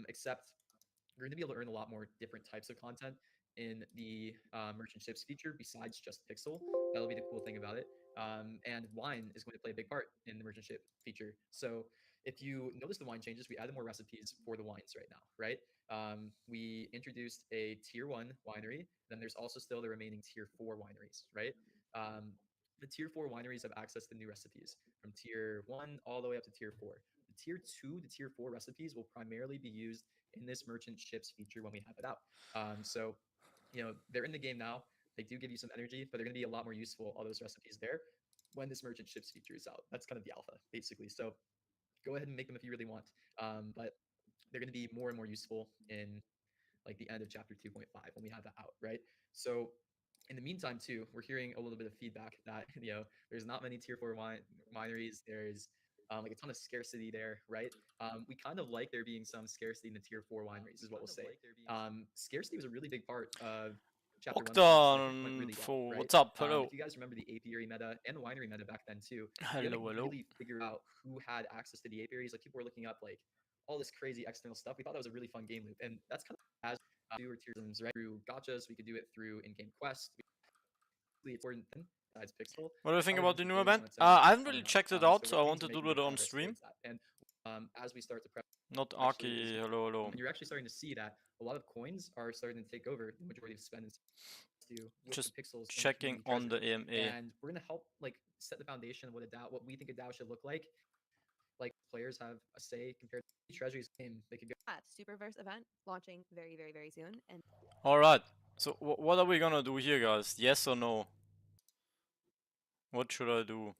except you're going to be able to earn a lot more different types of content in the merchant ships feature besides just pixel. That'll be the cool thing about it. And wine is going to play a big part in the merchant ship feature. So if you notice the wine changes, we added more recipes for the wines right now, right? We introduced a tier 1 winery. Then there's also still the remaining tier 4 wineries, right? The tier 4 wineries have access to new recipes from tier 1 all the way up to tier 4. The tier 2 to tier 4 recipes will primarily be used in this merchant ships feature when we have it out. So, they're in the game now. They do give you some energy, but they're going to be a lot more useful, all those recipes there, when this merchant ships feature is out. That's kind of the alpha, basically. So go ahead and make them if you really want. But they're going to be more and more useful in like the end of chapter 2.5 when we have that out, right? So in the meantime, too, we're hearing a little bit of feedback that there's not many tier 4 wineries. There's like a ton of scarcity there, right? We kind of like there being some scarcity in the tier 4 wineries, is what we'll say. Scarcity was a really big part of chapter 1.6. I think went really well, right? What's up? Hello. If you guys remember the apiary meta and the winery meta back then too, Hello, we hadn't really figured out who had access to the apiaries. Like people were looking up like all this crazy external stuff. We thought that was a really fun game loop, and that's kind of as newer tiers, right? Through gachas, we could do it through in-game quests. It's important thing besides pixel. What do you think about the new event? I I haven't really checked it out, so I want to do it on stream. And as we start to prep, not Aki, hello. And you're actually starting to see that a lot of coins are starting to take over the majority of spend to just pixels checking on the AMA. And we're gonna help like set the foundation of what we think a DAO should look like. Like players have a say compared to Treasury's game. They could go Superverse event launching very, very, very soon. And all right. So what are we gonna do here, guys? Yes or no? What should I do?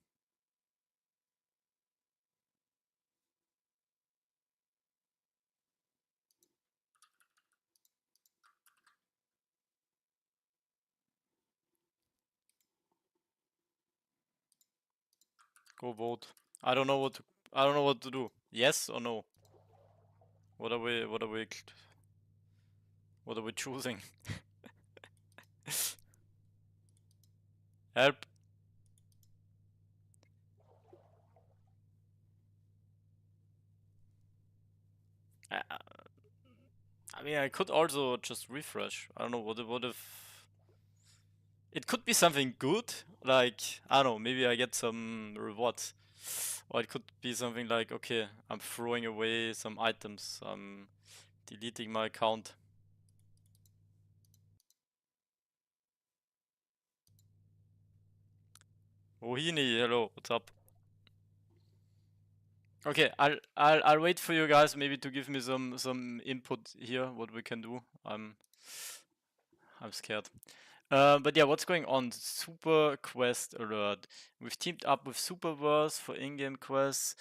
Go vote. I don't know what to do. Yes or no? What are we choosing? Help. I mean, I could also just refresh. I don't know, what if... It could be something good, like, I don't know, maybe I get some rewards. Or it could be something like, okay, I'm throwing away some items, I'm deleting my account. Ohini, hello, what's up? Okay, I'll wait for you guys maybe to give me some input here, what we can do. I'm scared. But yeah, what's going on? Super quest alert. We've teamed up with Superverse for in-game quests.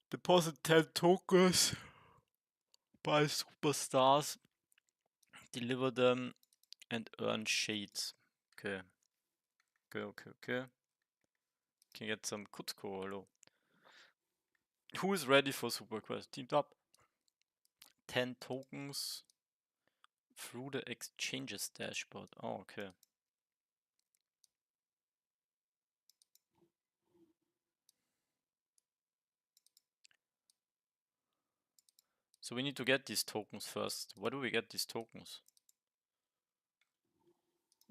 Deposit 10 tokens. Buy superstars. Deliver them and earn shades. Okay. Okay. Can get some Kutsko, hello. Who is ready for Super Quest? Teamed up. 10 tokens through the exchanges dashboard. Oh, okay. So we need to get these tokens first. Where do we get these tokens?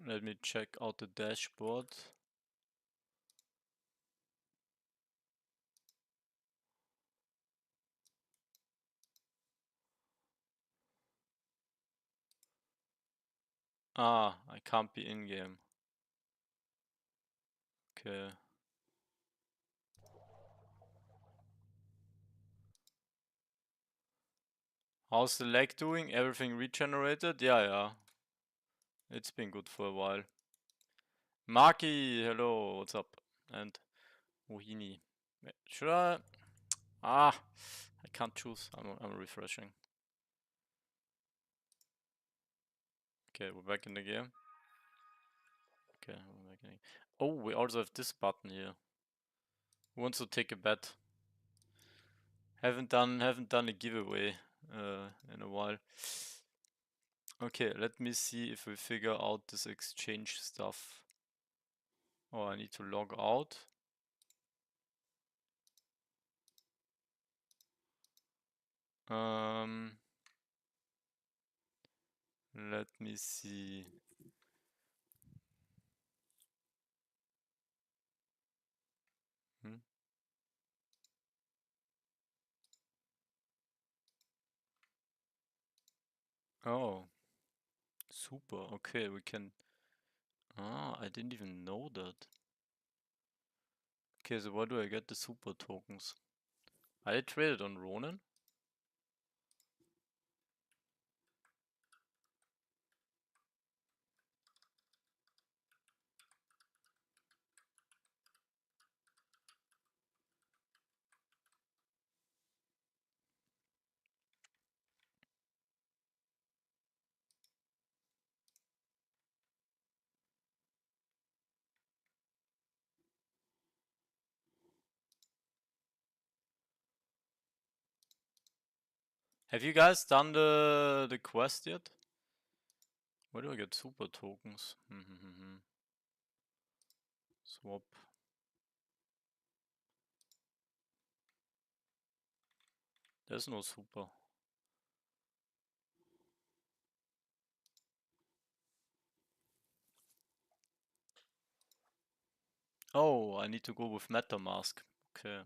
Let me check out the dashboard. Ah, I can't be in-game. Okay. How's the lag doing? Everything regenerated? Yeah. It's been good for a while. Maki, hello, what's up? And Mohini. Should I? I can't choose. I'm refreshing. Okay, we're back in the game. Okay, we're back in the game. Oh, we also have this button here. Who wants to take a bet? Haven't done a giveaway in a while. Okay, let me see if we figure out this exchange stuff. Oh, I need to log out. Let me see. Oh, super. Okay, we can. Ah, I didn't even know that. Okay, so where do I get the super tokens? Are they traded on Ronin? Have you guys done the quest yet? Where do I get super tokens? Swap. There's no super. Oh, I need to go with MetaMask. Okay.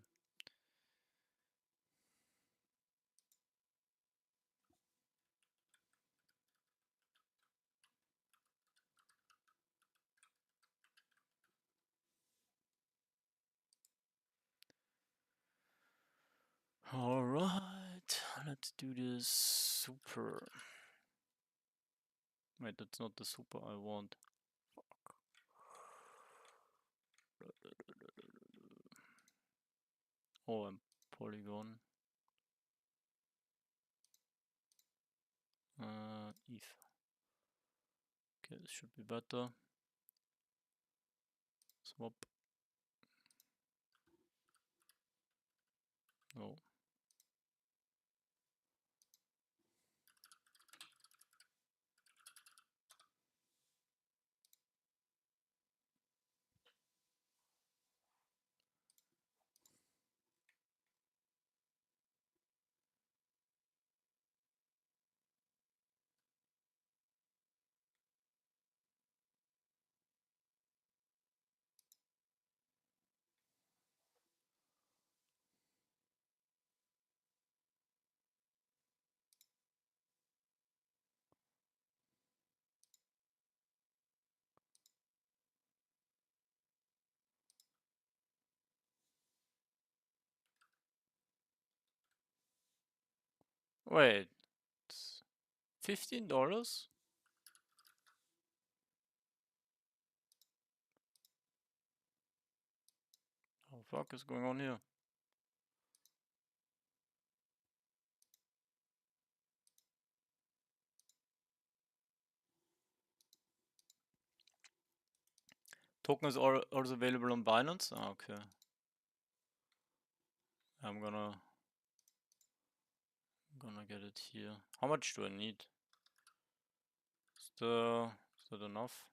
Alright, let's do this super. Wait, that's not the super I want. Fuck. Oh, I'm Polygon. ETH. Okay, this should be better. Swap. No. Wait, it's $15? What the fuck is going on here? Token is also available on Binance? Ah, okay. I'm gonna get it here. How much do I need? Is that enough?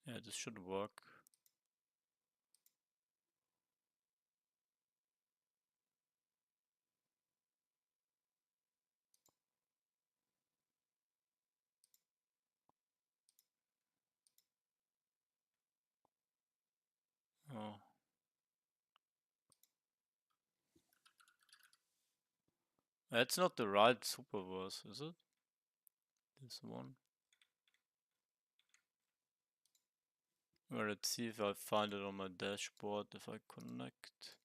Yeah, this should work. Oh. That's not the right superverse, is it? This one. Well, let's see if I find it on my dashboard if I connect.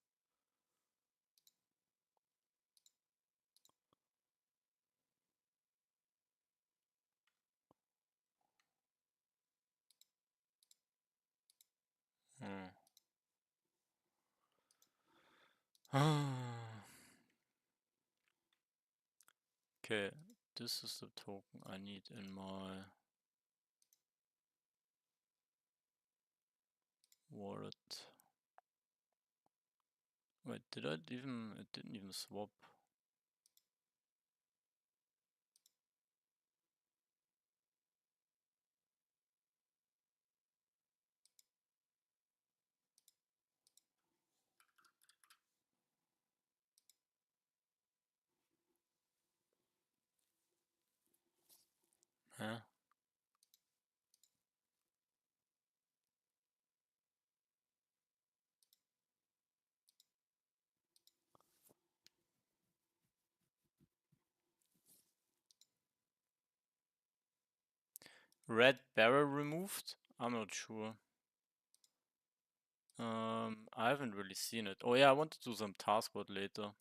Okay, this is the token I need in my wallet. Wait, did I even? It didn't even swap. Red barrel removed? I'm not sure. I haven't really seen it. Oh yeah, I want to do some taskboard later.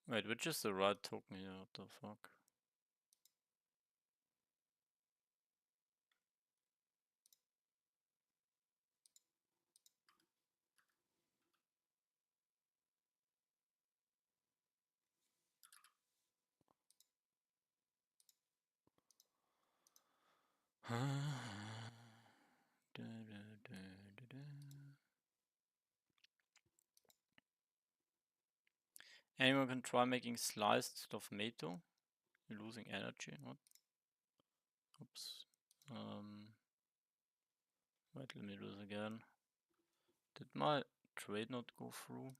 Wait, which is the right token here? What the fuck? Anyone can try making sliced tomato. You're losing energy. What? Oops. Wait, let me do this again. Did my trade not go through?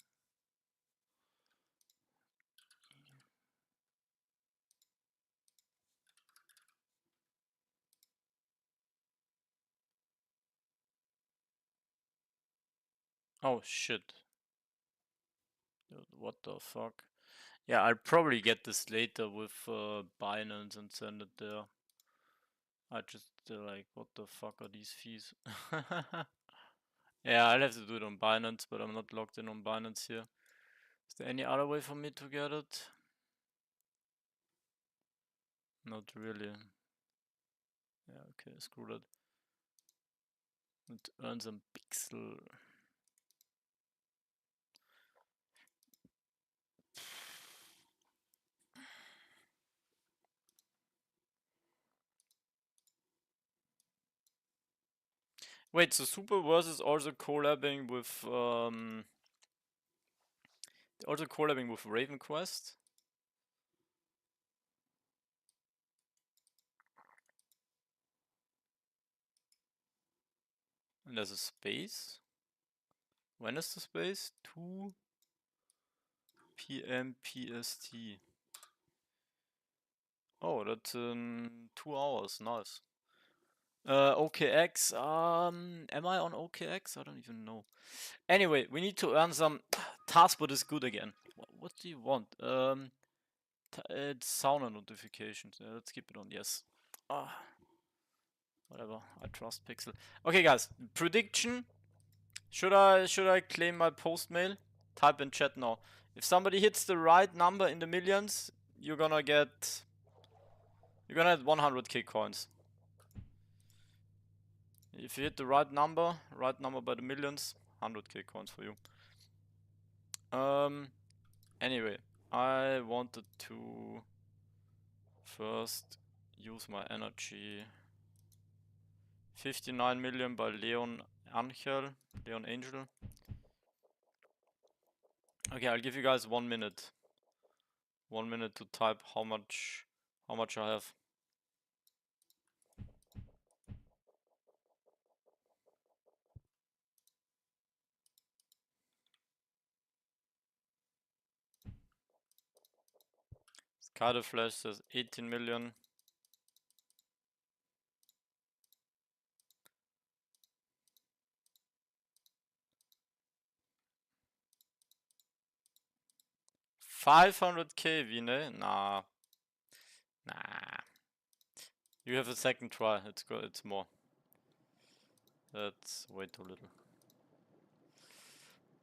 Oh shit. What the fuck? Yeah, I'll probably get this later with Binance and send it there. I just like, what the fuck are these fees? Yeah, I'll have to do it on Binance, but I'm not logged in on Binance here. Is there any other way for me to get it? Not really. Yeah, okay, screw that. Let's earn some pixel. Wait, so Superverse is also collabing with Raven Quest? And there's a space? When is the space? 2 p.m. PST. Oh, that's in 2 hours. Nice. OKX. Am I on OKX? I don't even know. Anyway, we need to earn some. Taskboard is good again. What do you want? It's sauna notifications. Let's keep it on. Yes. Whatever. I trust Pixel. Okay, guys. Prediction. Should I claim my post mail? Type in chat now. If somebody hits the right number in the millions, you're gonna get 100k coins. If you hit the right number by the millions, 100k coins for you. Anyway, I wanted to first use my energy. 59 million by Leon Angel. Okay, I'll give you guys 1 minute. 1 minute to type how much I have. Skyder Flash says 18 million. $500k, Vine? Nah. You have a second try. It's more. That's way too little.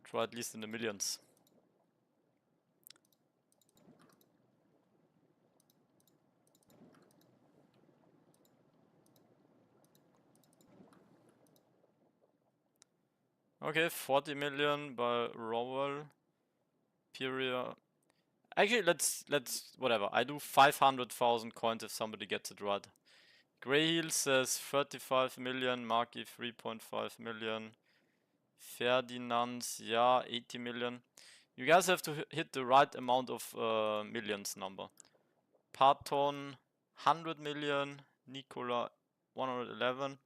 Try at least in the millions. Okay, 40 million by Rowell. Period. Actually, let's whatever. I do 500,000 coins if somebody gets it right. Greyhill says 35 million. Marky 3.5 million. Ferdinand, yeah, 80 million. You guys have to hit the right amount of millions number. Parton 100 million. Nicola 111.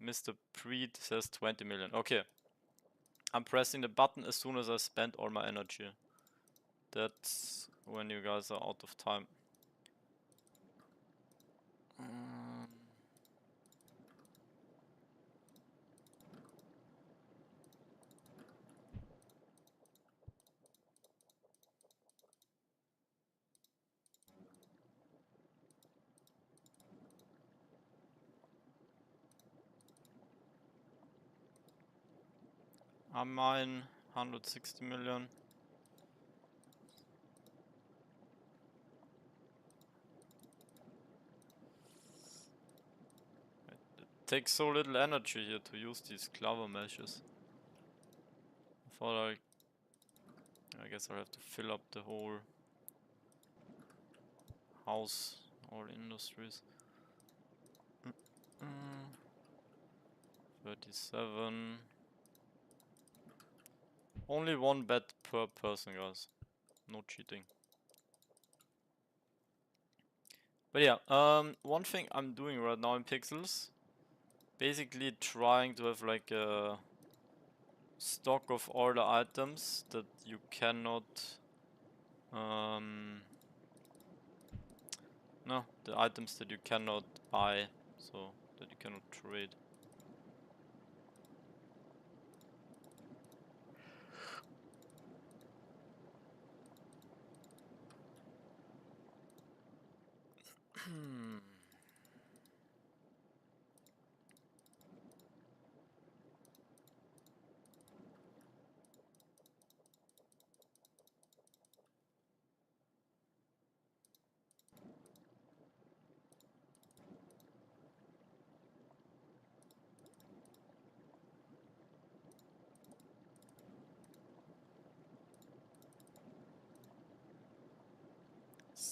Mr. Preet says 20 million. Okay. I'm pressing the button as soon as I spend all my energy. That's when you guys are out of time. I mine 160 million. It takes so little energy here to use these clover meshes. I thought I guess I'll have to fill up the whole house, all industries. 37. Only one bet per person, guys. No cheating. But yeah, one thing I'm doing right now in Pixels, basically trying to have like a stock of all the items that you cannot, no, the items that you cannot buy, so that you cannot trade. Hmm.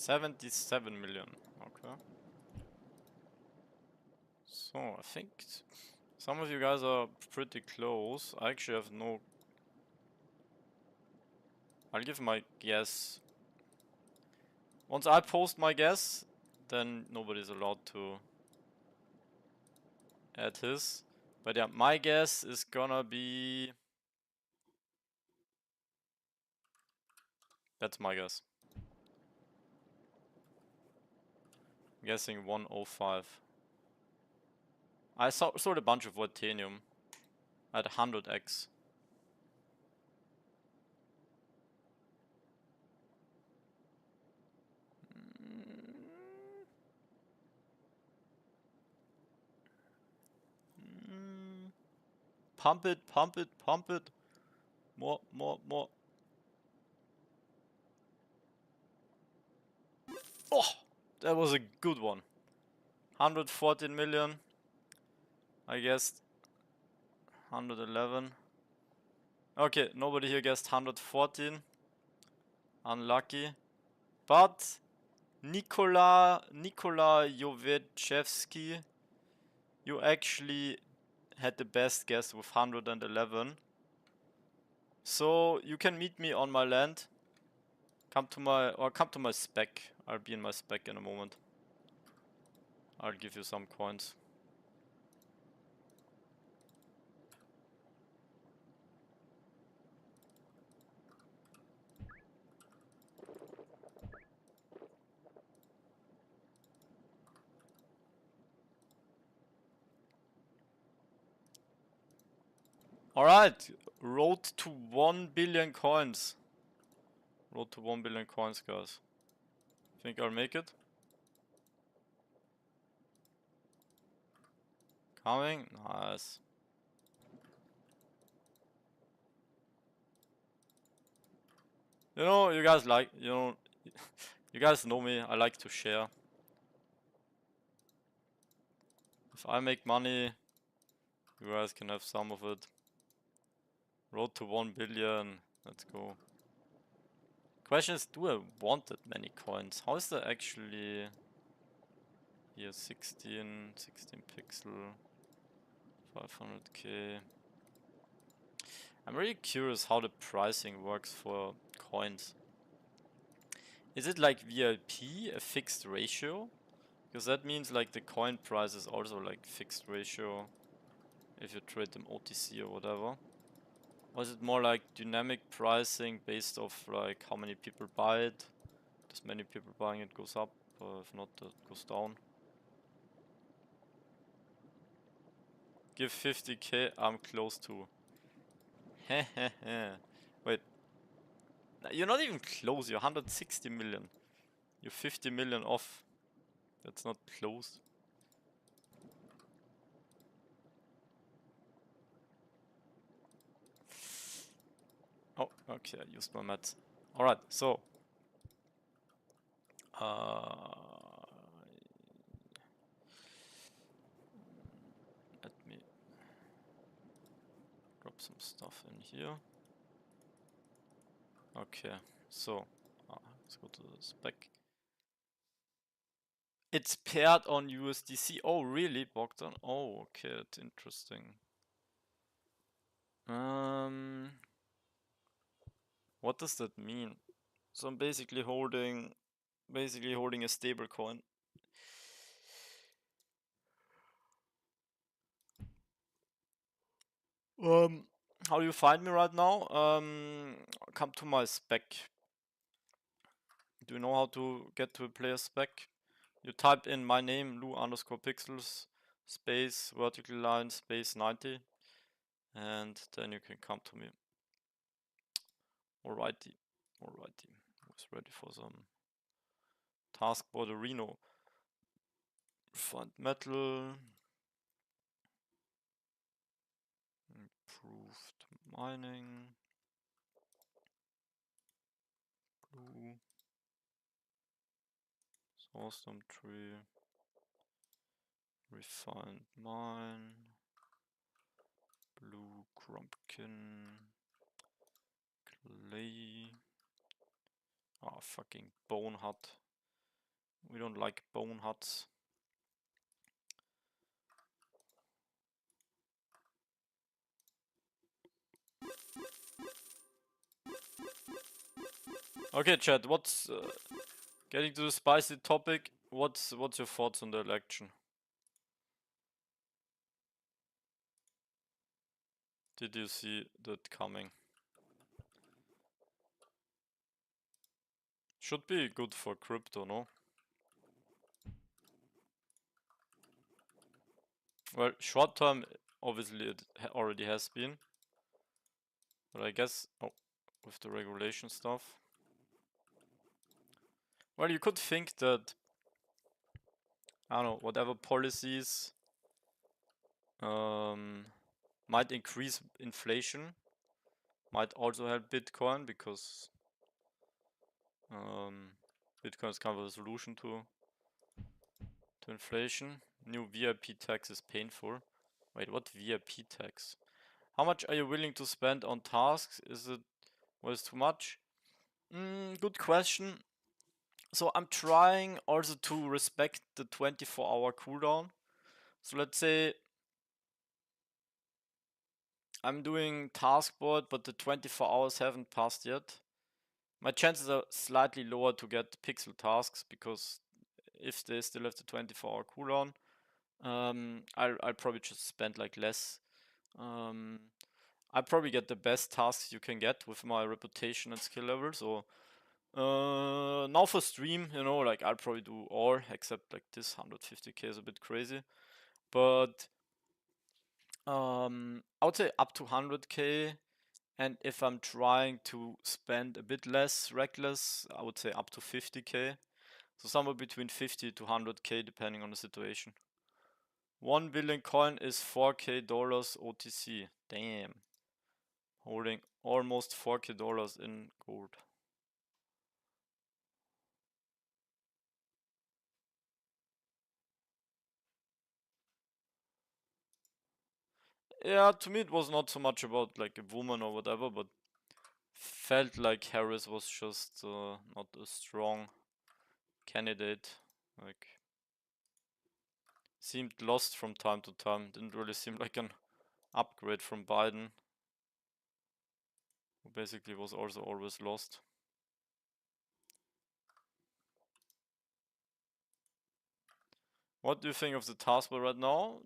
77 million, okay. So, I think some of you guys are pretty close. I actually have no... I'll give my guess. Once I post my guess, then nobody's allowed to add his. But yeah, my guess is gonna be... That's my guess. I'm guessing 105. I sold a bunch of Voltanium at 100x. Pump it, pump it, pump it. More, more, more. Oh, that was a good one. 114 million. I guessed 111. Okay, nobody here guessed 114. Unlucky. But Nikola Jovechevsky, you actually had the best guess with 111. So you can meet me on my land. Come to my spec. I'll be in my spec in a moment. I'll give you some coins. Alright, road to 1 billion coins. Road to 1 billion coins, guys. Think I'll make it? Coming? Nice. You know, you guys like, you guys know me, I like to share. If I make money, you guys can have some of it. Road to 1 billion, let's go. Question is, do I want that many coins? How is that actually... Here, 16 pixel, 500k. I'm really curious how the pricing works for coins. Is it like VIP, a fixed ratio? Because that means like the coin price is also like fixed ratio. if you trade them OTC or whatever. Or is it more like dynamic pricing based off like how many people buy it? As many people buying it goes up, or if not, it goes down. Give 50k, I'm close to. Wait. You're not even close, you're 160 million. You're 50 million off. That's not close. Oh, okay, I used my maths. Alright, so. Let me drop some stuff in here. Okay, so let's go to the spec. It's paired on USDC. Oh, really, Bogdan? Oh, okay, that's interesting. What does that mean? So I'm basically holding a stable coin. How do you find me right now? Come to my spec. Do you know how to get to a player spec? You type in my name, Lou_pixels, space, vertical line, space 90, and then you can come to me. Alrighty. Who's ready for some Taskboard Arena? Find metal. Improved mining. Blue. Awesome tree. Refined mine. Blue Crumpkin. Clay. Ah, fucking bone hut. We don't like bone huts. Okay, chat. What's getting to the spicy topic? What's your thoughts on the election? Did you see that coming? Should be good for crypto, no? Well, short term, obviously it already has been. But I guess, oh, with the regulation stuff. Well, you could think that, I don't know, whatever policies might increase inflation, might also help Bitcoin, because Bitcoin is kind of a solution to inflation. New VIP tax is painful. Wait, what VIP tax? How much are you willing to spend on tasks? Is it too much? Good question. So I'm trying also to respect the 24-hour cooldown. So let's say I'm doing Taskboard, but the 24 hours haven't passed yet. My chances are slightly lower to get pixel tasks, because if they still have the 24-hour cooldown, I'll probably just spend like less. I probably get the best tasks you can get with my reputation and skill level. So now for stream, you know, like I'll probably do all except like this 150k is a bit crazy, but I would say up to 100k. And if I'm trying to spend a bit less reckless, I would say up to 50k. So somewhere between 50 to 100k depending on the situation. 1 billion coin is $4k OTC. Damn. Holding almost $4k in gold. Yeah, to me it was not so much about like a woman or whatever, but felt like Harris was just not a strong candidate. Like, seemed lost from time to time. Didn't really seem like an upgrade from Biden, who basically was also always lost. What do you think of the taskbar right now?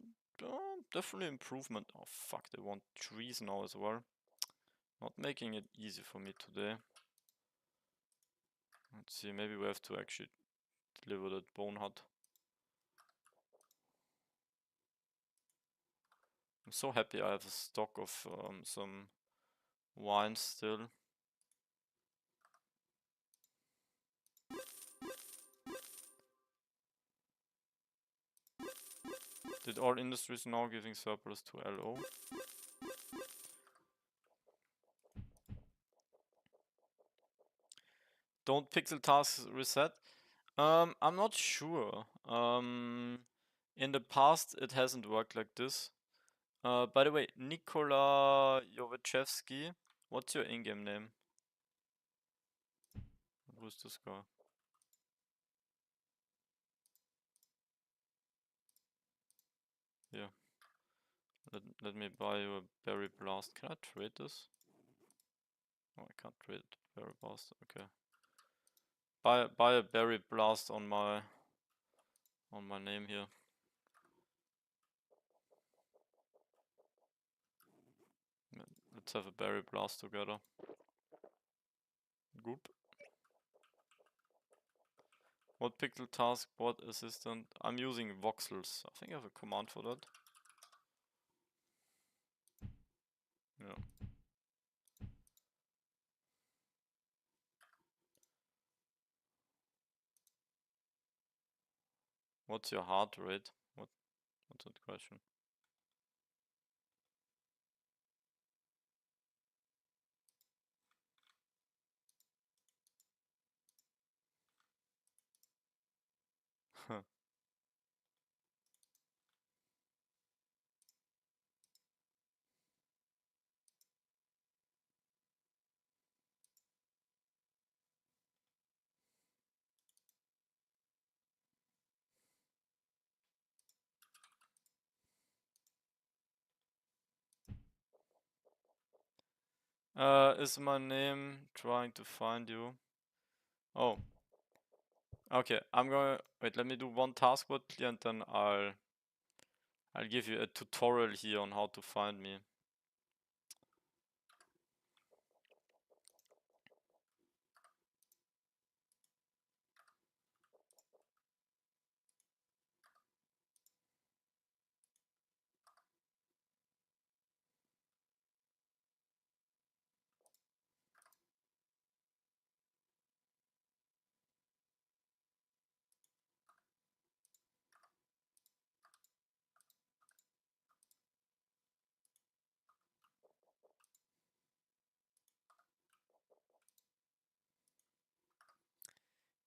definitely improvement. Oh fuck, they want trees now as well. Not making it easy for me today. Let's see, maybe we have to actually deliver that bone hut. I'm so happy I have a stock of some wine still. Did all industries now giving surplus to LO? Don't pixel tasks reset? I'm not sure. In the past it hasn't worked like this. By the way, Nikola Jovachevsky, what's your in-game name? Who's this guy? Yeah. Let me buy you a berry blast. Can I trade this? Oh, I can't trade berry blast. Okay. Buy a berry blast on my name here. Let's have a berry blast together. Good. What pixel taskboard assistant? I'm using voxels. I think I have a command for that. Yeah. What's your heart rate? What's that question? Is my name trying to find you? Oh. Okay, I'm gonna wait, let me do one taskboard clear and then I'll give you a tutorial here on how to find me.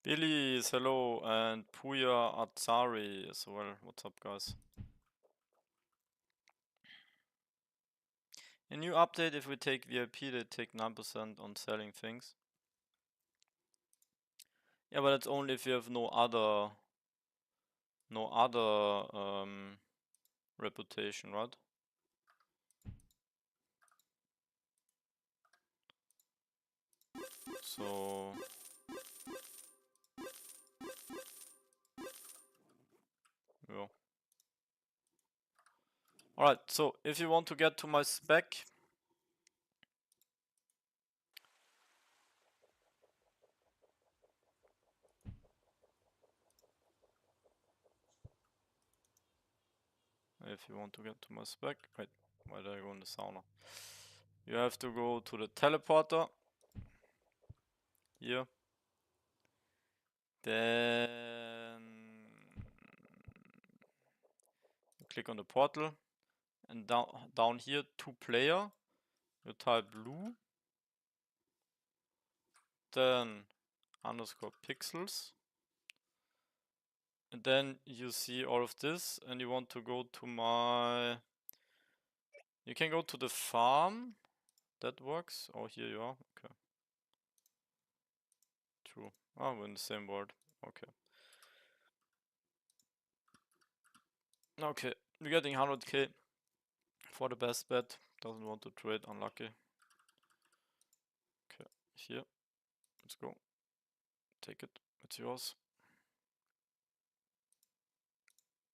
Billy is hello and Puya Atsari as well. What's up, guys? A new update, if we take VIP, they take 9% on selling things. Yeah, but it's only if you have no other reputation, right? So yeah. Alright, so if you want to get to my spec, wait, why did I go in the sauna? You have to go to the teleporter here. Then you click on the portal and down here 2-player. You type blue, then _pixels, and then you see all of this, and you want to go to my. You can go to the farm. That works. Oh, here you are. Okay. True. Oh, we're in the same world. Okay. Okay, we're getting 100k for the best bet. Doesn't want to trade, unlucky. Okay, here. Let's go. Take it. It's yours.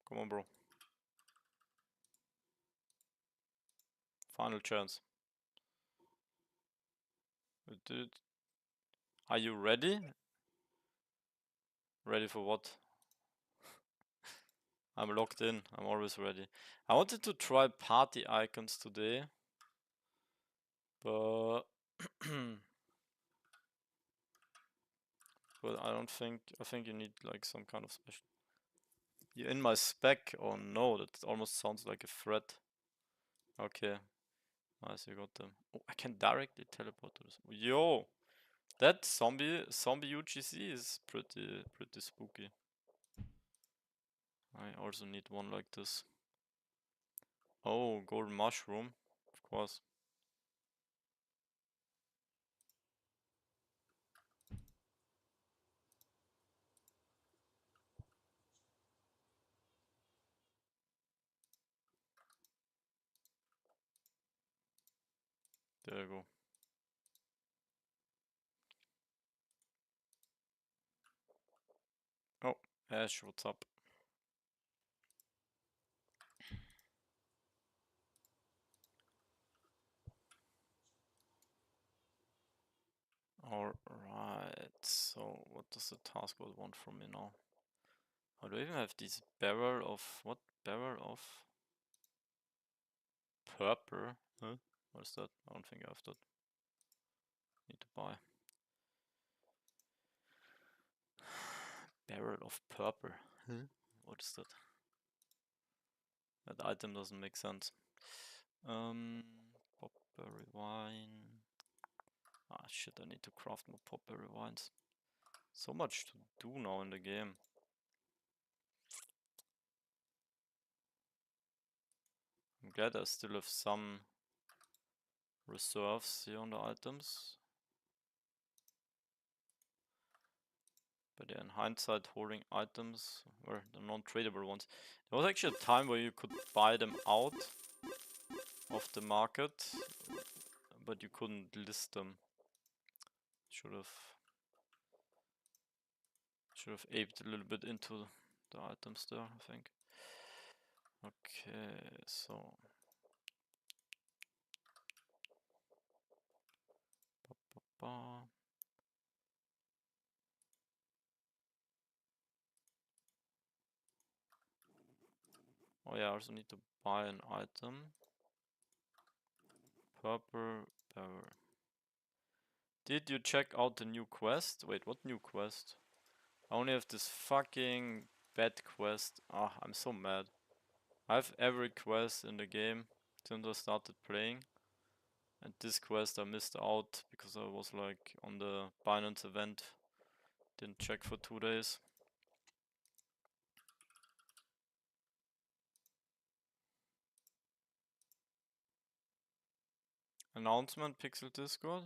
Come on, bro. Final chance. Are you ready? Ready for what? I'm locked in. I'm always ready. I wanted to try party icons today, but but I don't think. I think you need like some kind of special. You're in my spec. Oh no, that almost sounds like a threat. Okay, nice, you got them. Oh, I can directly teleport to this. Yo, that zombie UGC is pretty spooky. I also need one like this. Oh, golden mushroom, of course. There you go. Oh, Ash, what's up? Alright, so what does the taskboard want from me now? Oh, do I even have this barrel of... what? Barrel of... purple? Huh? What is that? I don't think I have that. Need to buy. Barrel of purple. Huh? What is that? That item doesn't make sense. Popberry wine. Ah shit, I need to craft more popberry wines. So much to do now in the game. I'm glad I still have some reserves here on the items. But yeah, in hindsight, holding items were the non-tradable ones. There was actually a time where you could buy them out of the market, but you couldn't list them. Should have aped a little bit into the items there, I think. Okay, so oh yeah, I also need to buy an item. Purple barrel. Did you check out the new quest? Wait, what new quest? I only have this fucking bad quest. Ah, I'm so mad. I have every quest in the game since I started playing. And this quest I missed out because I was like on the Binance event. Didn't check for 2 days. Announcement, Pixel Discord?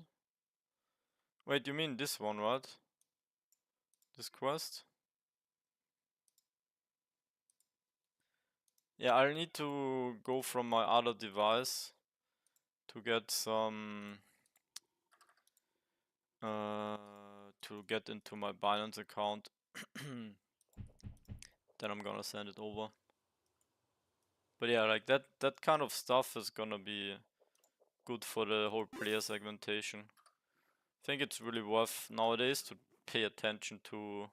Wait, you mean this one, right? This quest? Yeah, I need to go from my other device to get some... to get into my Binance account. Then I'm gonna send it over. But yeah, like that kind of stuff is gonna be good for the whole player segmentation. I think it's really worth nowadays to pay attention to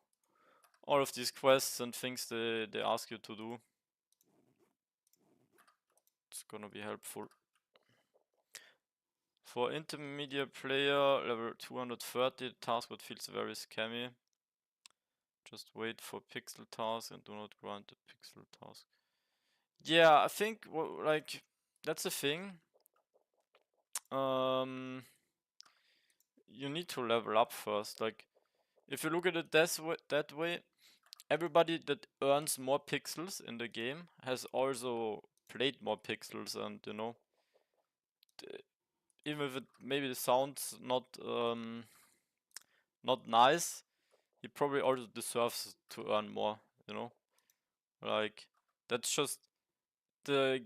all of these quests and things they ask you to do. It's gonna be helpful. For intermediate player, level 230, taskboard feels very scammy. Just wait for pixel task and do not grind the pixel task. Yeah, I think like that's the thing. You need to level up first. Like, if you look at it that way, everybody that earns more pixels in the game has also played more pixels, and you know, even if it maybe sounds not nice, he probably also deserves to earn more. You know, like that's just the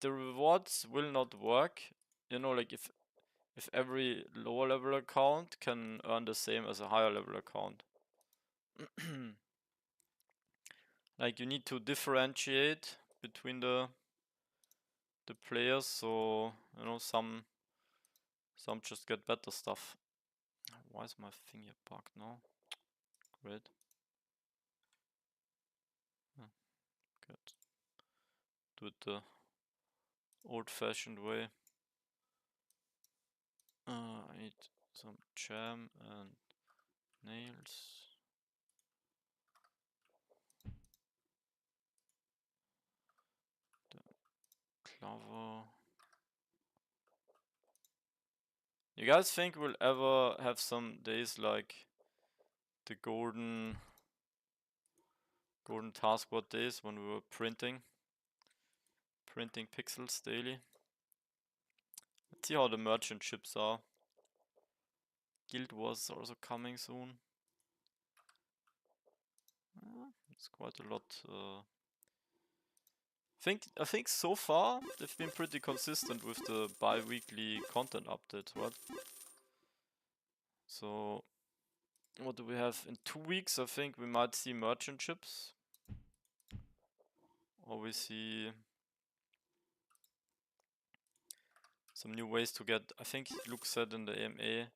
rewards will not work. You know, like if every lower level account can earn the same as a higher level account. Like you need to differentiate between the the players, so you know some just get better stuff. Why is my thing here bugged now? Great. Good. Do it the old-fashioned way. I need some jam and nails. The clover. You guys think we'll ever have some days like the golden taskboard days when we were printing pixels daily? Let's see how the merchant ships are. Guild Wars also coming soon. It's quite a lot. I think so far they've been pretty consistent with the bi-weekly content updates, right? So what do we have in 2 weeks? I think we might see merchant ships, or we see some new ways to get. I think Luke said in the AMA,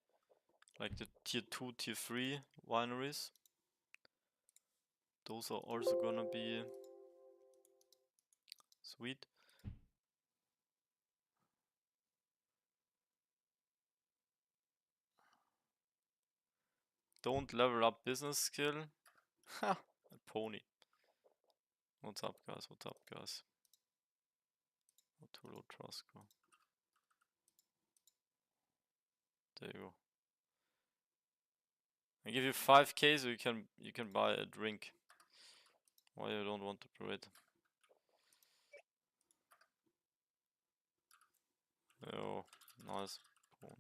like the tier 2, tier 3 wineries. Those are also gonna be sweet. Don't level up business skill. Ha! A pony. What's up, guys? What's up, guys? Too low trust go. There you go. I give you 5k so you can buy a drink. Why you don't want to parade? Oh, nice. Cool.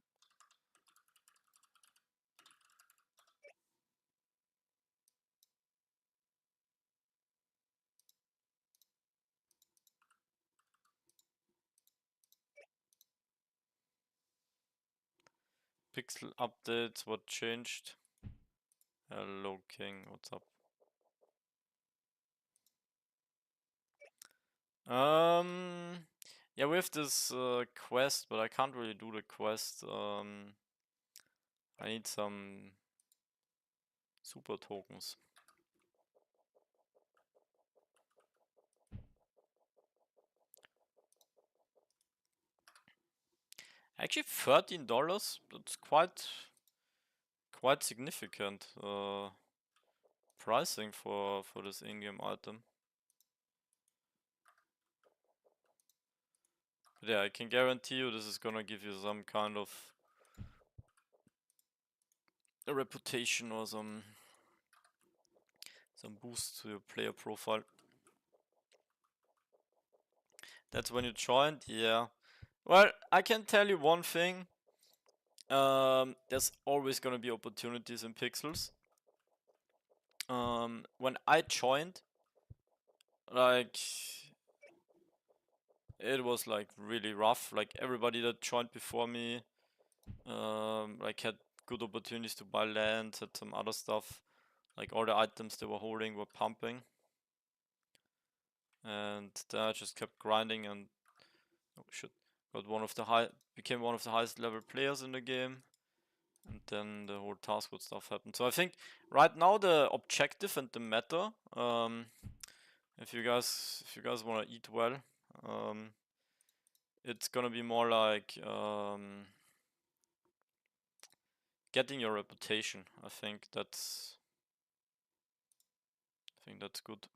Pixel updates, what changed? Hello King, what's up? Yeah, we have this quest, but I can't really do the quest. I need some super tokens. Actually, $13. That's quite significant pricing for this in-game item. But yeah, I can guarantee you this is gonna give you some kind of a reputation or some boost to your player profile. That's when you joined, yeah. Well, I can tell you one thing. There's always gonna be opportunities in pixels. When I joined, like, it was like really rough. Like everybody that joined before me, like had good opportunities to buy land, had some other stuff. Like all the items they were holding were pumping. And then I just kept grinding and became one of the highest level players in the game. And then the whole Taskboard stuff happened. So I think right now the objective and the meta, if you guys wanna eat well, it's gonna be more like getting your reputation. I think that's good.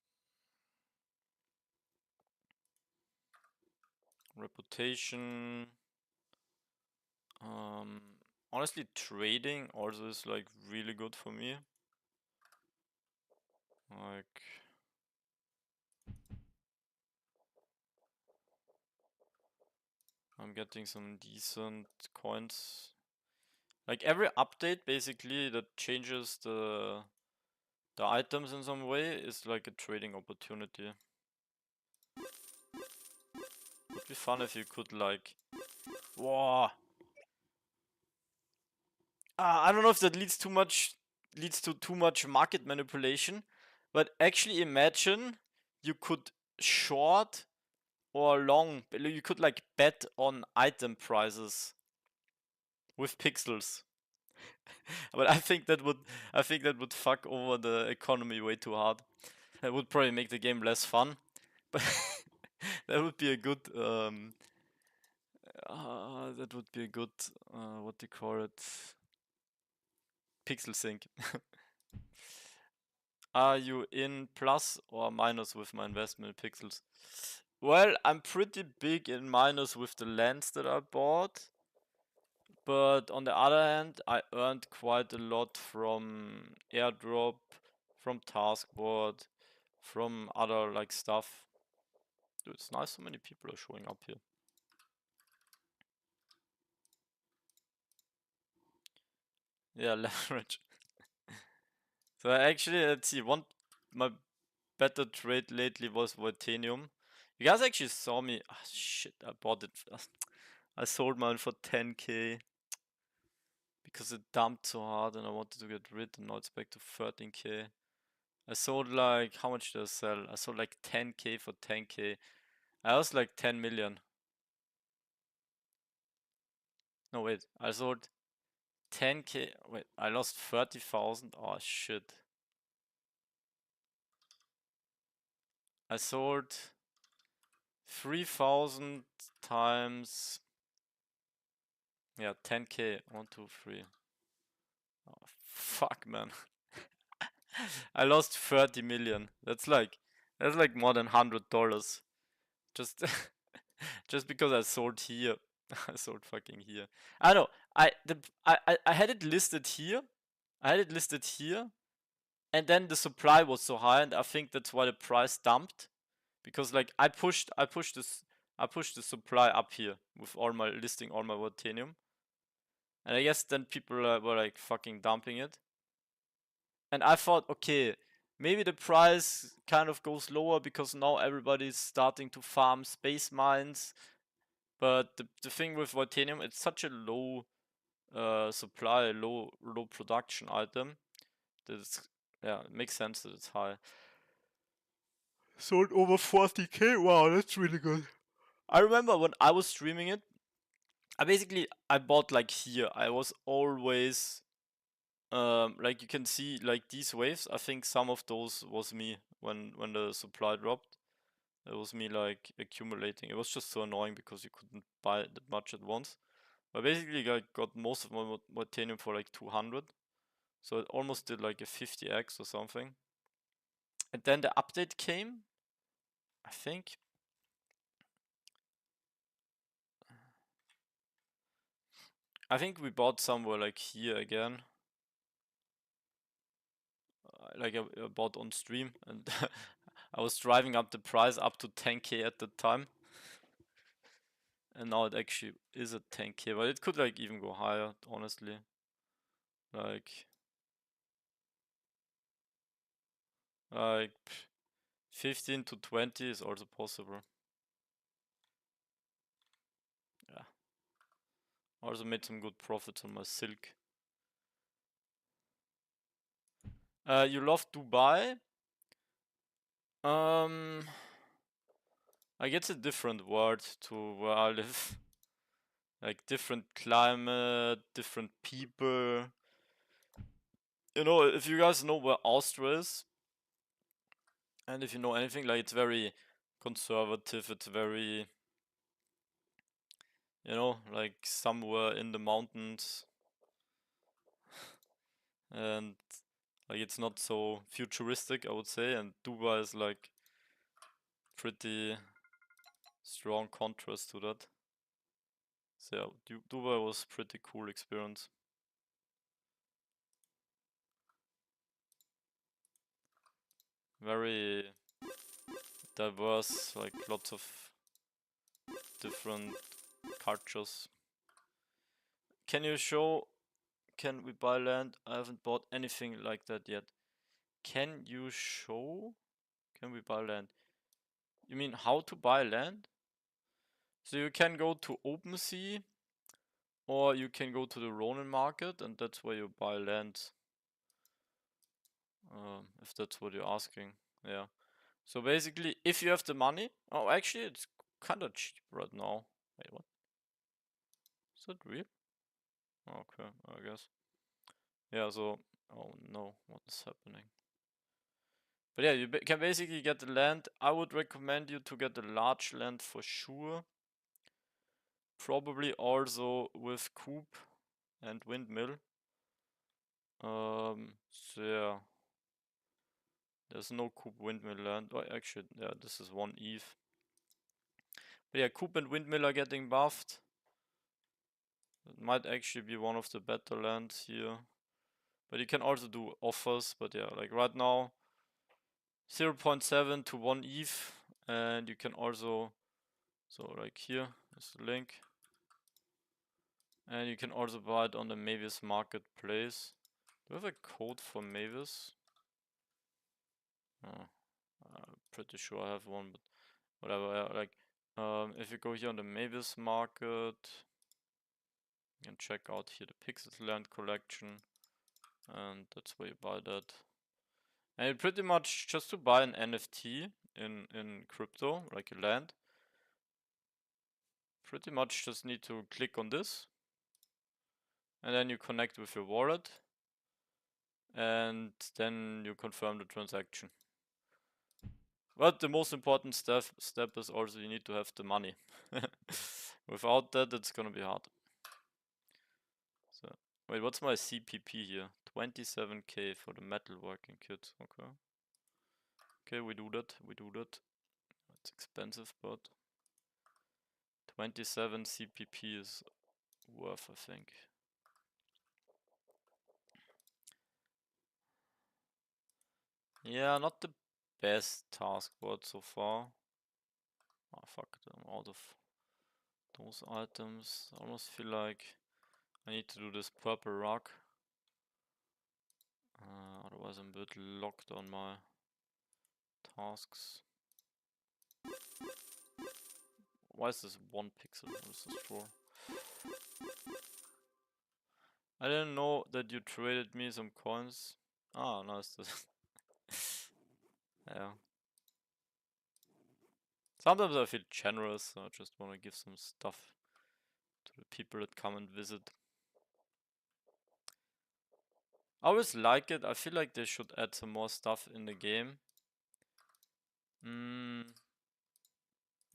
Reputation. Honestly, trading also is like really good for me. Like, I'm getting some decent coins. Like every update basically that changes the items in some way is like a trading opportunity. Would be fun if you could like, whoa. I don't know if that leads to too much market manipulation, but actually imagine you could short or long. You could like bet on item prices with pixels. But I think that would fuck over the economy way too hard. That would probably make the game less fun. But that would be a good what do you call it? Pixel sync. Are you in plus or minus with my investment in pixels? Well, I'm pretty big in minus with the lands that I bought. But on the other hand, I earned quite a lot from airdrop, from Taskboard, from other like stuff. Dude, it's nice so many people are showing up here. Yeah, leverage. So actually, let's see, my better trade lately was Titanium. You guys actually saw me. Ah, shit, I bought it. I sold mine for 10k because it dumped so hard and I wanted to get rid, and now it's back to 13k. I sold like, how much did I sell? I sold like 10k for 10k. I was like 10 million. No, wait, I sold 10k. Wait, I lost 30,000. Oh shit. I sold 3,000 times. Yeah, 10k. 1, 2, 3. Oh, fuck, man. I lost 30 million. That's like more than $100. Just just because I sold here. I sold fucking here. I know. I had it listed here. I had it listed here. And then the supply was so high, and I think that's why the price dumped. Because like I pushed the supply up here with all my listing all my Titanium. And I guess then people were like fucking dumping it. And I thought, okay, maybe the price kind of goes lower because now everybody's starting to farm space mines. But the thing with Titanium, it's such a low supply, low production item that it's, yeah, it makes sense that it's high. Sold over 40k. Wow, that's really good. I remember when I was streaming it, I bought like here. I was always like you can see like these waves. I think some of those was me when the supply dropped. It was me like accumulating. It was just so annoying because you couldn't buy that much at once. But basically I got most of my Titanium for like 200. So it almost did like a 50x or something. And then the update came, I think. I think we bought somewhere like here again. Like I bought on stream, and I was driving up the price up to 10k at the time. And now it actually is at 10k, but it could like even go higher, honestly. Like 15 to 20 is also possible. Yeah. Also made some good profits on my silk. You love Dubai? I guess a different word to where I live. Like different climate, different people. You know, if you guys know where Austria is, and if you know anything, like it's very conservative, it's very, you know, like somewhere in the mountains. And like it's not so futuristic, I would say, and Dubai is like pretty strong contrast to that. So yeah, Dubai was pretty cool experience. Very diverse, like lots of different cultures. Can you show, can we buy land? I haven't bought anything like that yet. Can you show, can we buy land? You mean how to buy land? So you can go to OpenSea, or you can go to the Ronin market, and that's where you buy land. If that's what you're asking, yeah. So basically, if you have the money, oh, actually, it's kind of cheap right now. Wait, what? Is that real? Okay, I guess. Yeah, so... Oh no, what is happening? But yeah, you can basically get the land. I would recommend you to get a large land for sure. Probably also with coop and windmill. So yeah. There's no coop windmill land. Oh, actually, yeah, this is 1 Eve. But yeah, coop and windmill are getting buffed. It might actually be one of the better lands here. But you can also do offers. But yeah, like right now, 0.7 to 1 Eve. And you can also, so like here is the link. And you can also buy it on the Mavis marketplace. Do I have a code for Mavis? Oh, I'm pretty sure I have one, but whatever. Yeah, like, if you go here on the Mavis market, you can check out here the Pixels Land collection, and that's where you buy that. And you pretty much just to buy an NFT in crypto, like a land, pretty much just need to click on this, and then you connect with your wallet, and then you confirm the transaction. But the most important step is also you need to have the money. Without that, it's gonna be hard. So, wait, what's my CPP here? 27k for the metalworking kit. Okay. Okay, we do that. It's expensive, but 27 CPP is worth, I think. Yeah, not the best taskboard so far. Oh, fuck, I'm out of those items. I almost feel like I need to do this purple rock. Otherwise I'm a bit locked on my tasks. Why is this 1 pixel? What is this for? I didn't know that you traded me some coins. Ah, nice. Yeah. Sometimes I feel generous, so I just want to give some stuff to the people that come and visit. I always like it. I feel like they should add some more stuff in the game.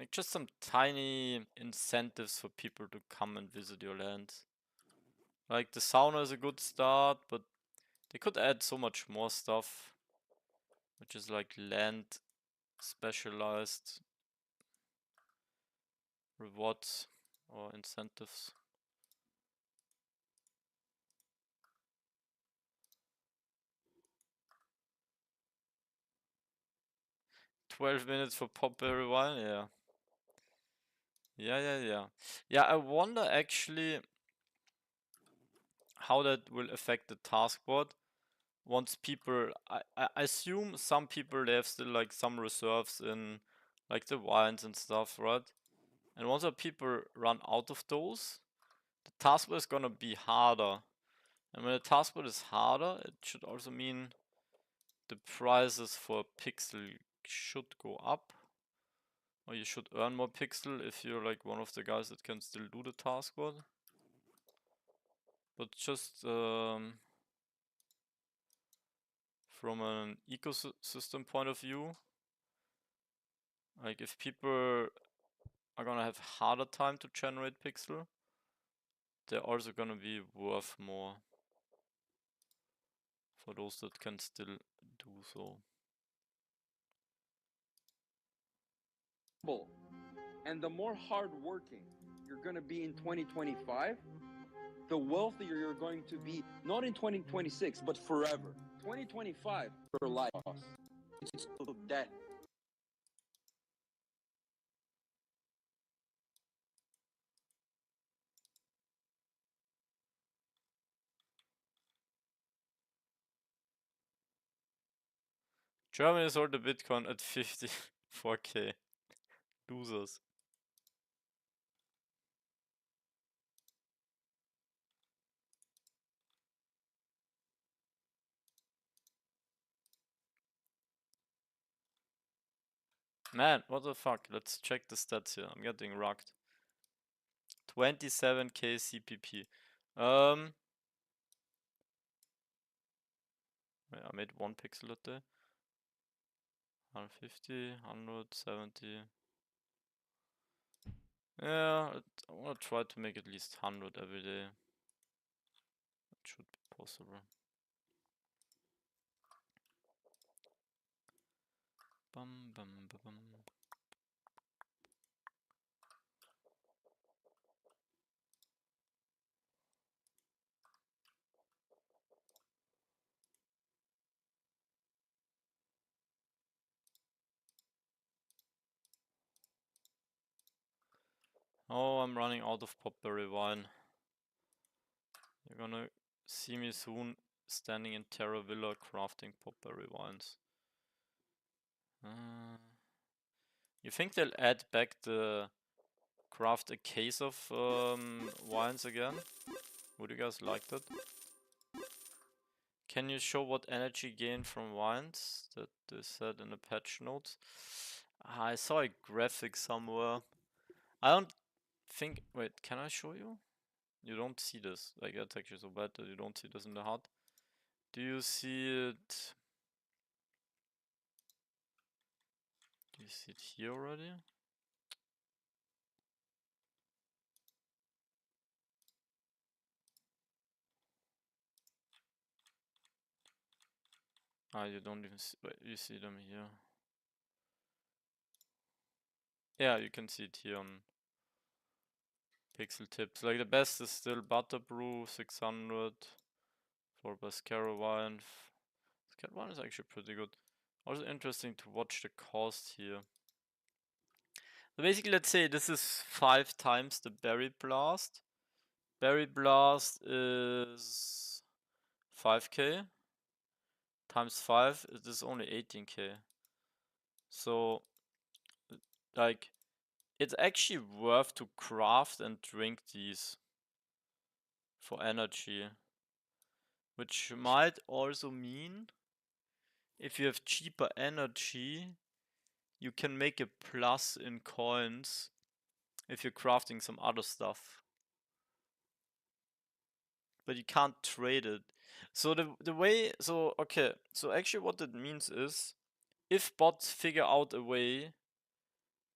Like just some tiny incentives for people to come and visit your land. Like the sauna is a good start, but they could add so much more stuff, which is like land specialized rewards or incentives. "12 minutes for Popberry Wine?" Yeah. Yeah, I wonder actually how that will affect the taskboard once people... I assume some people, they have still like some reserves in like the wines and stuff, right? And once the people run out of those, the taskboard is gonna be harder. And when the taskboard is harder, it should also mean the prices for pixel should go up. Or you should earn more pixel if you're like one of the guys that can still do the taskboard. But just from an ecosystem point of view, like if people are gonna have harder time to generate pixel, they're also gonna be worth more for those that can still do so. And the more hardworking you're going to be in 2025, the wealthier you're going to be, not in 2026, but forever. 2025, your life. It's so dead. Germany sold the Bitcoin at 54k. Losers. Man, what the fuck? Let's check the stats here. I'm getting rugged. 27k CPP. Wait, I made 1 pixel a day. 150, 170. Yeah, I wanna try to make at least 100 every day. That should be possible. Bum bum bum bum. Oh, I'm running out of potberry wine. You're gonna see me soon standing in Terra Villa crafting potberry wines. You think they'll add back the craft a case of wines again? Would you guys like that? Can you show what energy gain from wines that they said in the patch notes? I saw a graphic somewhere. I don't think. Wait, can I show you? You don't see this. Like, that's actually so bad that you don't see this in the HUD. Do you see it? Do you see it here already? Ah, you don't even see. Wait, you see them here. Yeah, you can see it here on Pixel Tips. Like, the best is still Butterbrew 600 for Bascara wine. Bascara wine is actually pretty good. Also interesting to watch the cost here. So basically, let's say this is 5 times the Berry Blast. Berry Blast is 5k. Times 5 is only 18k. So, like, it's actually worth to craft and drink these for energy. Which might also mean if you have cheaper energy, you can make a plus in coins if you're crafting some other stuff. But you can't trade it. So the way, so okay, so actually what it means is if bots figure out a way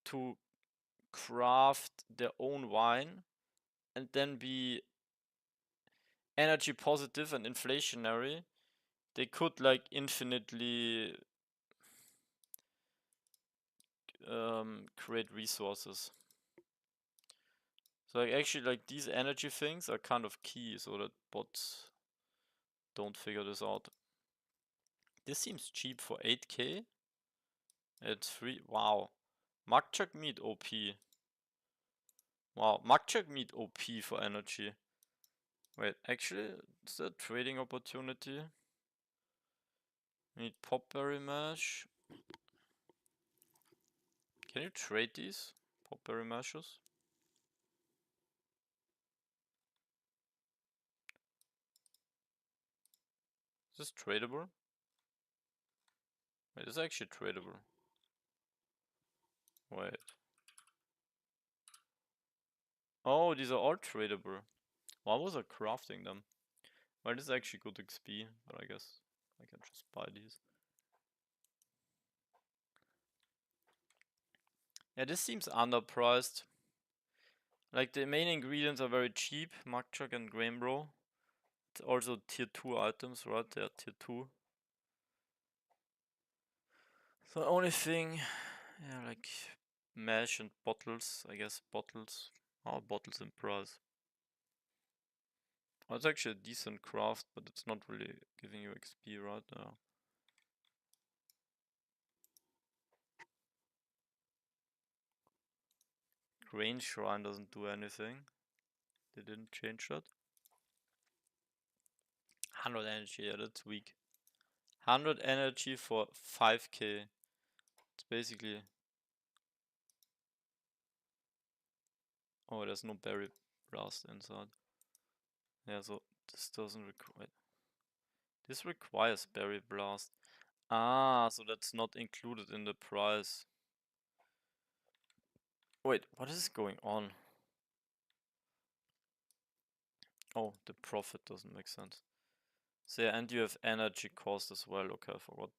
to craft their own wine and then be energy positive and inflationary, they could like infinitely create resources. So like actually like these energy things are kind of key so that bots don't figure this out. This seems cheap for 8k. It's free. Wow. Mugchuck meat OP. Wow, Mugchuck meat OP for energy. Wait, actually, is that a trading opportunity? Need popberry mash. Can you trade these popberry mashes? Is this tradable? Wait, it's actually tradable. Wait. Oh, these are all tradable. Why was I crafting them? Well, this is actually good XP, but I guess I can just buy these. Yeah, this seems underpriced. Like, the main ingredients are very cheap, Mugchuck and Grainbro. It's also tier 2 items, right? They are tier 2. So the only thing, yeah, like mash and bottles, I guess bottles. Oh, bottles in price. Oh, it's actually a decent craft, but it's not really giving you XP right now. Grain Shrine doesn't do anything. They didn't change that. 100 energy, yeah, that's weak. 100 energy for 5k. It's basically... Oh, there's no berry blast inside. Yeah, so this doesn't require... This requires berry blast. Ah, so that's not included in the price. Wait, what is going on? Oh, the profit doesn't make sense. So yeah, and you have energy cost as well. Okay, I forgot.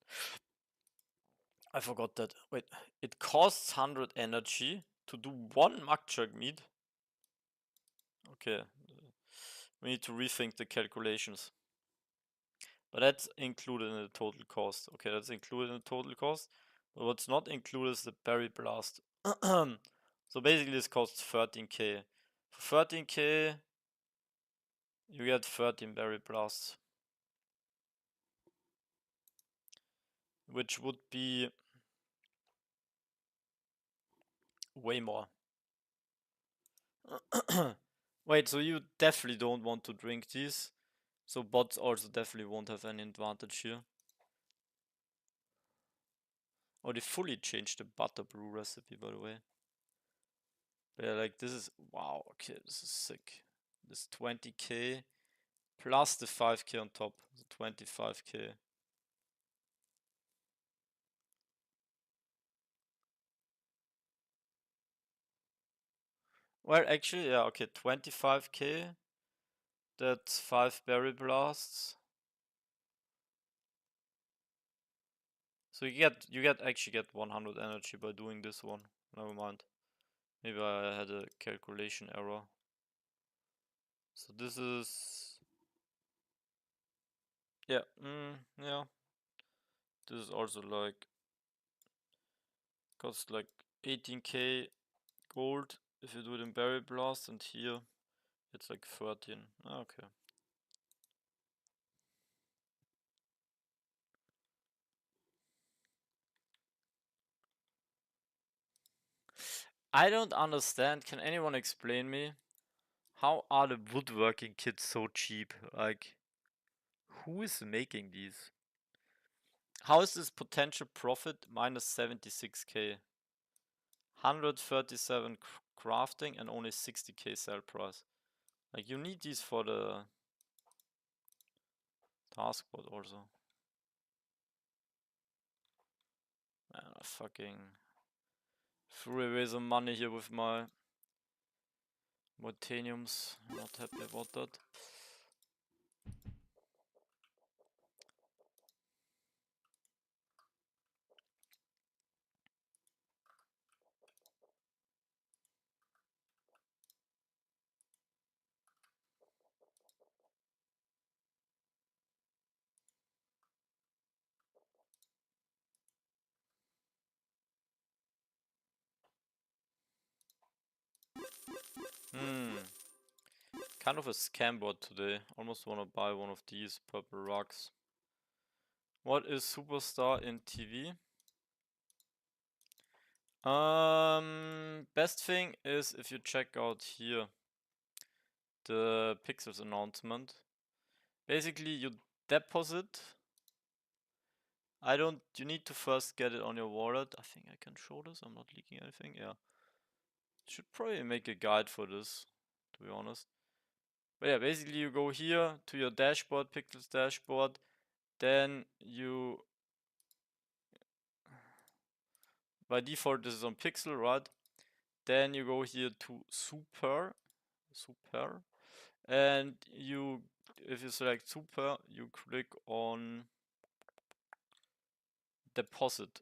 I forgot that. Wait, it costs 100 energy to do one Makchak meat? Okay, we need to rethink the calculations. But that's included in the total cost. Okay, that's included in the total cost. But what's not included is the berry blast. So basically this costs 13k. For 13k, you get 13 berry blasts. Which would be way more. Wait, so you definitely don't want to drink these. So bots also definitely won't have any advantage here. Oh, they fully changed the butter brew recipe, by the way. But yeah, like this is, wow, okay, this is sick. This 20k plus the 5k on top, so 25k. Well, actually, yeah, okay, 25k. That's 5 berry blasts. So you actually get 100 energy by doing this one. Never mind. Maybe I had a calculation error. So this is, yeah, yeah. This is also like, costs like 18k gold if you do it in berry blast, and here it's like 13. Okay. I don't understand. Can anyone explain me? How are the woodworking kits so cheap? Like, who is making these? How is this potential profit minus 76k? 137 crafting and only 60k sell price. Like, you need these for the taskboard also. Man, I fucking threw away some money here with my Mortaniums. Not happy about that. Kind of a scam board today. Almost wanna buy one of these purple rugs. What is Superstar in TV? Best thing is if you check out here the Pixels announcement. Basically, you deposit. You need to first get it on your wallet. I think I can show this. I'm not leaking anything. Yeah. Should probably make a guide for this, to be honest. But yeah, basically you go here to your dashboard, Pixels dashboard. Then you, by default this is on Pixel, right? Then you go here to Super, and if you select Super, you click on Deposit.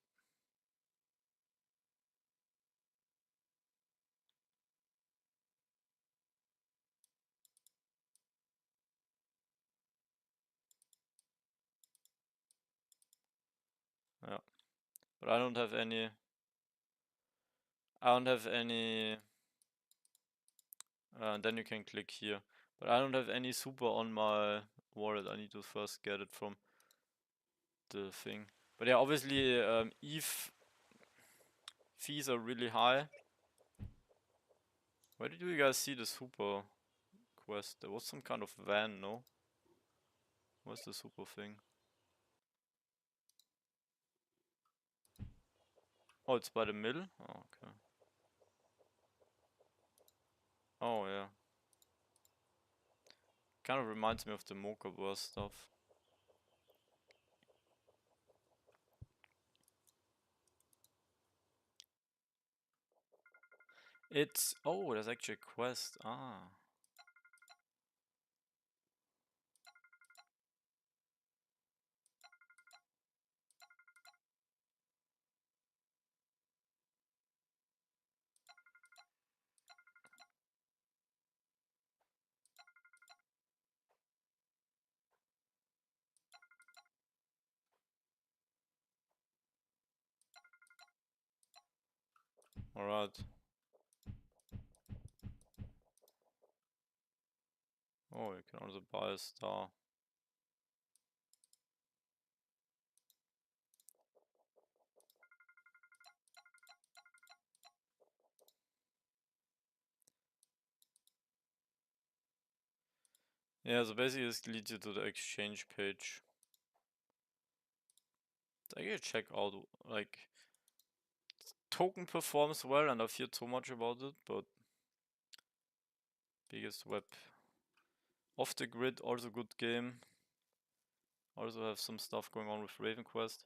Yeah, but I don't have any. Then you can click here. But I don't have any super on my wallet. I need to first get it from the thing. But yeah, obviously ETH fees are really high. Where did you guys see the super quest? There was some kind of van, no? What's the super thing? Oh, it's by the mill? Oh, okay. Oh, yeah. Kind of reminds me of the Mocha Burst stuff. It's... Oh, there's actually a quest. Ah. Alright. Oh, you can also buy a star. Yeah, so basically this leads you to the exchange page. I can check out, like, token performs well, and I've heard so much about it, but biggest web. Off the grid, also good game. Also have some stuff going on with Raven Quest.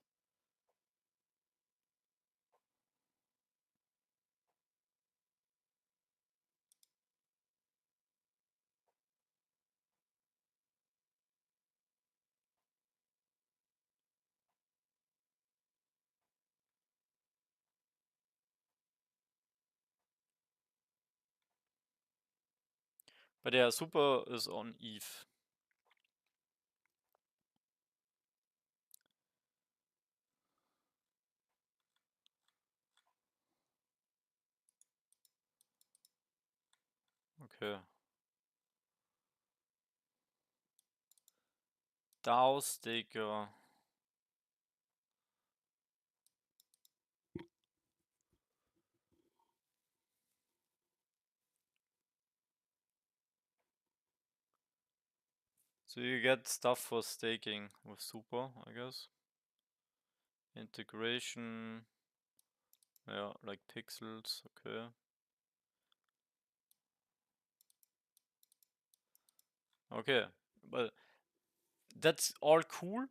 But yeah, Super is on Eve. Okay. DAO Staker. So you get stuff for staking with Super, I guess. Integration. Yeah, like pixels, okay. Okay, but that's all cool.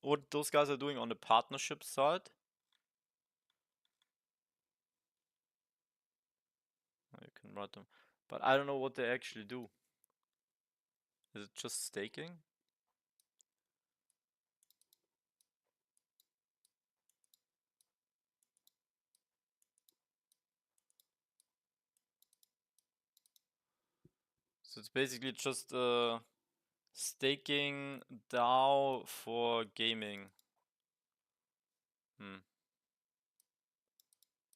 What those guys are doing on the partnership side. You can write them. But I don't know what they actually do. Is it just staking? So it's basically just staking DAO for gaming. Hmm.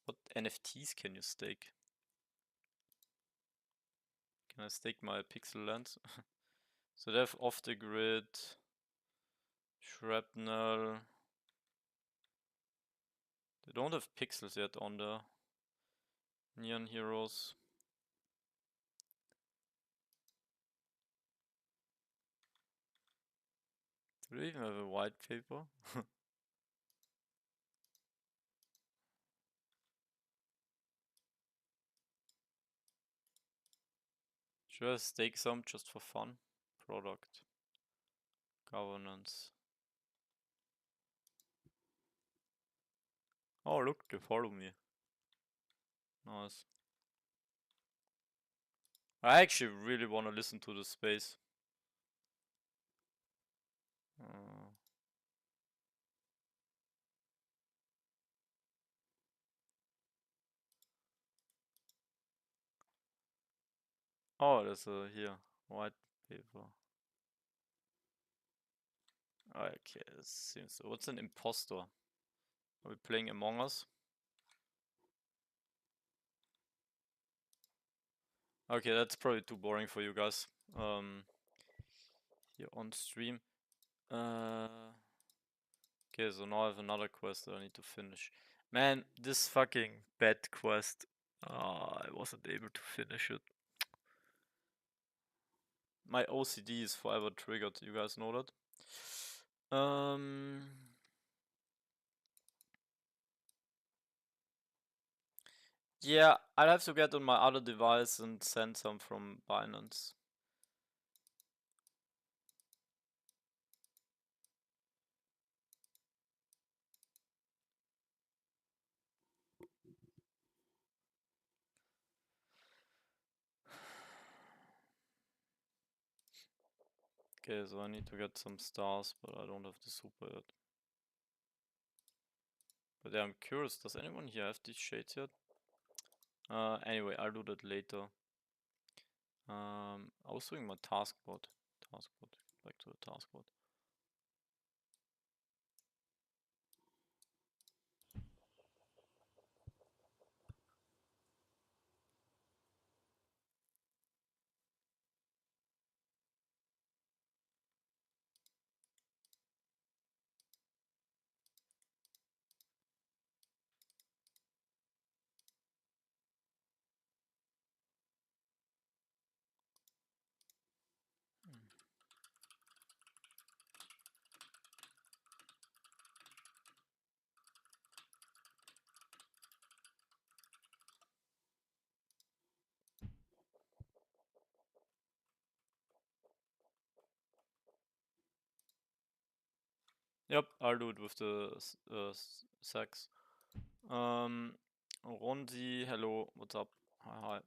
What NFTs can you stake? Can I stake my pixel lens? So they have off the grid, shrapnel. They don't have pixels yet on the Neon Heroes. Do they even have a white paper? Should I stake some just for fun? Product. Governance. Oh look, they follow me. Nice. I actually really want to listen to the space. Oh, there's a here white paper. Okay, this seems. What's an impostor? Are we playing Among Us? Okay, that's probably too boring for you guys. Here on stream. Okay, so now I have another quest that I need to finish. Man, this fucking bad quest. I wasn't able to finish it. My OCD is forever triggered. You guys know that? Yeah, I'll have to get on my other device and send some from Binance. Okay, so I need to get some stars, but I don't have the super yet. But yeah, I'm curious, does anyone here have these shades yet? Anyway, I'll do that later. I was doing my taskboard. Back to the taskboard. Yep, I'll do it with the sex. Rondi, hello, what's up? Hi.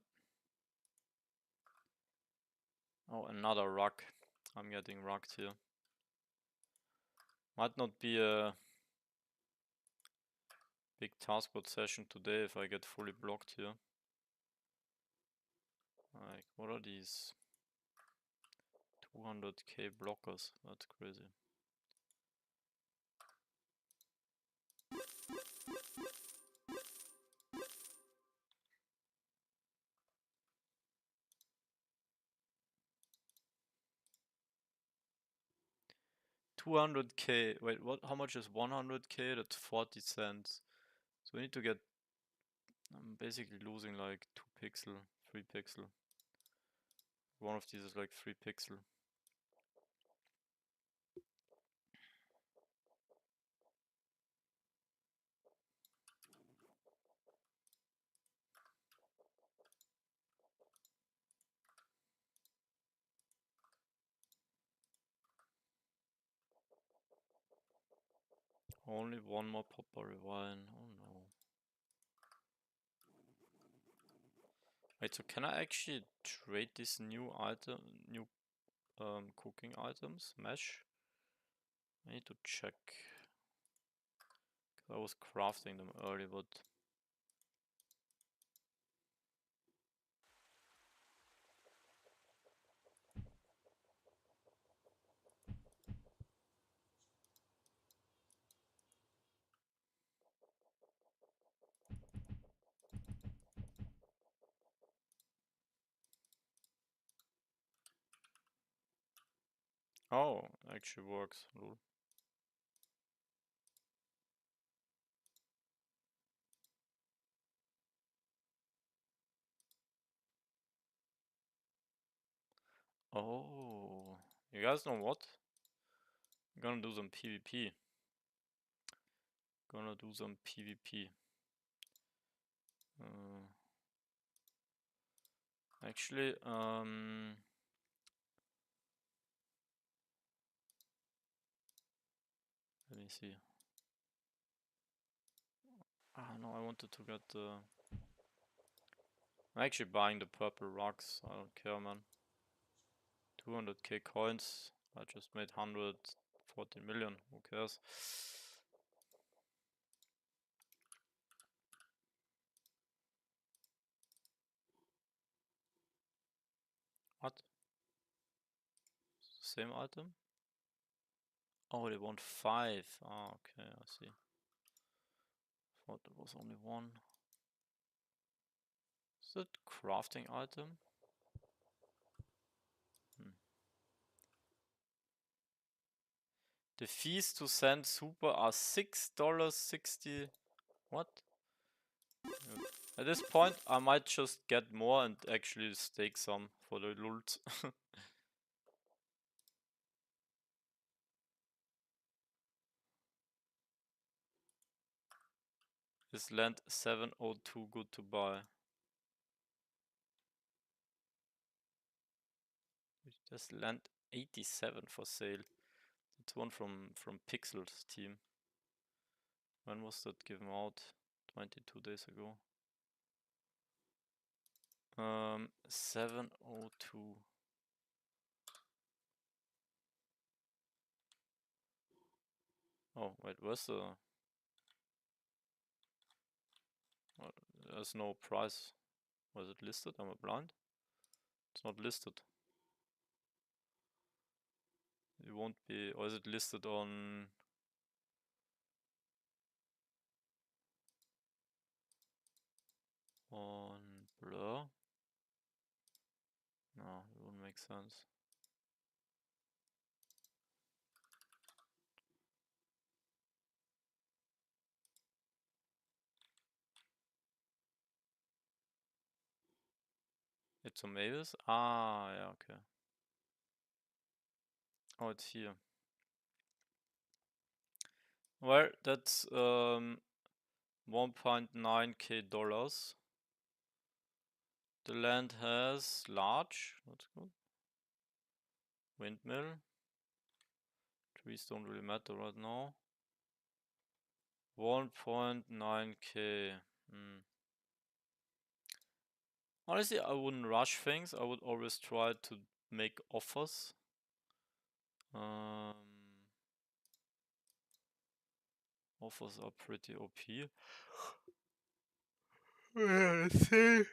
Oh, another rug. I'm getting rugged here. Might not be a big taskboard session today if I get fully blocked here. Like, what are these 200k blockers? That's crazy. $200k. Wait, what? How much is 100k? That's 40 cents. So we need to get. I'm basically losing like 2 pixel, 3 pixel. One of these is like 3 pixel. Only one more potpourri wine. Oh no. Wait, so can I actually trade this new item, new cooking items? Mesh? I need to check. 'Cause I was crafting them early, but oh, actually works. Lol. Oh, you guys know what? I'm gonna do some PvP. Gonna do some PvP. Actually, let me see. Ah, no, I wanted to get the. I'm actually buying the purple rocks. I don't care, man. 200k coins. I just made 140 million. Who cares? What? Same item? Oh, they want 5. Ah, okay, I see. Thought there was only one. Is that crafting item? The fees to send super are $6.60. What? At this point, I might just get more and actually stake some for the lult. Is land 702 good to buy? There's land 87 for sale. It's one from Pixel's team. When was that given out? 22 days ago. 702. Oh, wait, where's the... Well, there's no price. Was it listed? Am I blind? It's not listed. It won't be... Or is it listed on... On Blur? No, it wouldn't make sense. It's on Mavis? Ah, yeah, okay. Oh, it's here. Well, that's 1.9k dollars. The land has large, that's good. Windmill. Trees don't really matter right now. 1.9k. Honestly, I wouldn't rush things. I would always try to make offers. Offers are pretty OP. Let's see.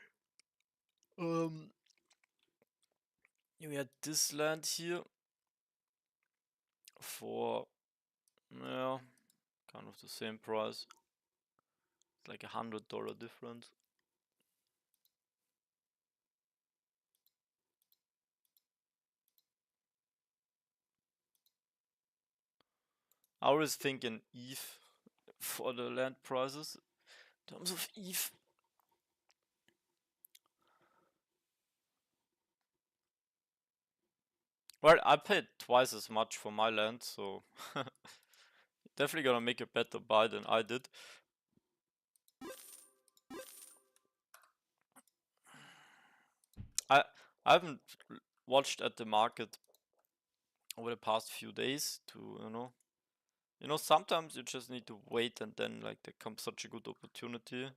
We had this land here for, yeah, kind of the same price. It's like $100 difference. I always think in ETH for the land prices. In terms of ETH. Well, I paid twice as much for my land, so definitely gonna make a better buy than I did. I haven't watched at the market over the past few days to, you know, sometimes you just need to wait and then like there comes such a good opportunity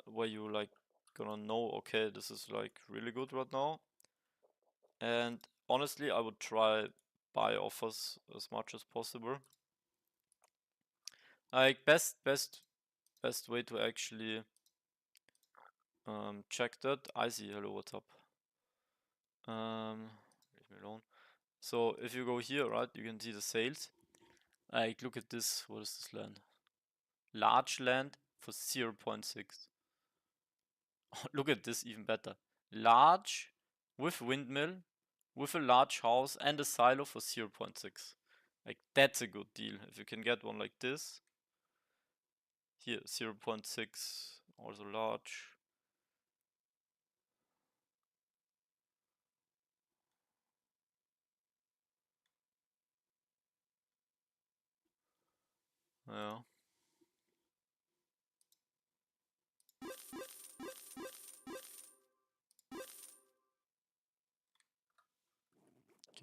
where you like gonna know, okay, this is like really good right now. And honestly, I would try buy offers as much as possible. Like best way to actually check that. I see. Hello, what's up? Leave me alone. So if you go here, right, you can see the sales. Like look at this. What is this land? Large land for 0.6. Look at this, even better. Large with windmill, with a large house and a silo for 0.6. Like that's a good deal. If you can get one like this. Here, 0.6, also large. Yeah.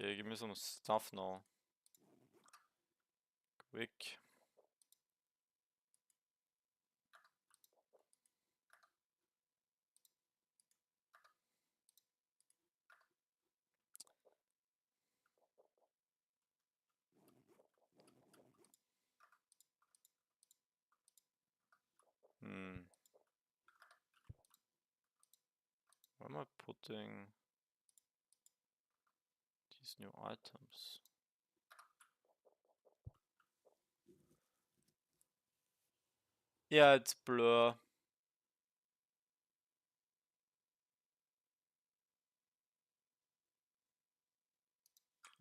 Okay, give me some stuff now. Quick. Where am I putting these new items? Yeah, it's blur.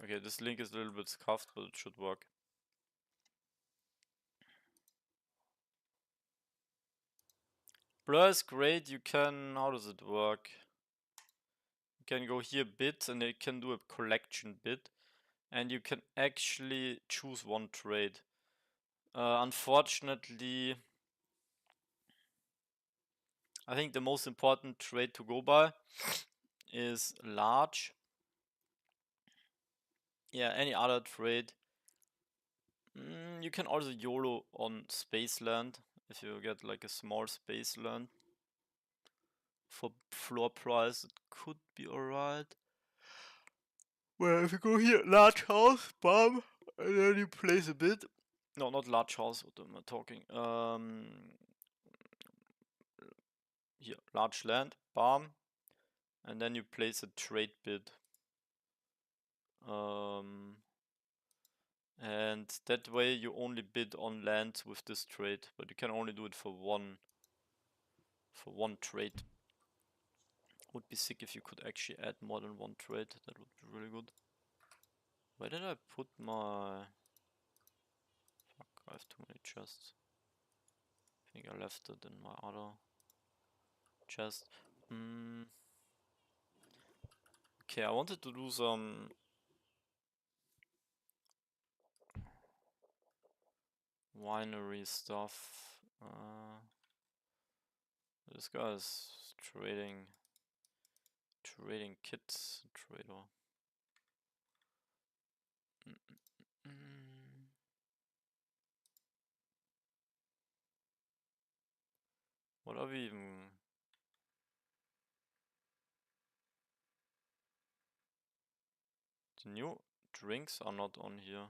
Okay, this link is a little bit scuffed, but it should work. Blur is great. You can, how does it work? You can go here bid and you can do a collection bid. And you can actually choose one trade. Unfortunately, I think the most important trade to go by is large. Yeah, any other trade. You can also YOLO on space land if you get like a small space land. For floor price, it could be alright. Well, if you go here, large house, bam, And then you place a bid. No, not large house. What am I talking? Here, large land, bam, and then you place a trade bid. And that way you only bid on land with this trade, but you can only do it for one trade. Would be sick if you could actually add more than one trade. That would be really good. Where did I put my... Fuck, I have too many chests. I think I left it in my other chest. Okay, I wanted to do some winery stuff. This guy is trading kits. Trader. What are we even... The new drinks are not on here.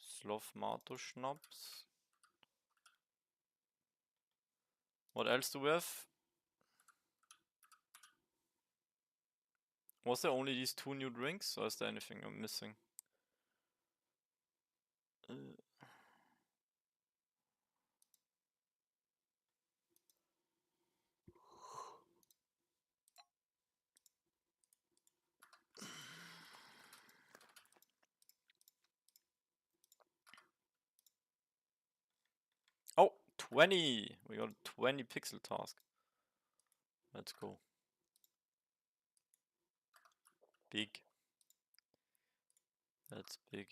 Slofmato Schnaps. What else do we have? Was there only these 2 new drinks, or is there anything I'm missing? Oh, 20! We got 20 pixel task. Let's go. Big. That's big.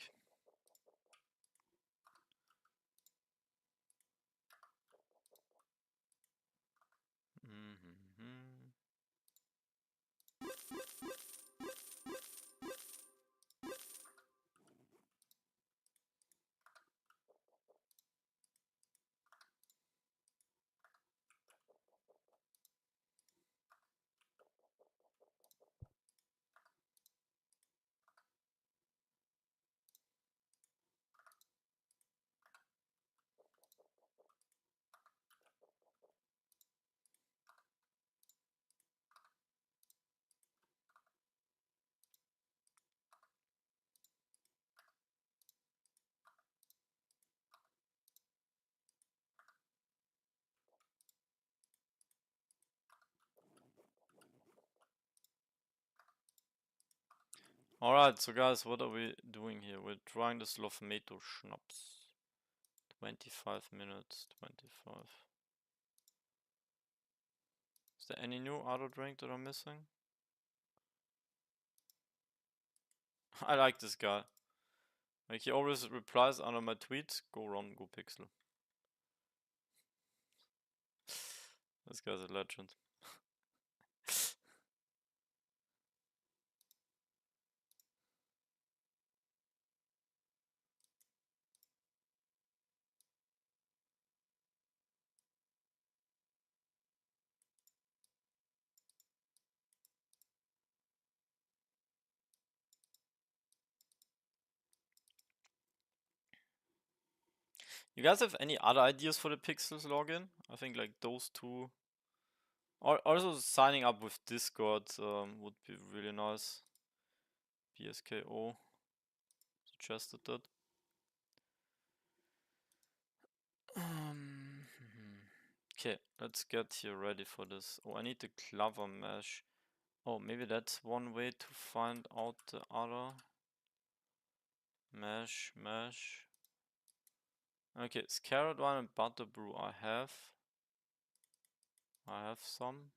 Alright, so guys, what are we doing here? We're trying the Slofmato Schnaps. 25 minutes, 25. Is there any new auto drink that I'm missing? I like this guy. Like, he always replies under my tweets. Go run, go pixel. This guy's a legend. You guys have any other ideas for the Pixels login? I think like those two. Or also signing up with Discord would be really nice. BSKO suggested that. Okay, let's get here ready for this. Oh, I need the clover mesh. Oh, maybe that's one way to find out the other. Mesh. Okay, Scarlet Wine and Butter Brew I have. I have some.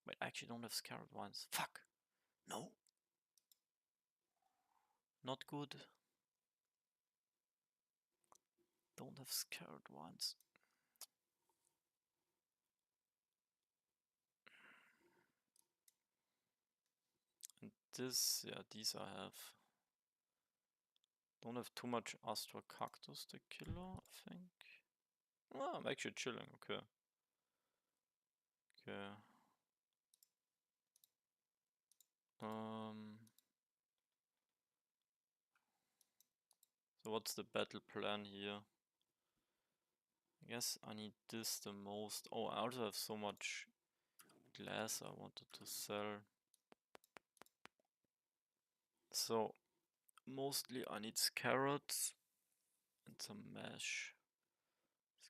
Wait, I actually don't have Scarlet Wines. Fuck! No! Not good. Don't have Scarlet Wines. And this, yeah, these I have. Don't have too much Astra Cactus, the killer, I think. Oh, I'm actually chilling, okay. Okay. So what's the battle plan here? I guess I need this the most. Oh, I also have so much glass I wanted to sell. So mostly I need carrots and some mesh.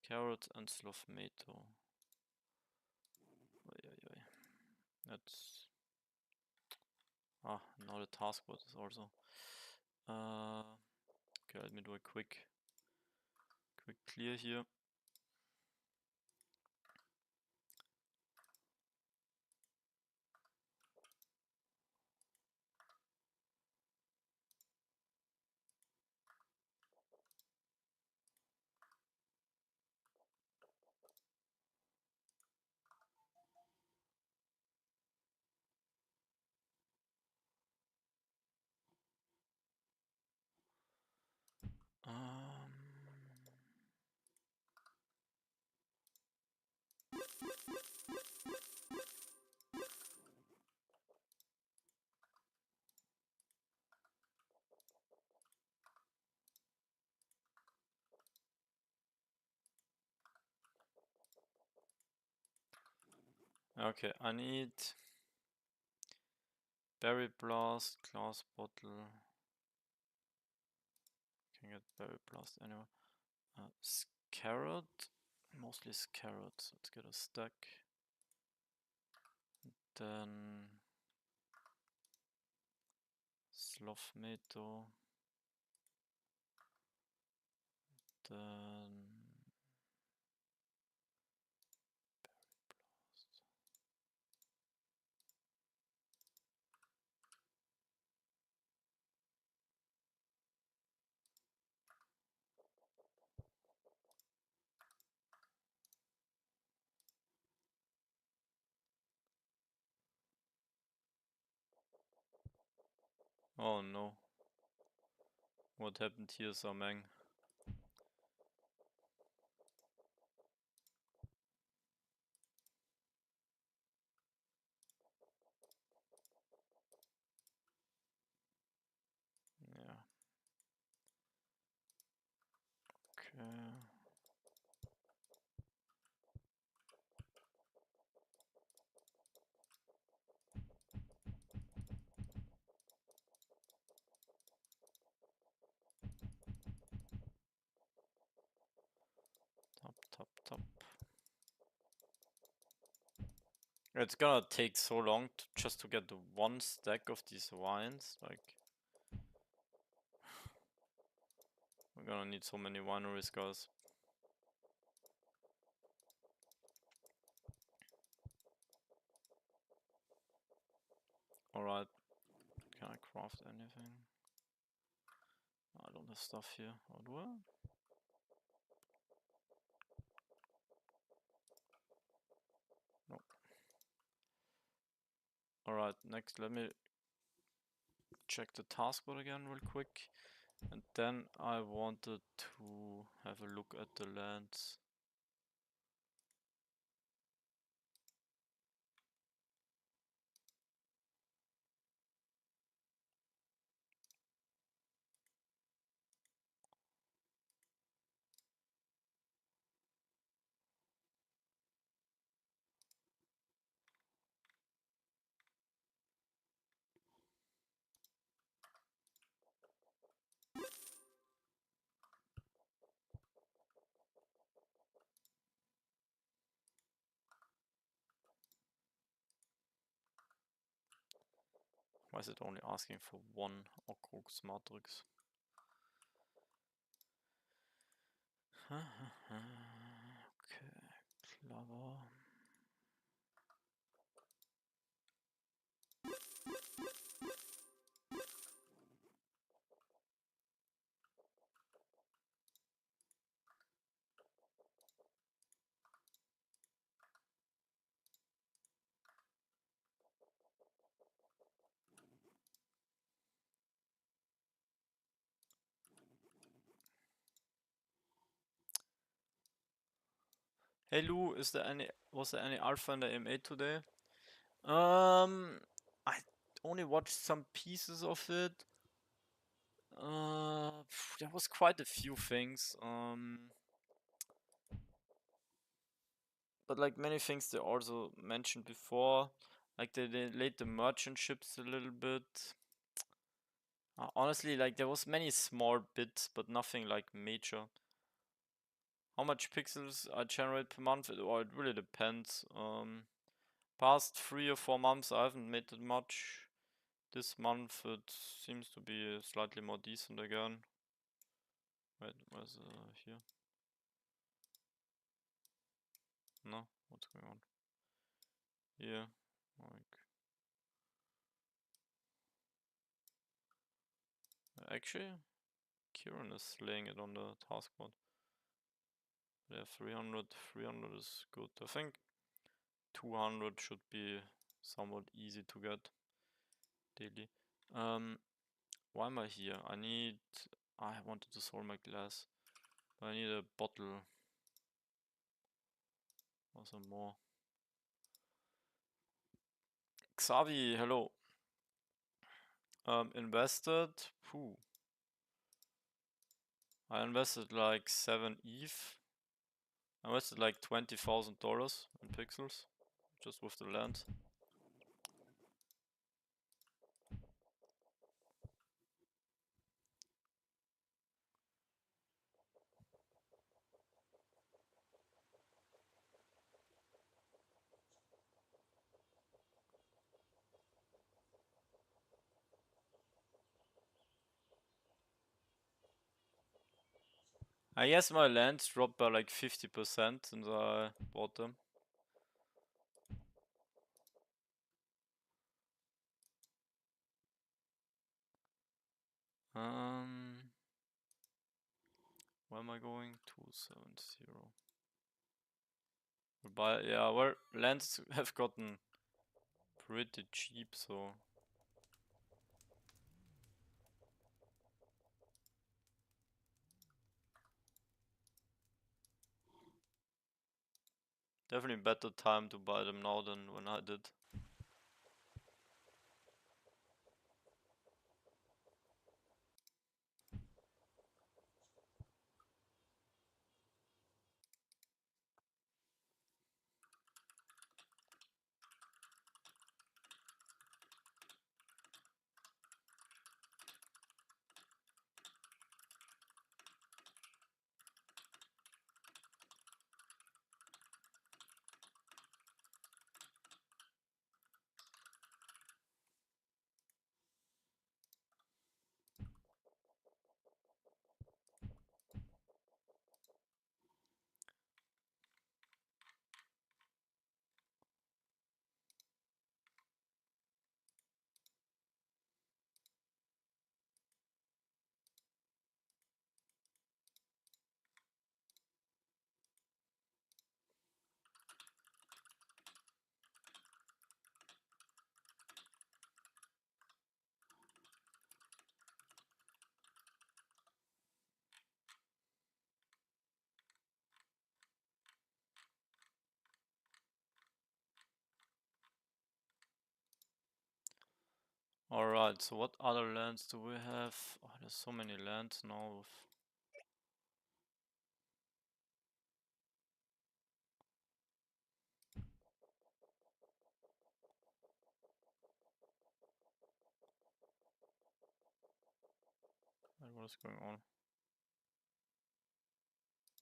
Carrots and slothmato. That's now the taskboard is also. Okay, let me do a quick clear here. Okay, I need berry blast, glass bottle. Can get berry blast anyway. Carrot, mostly carrots. Let's get a stack. Then slothmato. Then oh no. What happened here, Sameng? Yeah. Okay. Top. It's gonna take so long just to get the one stack of these wines. Like, we're gonna need so many wineries, guys. Alright. Can I craft anything? I don't have stuff here. Or do I? No. Alright, next let me check the taskboard again real quick. And then I wanted to have a look at the lands. Why is it only asking for one Okrux matrix? Okay, clever. Hey Lou, was there any alpha in the M8 today? I only watched some pieces of it. There was quite a few things. But like many things they also mentioned before, like they delayed the merchant ships a little bit. Honestly, like there was many small bits, but nothing like major. How much pixels I generate per month? It really depends. Past 3 or 4 months I haven't made that much. This month it seems to be slightly more decent again. Wait, where's here? No, what's going on? Here, like actually, Kieran is laying it on the taskboard. Yeah, 300 is good. I think 200 should be somewhat easy to get daily. Why am I here? I wanted to solve my glass. But I need a bottle. Or some more. Xavi, hello. Invested. Phew. I invested like 7 ETH. I invested like $20,000 in pixels. Just with the land. I guess my lands dropped by like 50% since I bought them. Where am I going? 270. But yeah, well, lands have gotten pretty cheap, so definitely better time to buy them now than when I did. Alright, so what other lands do we have? Oh, there's so many lands now. What is going on?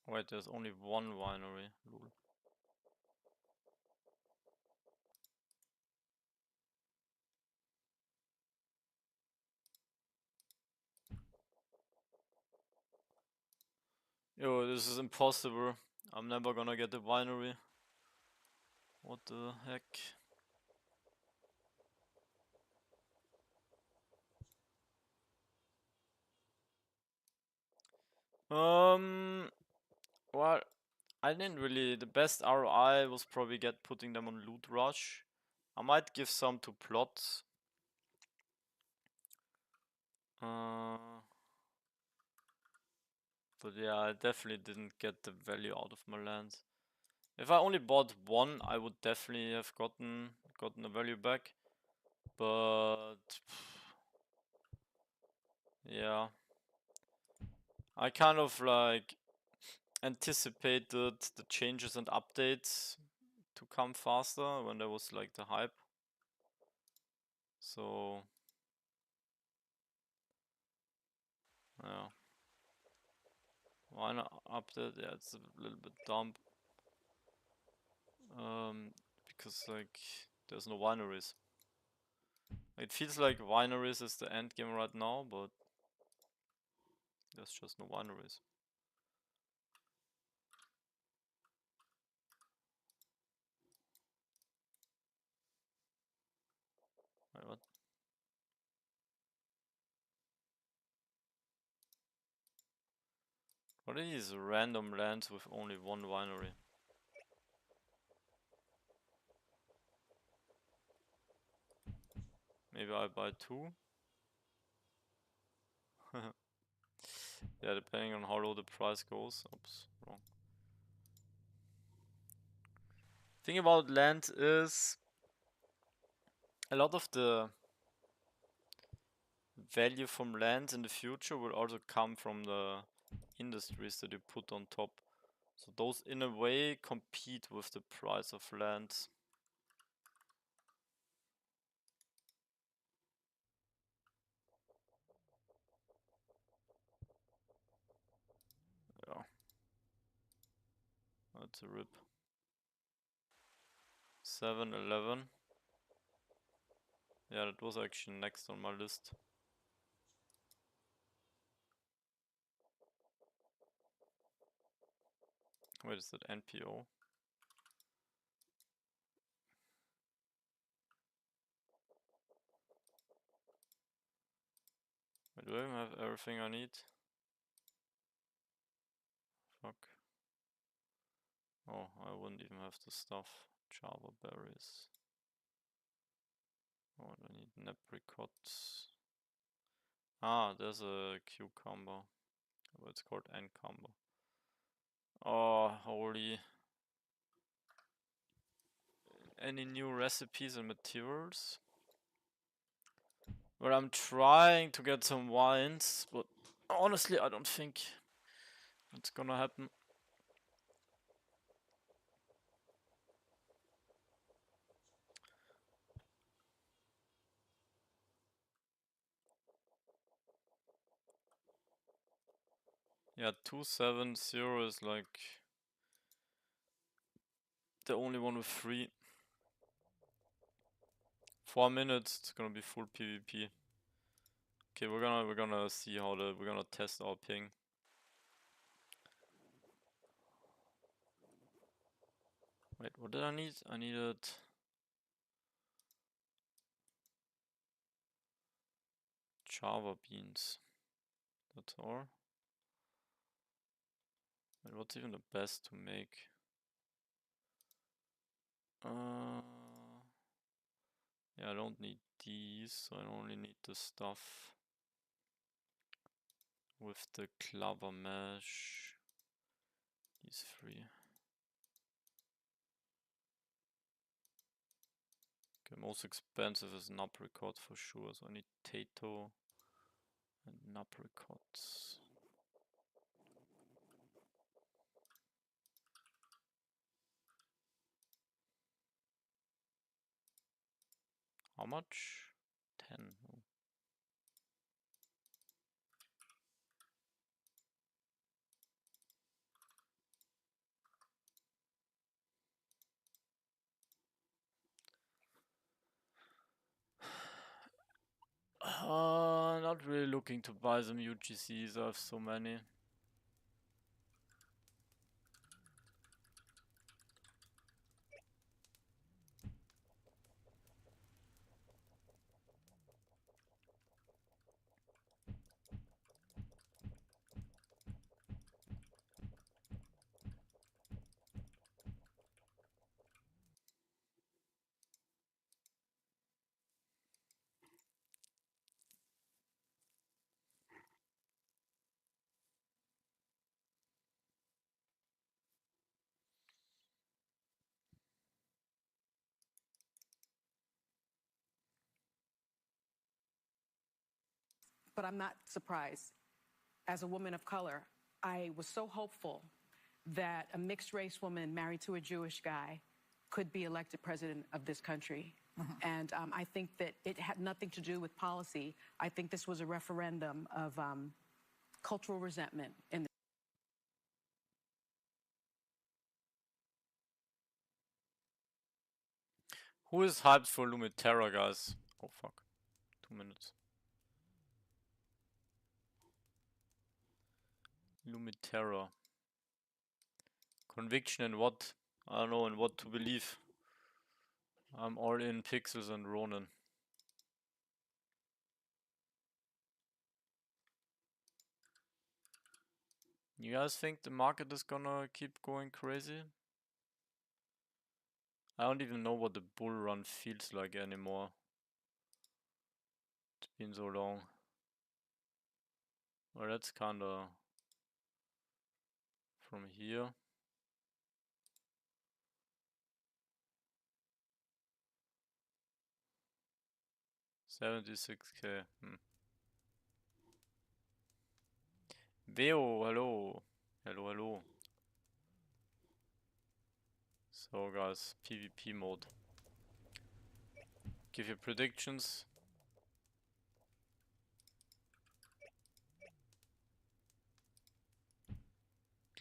Wait, there's only one winery. Lol. Yo, this is impossible. I'm never gonna get a winery. What the heck? Well, I didn't really. The best ROI was probably putting them on Loot Rush. I might give some to plots. But yeah, I definitely didn't get the value out of my lands. If I only bought one, I would definitely have gotten the value back. But yeah, I kind of like anticipated the changes and updates to come faster when there was like the hype. So yeah, why not update? Yeah, it's a little bit dumb. Because like there's no wineries. It feels like wineries is the end game right now, but there's just no wineries. Wait, what? What are these random lands with only one winery? Maybe I buy two? Yeah, depending on how low the price goes. Oops, wrong. Thing about land is a lot of the value from land in the future will also come from the industries that you put on top. So those in a way compete with the price of land. Yeah. That's a rip. 7-11. Yeah, that was actually next on my list. Wait, is that NPO? Wait, do I even have everything I need? Fuck. Oh, I wouldn't even have the stuff. Java berries. Oh, I need apricots. Ah, there's a cucumber. Oh, it's called encumber. Oh, holy. Any new recipes and materials? Well, I'm trying to get some wines, but honestly, I don't think it's gonna happen. Yeah, 270 is like the only one with 3. 4 minutes, it's gonna be full PvP. Okay, we're gonna see how we're gonna test our ping. Wait, what did I need? I needed Java beans. That's all. Wait, what's even the best to make? Yeah, I don't need these, so I only need the stuff with the clover mesh. These 3. Okay, most expensive is an apricot for sure, so I need potato and an apricots. How much? 10. Oh. Not really looking to buy some UGCs, I have so many. but I'm not surprised. As a woman of color, I was so hopeful that a mixed race woman married to a Jewish guy could be elected president of this country. And I think that it had nothing to do with policy. I think this was a referendum of cultural resentment in Who is hyped for Lumitera, guys? Oh fuck. 2 minutes. Lumitera. Conviction in what? I don't know in what to believe. I'm all in Pixels and Ronin. You guys think the market is gonna keep going crazy? I don't even know what the bull run feels like anymore. It's been so long. Well, that's kinda from here. 76k. Veo, hello. Hello, hello. So guys, PvP mode. Give your predictions.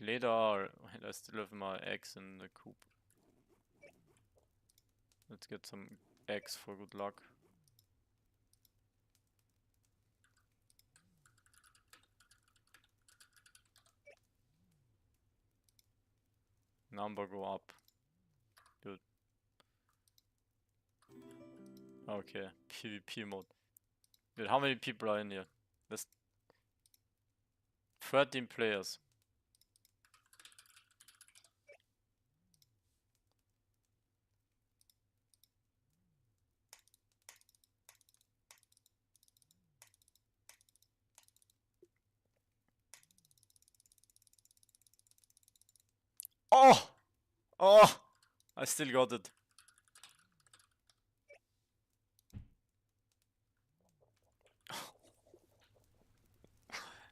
Later, I still have my eggs in the coop. Let's get some eggs for good luck. Number go up. Good. Okay, PvP mode. Dude, how many people are in here? There's 13 players. Oh! Oh! I still got it.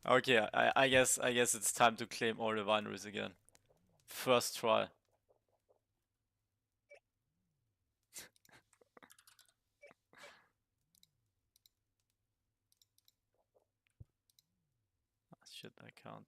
Okay, I guess it's time to claim all the wineries again. First try. Shit, I can't.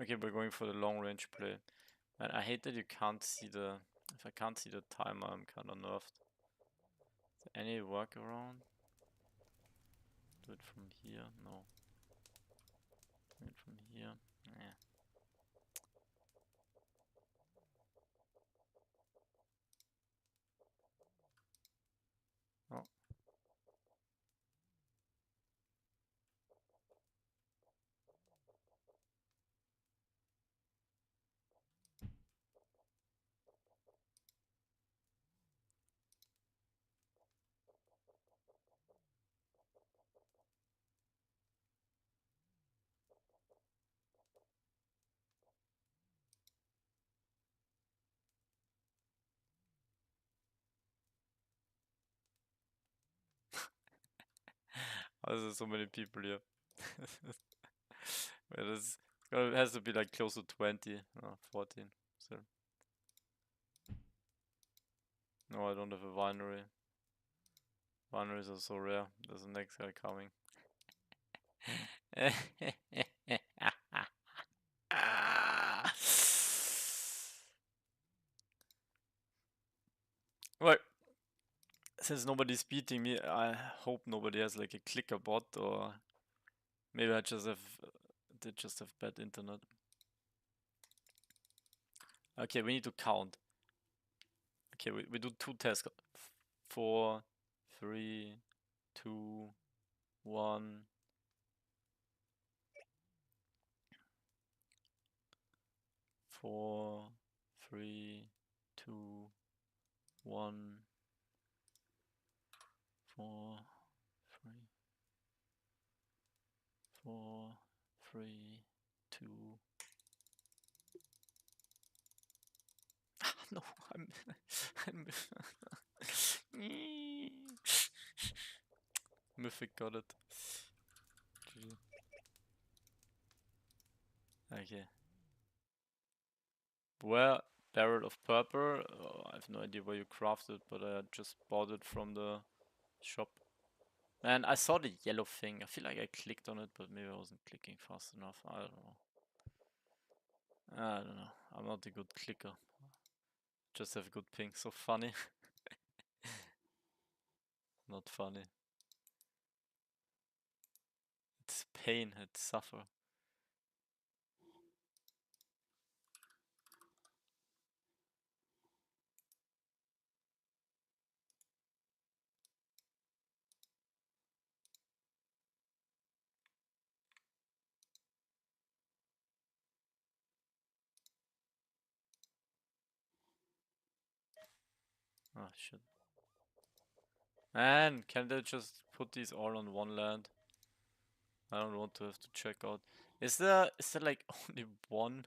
Okay, we're going for the long range play. And I hate that you can't see the... If I can't see the timer, I'm kinda nerfed. Is there any workaround? Do it from here? No. Do it from here? Yeah. Oh. Why is there so many people here? Well, it has to be like close to 20, 14. So. No, I don't have a winery. Wineries are so rare. There's the next guy coming. Well, since nobody's beating me, I hope nobody has like a clicker bot, or maybe I just have did just have bad internet. Okay, we need to count. Okay, we do 2 tasks. 4, 3, 2, 1. 4, 3, 2, 1, 4, 3, 4, 3, 2. No, I'm Mythic got it. GG. Okay. Where Barrel of Purple? I have no idea where you crafted, but I just bought it from the shop. Man, I saw the yellow thing. I feel like I clicked on it, but maybe I wasn't clicking fast enough. I don't know. I don't know. I'm not a good clicker. Just have good ping. So funny. Not funny. It's pain. It's suffer. Oh shit. Man, can they just put these all on one land? I don't want to have to check out. Is there like only one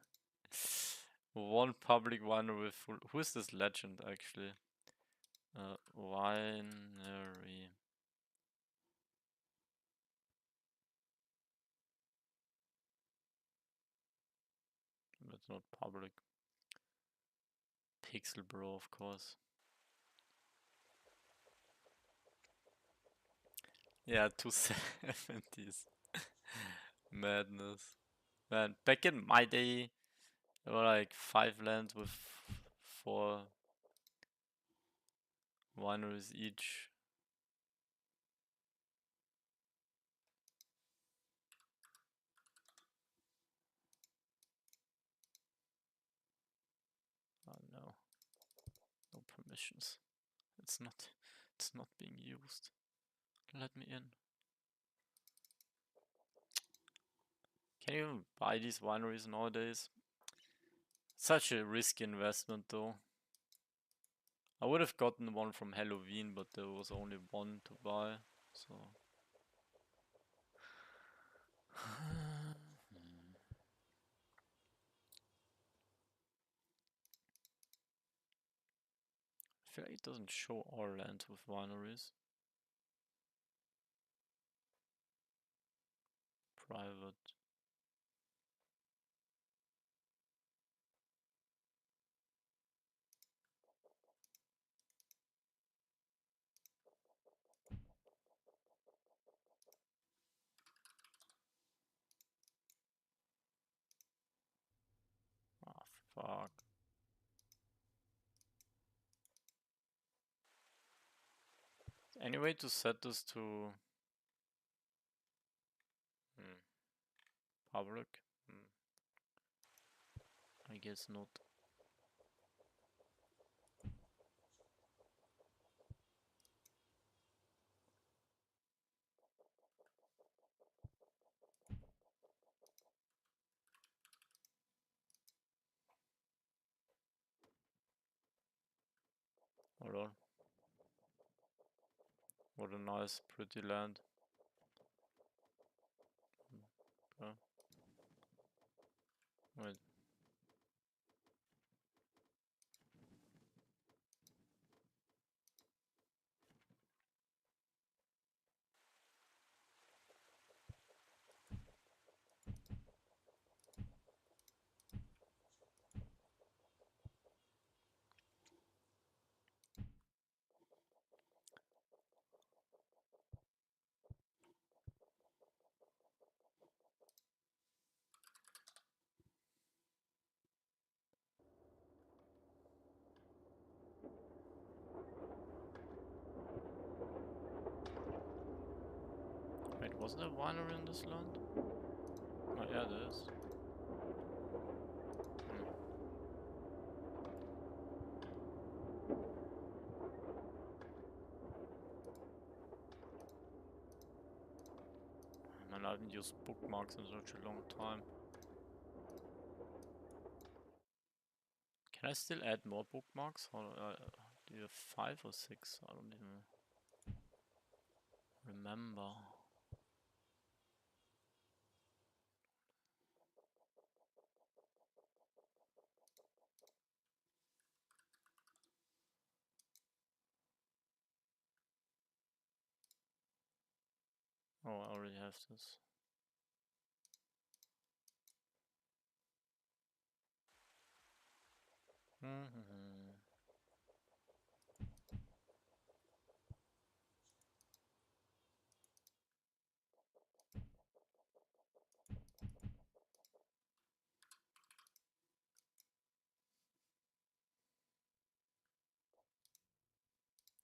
public winery with full, who is this legend actually? Winery. That's not public. Pixel Bro, of course. Yeah, 270s. Madness. Man, back in my day, there were like 5 lands with 4 wineries each. Oh no. No permissions. It's not being used. Let me in. Can you buy these wineries nowadays? Such a risky investment though. I would have gotten one from Halloween, but there was only one to buy, so. I feel like it doesn't show all lands with wineries. Private. Ah, fuck. Any way to set this to public? I guess not. Hold on. What a nice, pretty land. Okay. Wait. Wait, was there a winery in this land? Oh yeah, there is. Man, I haven't used bookmarks in such a long time. Can I still add more bookmarks? Or, do you have 5 or 6? I don't even remember. Oh, I already have this. Mm-hmm.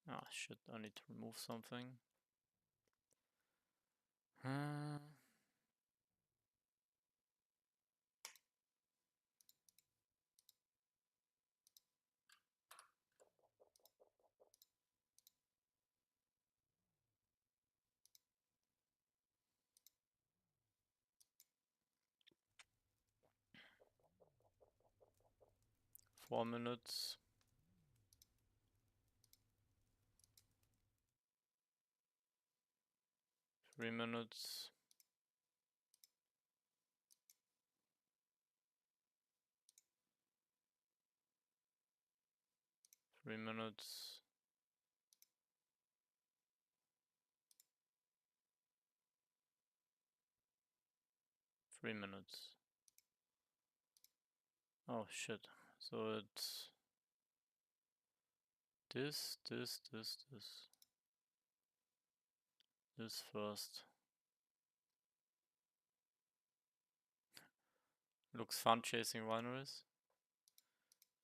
Ah, shit, I need to remove something. 4 minutes. 3 minutes. 3 minutes. Three minutes. Oh shit. So it's this. This first. Looks fun chasing wineries.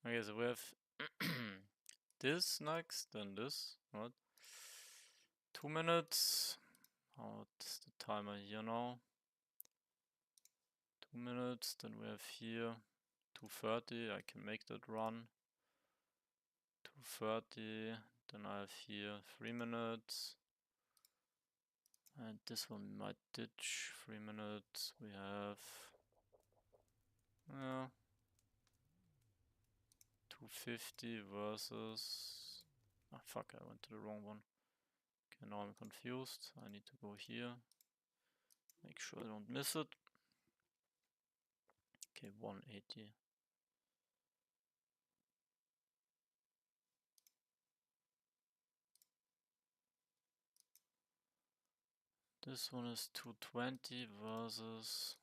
Okay, so we have this next, then this. What? 2 minutes. What's the timer here now? 2 minutes. Then we have here 2:30. I can make that run. 2:30. Then I have here 3 minutes. And this one might ditch. 3 minutes. We have 250 versus. Ah, fuck! I went to the wrong one. Okay, now I'm confused. I need to go here. Make sure I don't miss it. Okay, 180. This one is 220 versus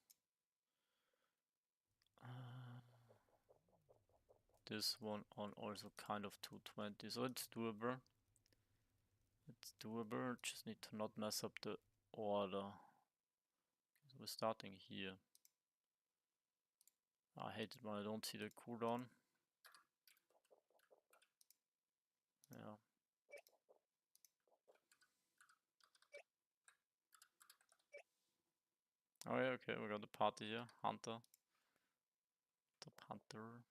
this one on also kind of 220, so it's doable. It's doable, just need to not mess up the order. So we're starting here. I hate it when I don't see the cooldown. Yeah. Oh yeah, okay, we got the party here. Hunter. Top Hunter.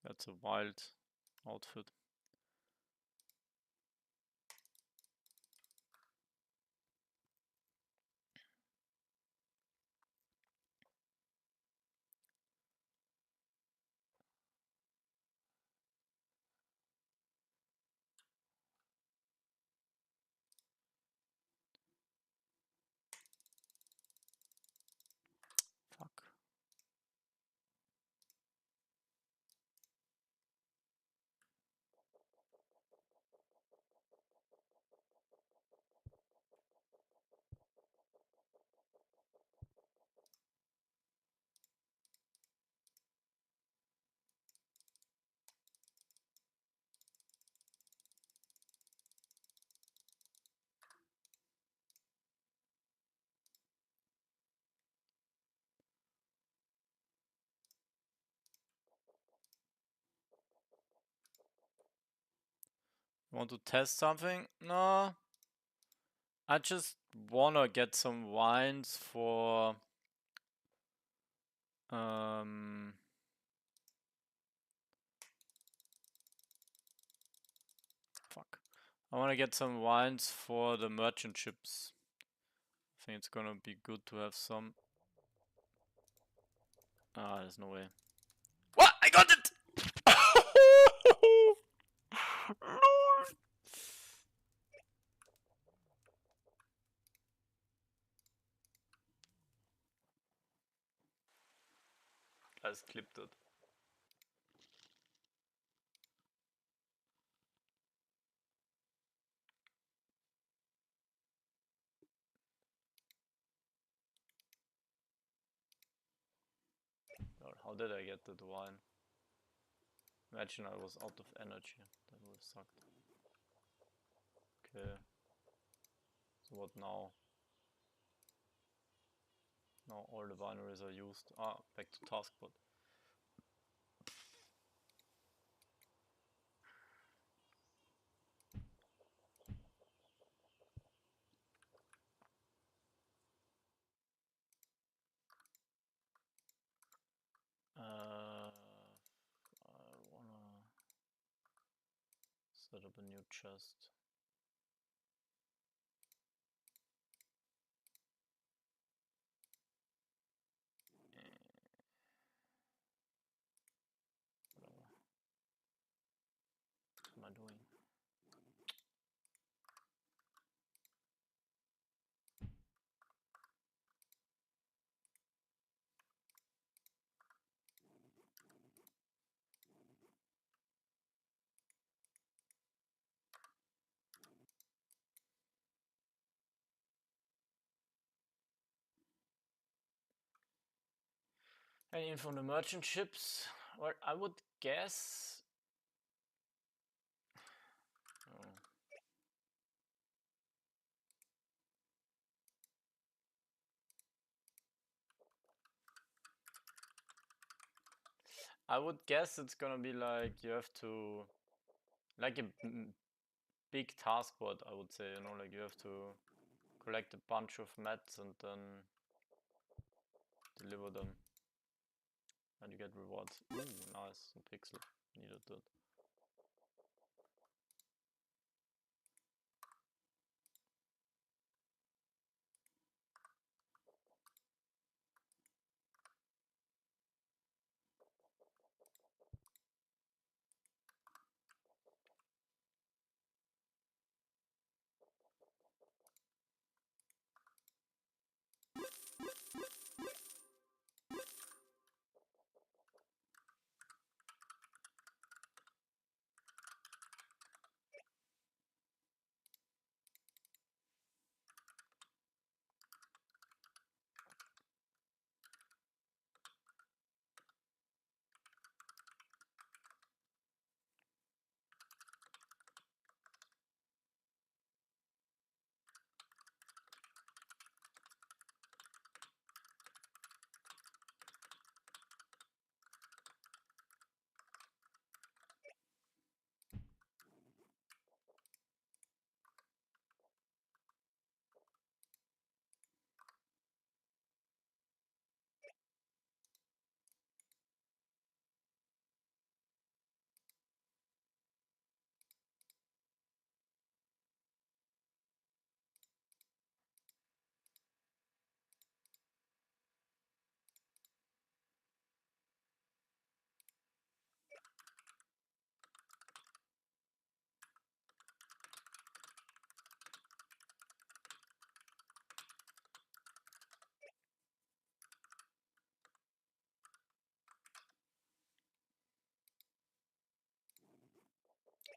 That's a wild outfit. Fuck. Want to test something? No. I just wanna get some wines for fuck. I wanna get some wines for the merchant ships. I think it's gonna be good to have some. Ah, there's no way. What? I got it! No! I just clipped it. Lord, how did I get that wine? Imagine I was out of energy. That would have sucked. Okay. So what now? Now all the binaries are used. Ah, back to Taskboard. I wanna set up a new chest. Whatever. What am I doing? Any info on the merchant ships? Well, I would guess. Oh. I would guess it's gonna be like you have to, like a big taskboard. I would say, you know, like you have to collect a bunch of mats and then deliver them, and you get rewards. Ooh, nice, some pixel. Needed that.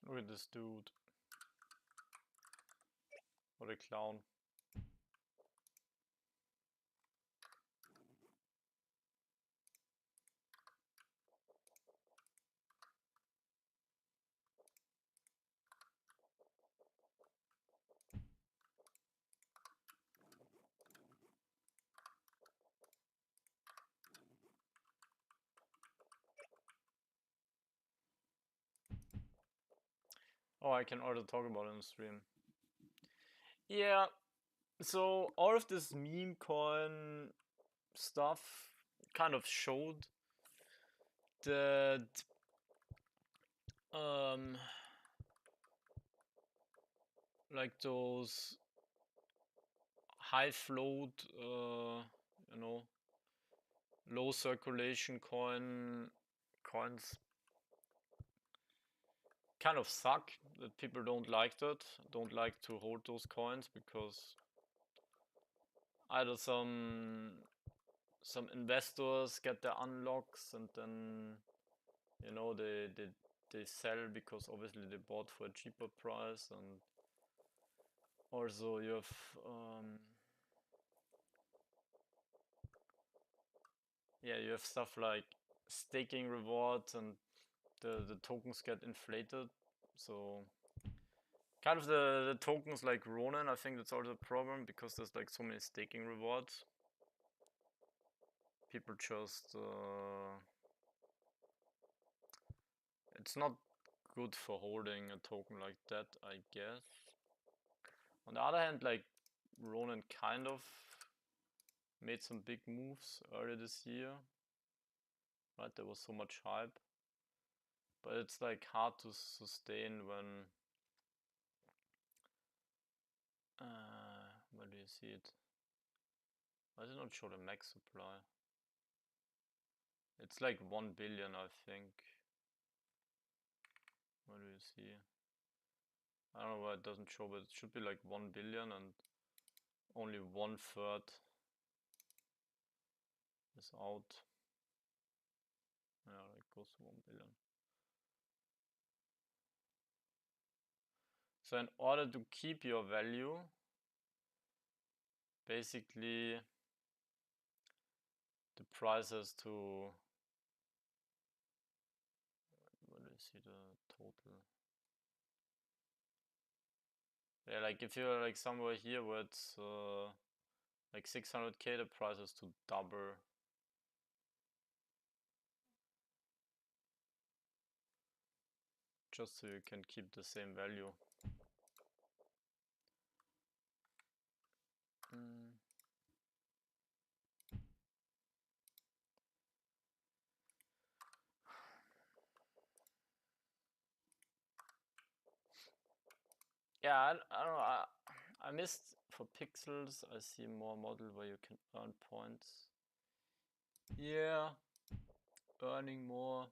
Look at this dude. What a clown. Oh, I can already talk about it on stream. Yeah, so all of this meme coin stuff kind of showed that like those high float, you know, low circulation coins kind of suck, that people don't like to hold those coins, because either some investors get their unlocks and then, you know, they sell because obviously they bought for a cheaper price, and also you have yeah, you have stuff like staking rewards, and the tokens get inflated. So kind of the tokens like Ronin, I think that's also a problem, because there's like so many staking rewards. People just it's not good for holding a token like that, I guess. On the other hand, like Ronin kind of made some big moves earlier this year, right? There was so much hype, but it's like hard to sustain when where do you see it? Why does it not show the max supply? It's like 1 billion, I think. Where do you see? I don't know why it doesn't show, but it should be like 1 billion, and only 1/3 is out. Yeah, it goes to 1 billion. So in order to keep your value, basically the price has to, where do you see the total? Yeah, like if you're like somewhere here where it's like 600k, the price has to double. Just so you can keep the same value. Yeah, I don't know. I missed for pixels. I see more model where you can earn points. Yeah, earning more.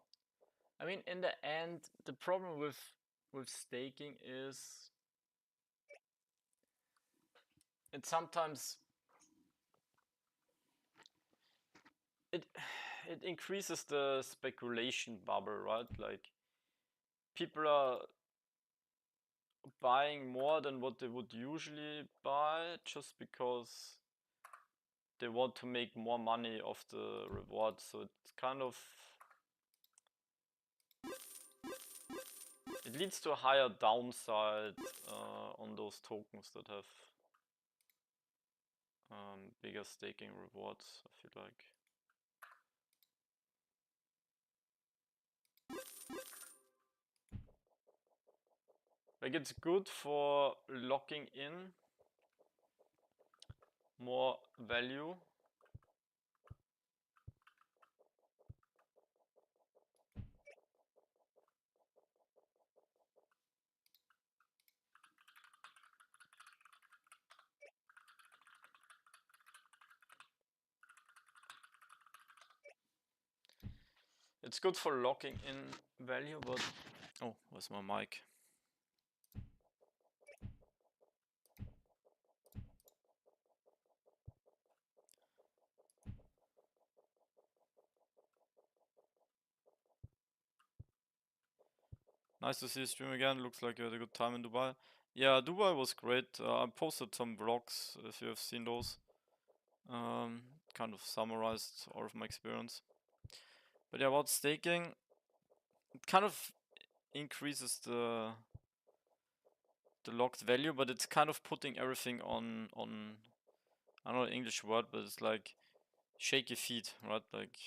I mean, in the end, the problem with staking is it sometimes it increases the speculation bubble, right? Like people are buying more than what they would usually buy just because they want to make more money off the reward. So it's kind of, it leads to a higher downside on those tokens that have bigger staking rewards, I feel like. Like it's good for locking in more value. It's good for locking in value, but oh, where's my mic? Nice to see you stream again. Looks like you had a good time in Dubai. Yeah, Dubai was great. I posted some vlogs if you have seen those. Kind of summarized all of my experience. But yeah, about staking, it kind of increases the locked value, but it's kind of putting everything on I don't know the English word, but it's like shaky feet, right? Like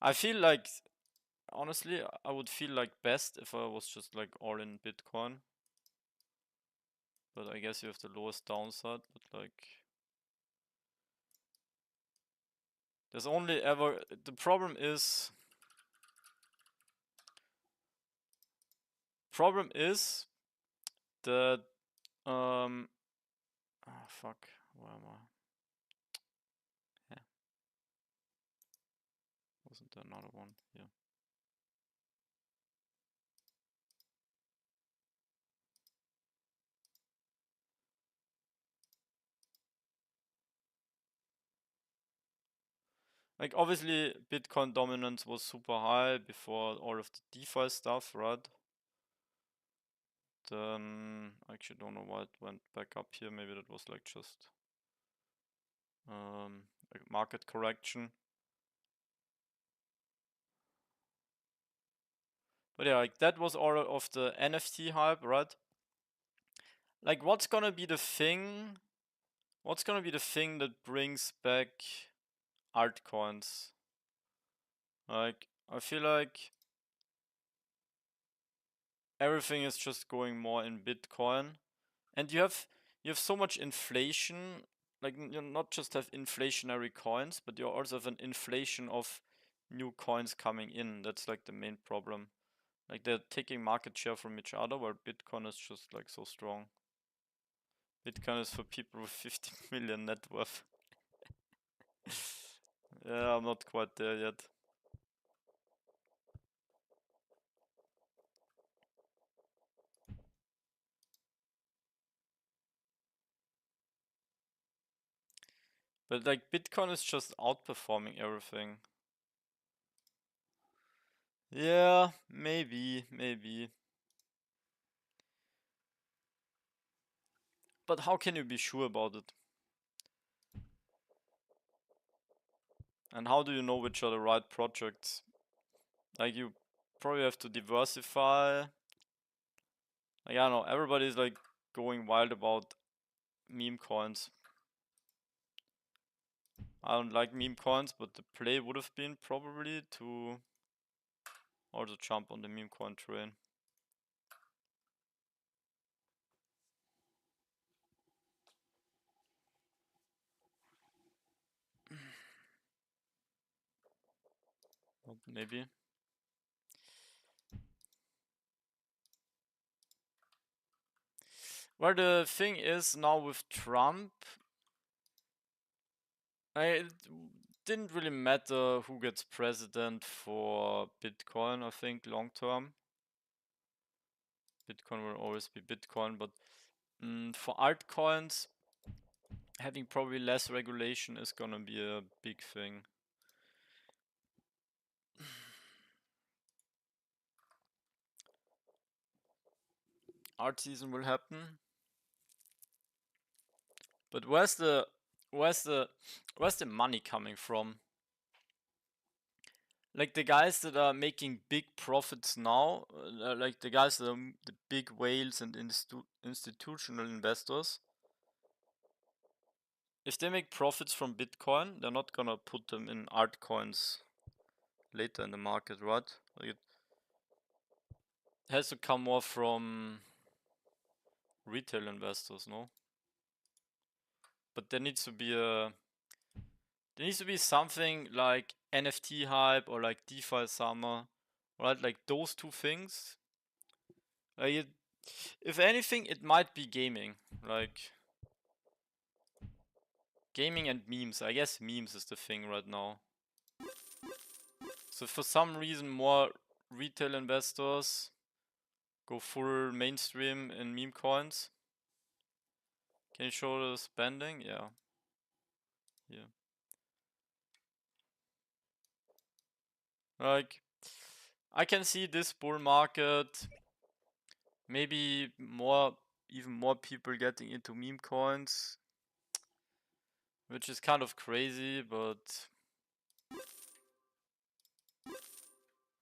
I feel like, honestly, I would feel like best if I was just like all in Bitcoin. But I guess you have the lowest downside, but like there's only ever the problem is that fuck, where am I? Yeah. Wasn't there another one? Yeah. Like obviously Bitcoin dominance was super high before all of the DeFi stuff, right? Then I actually don't know why it went back up here. Maybe that was like just like market correction. But yeah, like that was all of the NFT hype, right? Like what's gonna be the thing? What's gonna be the thing that brings back altcoins? Like I feel like everything is just going more in Bitcoin, and you have so much inflation. Like you not just have inflationary coins, but you also have an inflation of new coins coming in. That's like the main problem. Like they're taking market share from each other, while Bitcoin is just like so strong. Bitcoin is for people with 50 million net worth. Yeah, I'm not quite there yet. But like Bitcoin is just outperforming everything. Yeah, maybe. But how can you be sure about it? And how do you know which are the right projects? Like you probably have to diversify. Like I don't know, everybody's like going wild about meme coins. I don't like meme coins, but the play would have been probably to also jump on the meme coin train. But maybe. Well, the thing is now with Trump, it didn't really matter who gets president for Bitcoin, I think, long term. Bitcoin will always be Bitcoin, but for altcoins, having probably less regulation is gonna be a big thing. Art season will happen. But where's the money coming from? Like the guys that are making big profits now, like the guys that are the big whales and institutional investors. If they make profits from Bitcoin, they're not gonna put them in altcoins later in the market, right? Like it has to come more from retail investors, no? But there needs to be something like NFT hype or like DeFi summer, right? Like those two things. Like if anything, it might be gaming, like gaming and memes. I guess memes is the thing right now. So for some reason, more retail investors go full mainstream in meme coins. Can you show the spending? Yeah. Yeah. Like, I can see this bull market, maybe even more people getting into meme coins, which is kind of crazy, but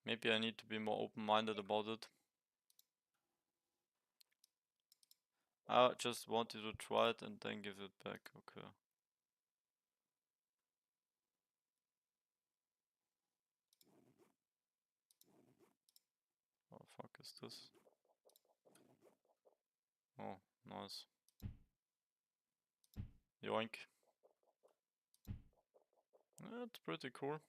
maybe I need to be more open-minded about it. I just wanted to try it and then give it back. Okay. What's this? Oh, nice. Yoink. That's pretty cool.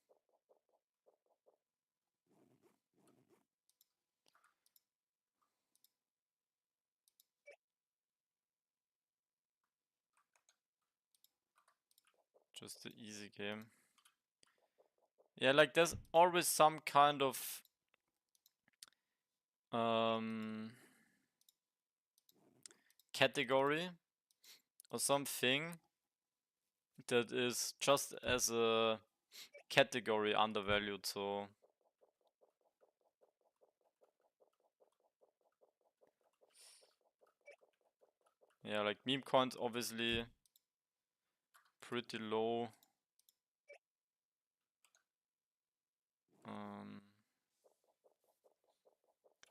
Just the easy game. Yeah, like there's always some kind of category or something that is just as a category undervalued, so yeah, like meme coins obviously pretty low.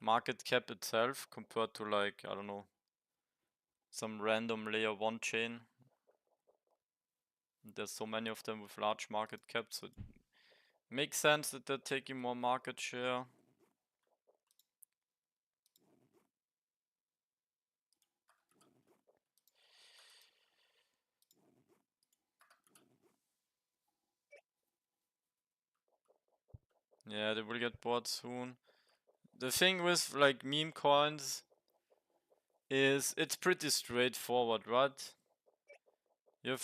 Market cap itself compared to like, I don't know, some random layer 1 chain. There's so many of them with large market caps, so it makes sense that they're taking more market share. Yeah, they will get bored soon. The thing with like meme coins is it's pretty straightforward, right? You have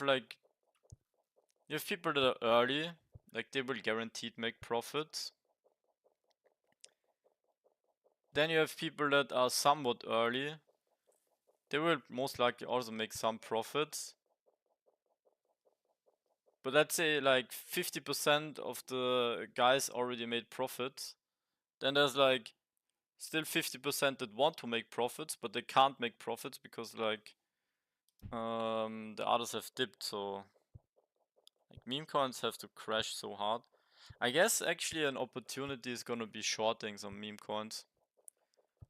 people that are early, like they will guaranteed make profits. Then you have people that are somewhat early. They will most likely also make some profits. But let's say like 50% of the guys already made profits. Then there's like still 50% that want to make profits, but they can't make profits because like the others have dipped. So like meme coins have to crash so hard. I guess actually an opportunity is gonna be shorting some meme coins.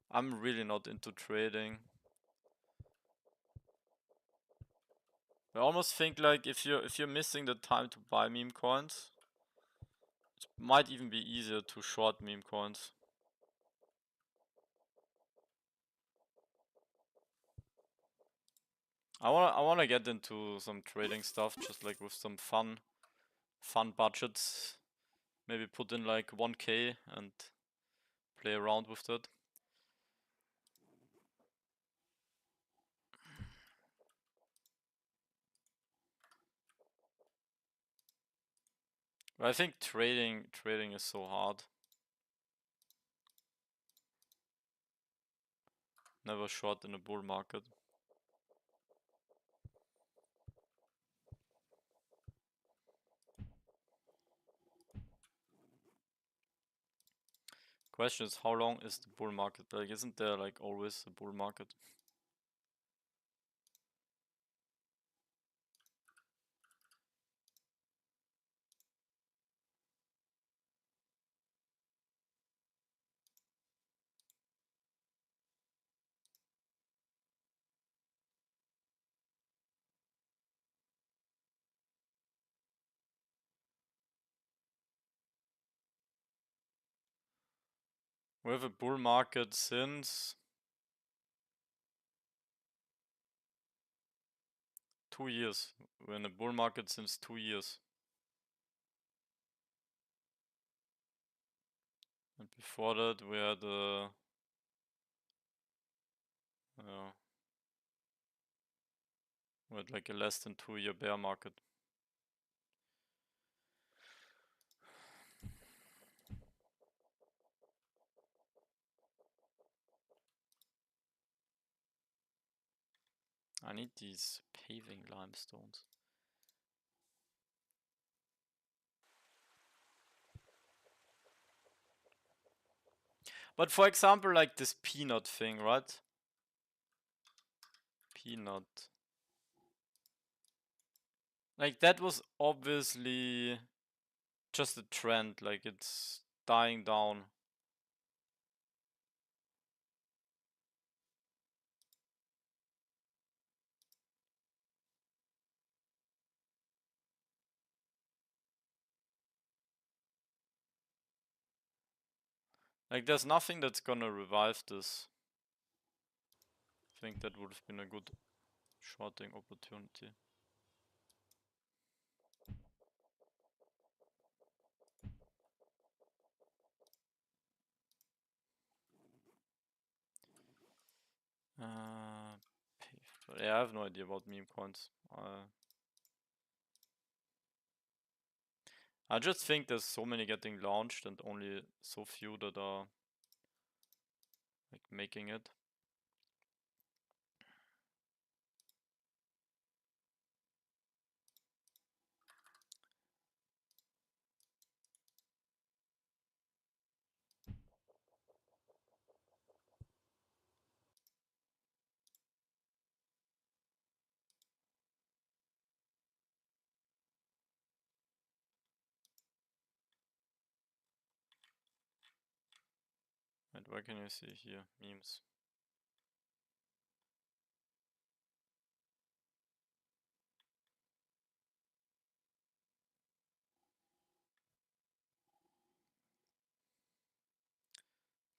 I'm really not into trading. I almost think like if you're missing the time to buy meme coins, it might even be easier to short meme coins. I wanna get into some trading stuff, just like with some fun budgets. Maybe put in like 1K and play around with that. But I think trading is so hard. Never short in a bull market. Question is, how long is the bull market? Like, isn't there like always a bull market? We have a bull market since 2 years. We're in a bull market since 2 years. And before that we had we had like a less than 2-year bear market. I need these paving limestones. But for example, like this peanut thing, right? Peanut. Like that was obviously just a trend, like it's dying down. Like, there's nothing that's gonna revive this. I think that would have been a good shorting opportunity. Yeah, I have no idea about meme coins. I just think there's so many getting launched and only so few that are like making it. And where can you see here? Memes.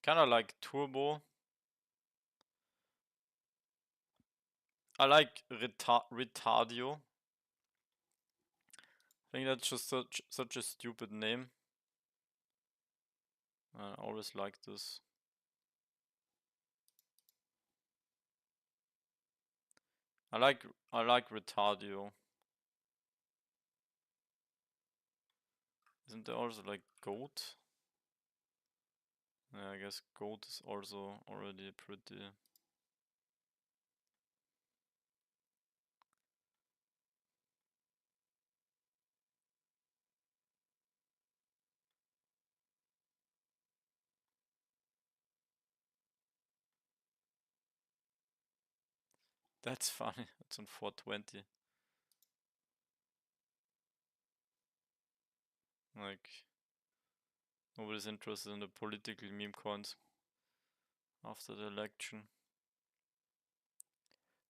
Kinda like Turbo. I like Retardio. I think that's just such a stupid name. I always like this. I like Retardio. Isn't there also like Goat? Yeah, I guess Goat is also already pretty. That's funny. It's on 420. Like, nobody's interested in the political meme coins after the election.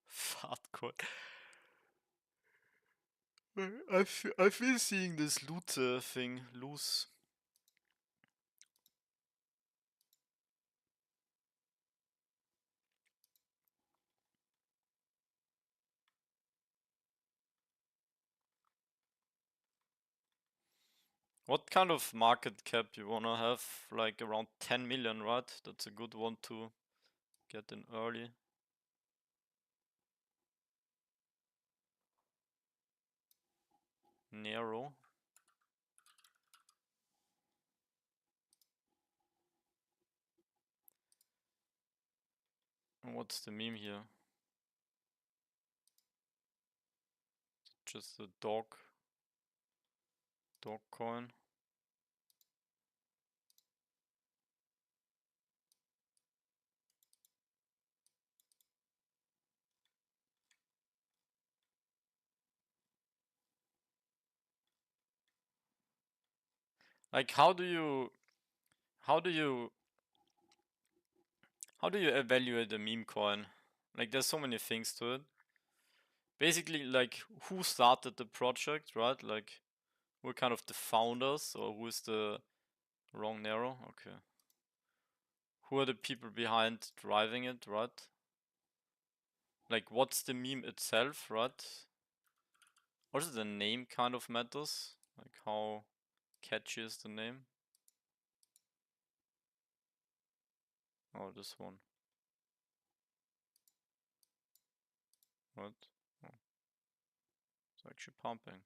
Fart coin. I've been seeing this loot thing. Loose. What kind of market cap you wanna have? Like around 10 million, right? That's a good one to get in early. Nero. And what's the meme here? Just a dog coin. Like, how do you evaluate a meme coin? Like, there's so many things to it. Basically, like, who started the project, right? Like, who are kind of the founders, or who is the wrong Nero? Okay. Who are the people behind driving it, right? Like, what's the meme itself, right? Also, the name kind of matters. Like, how catchy is the name? Oh, this one. What? Oh. It's actually pumping.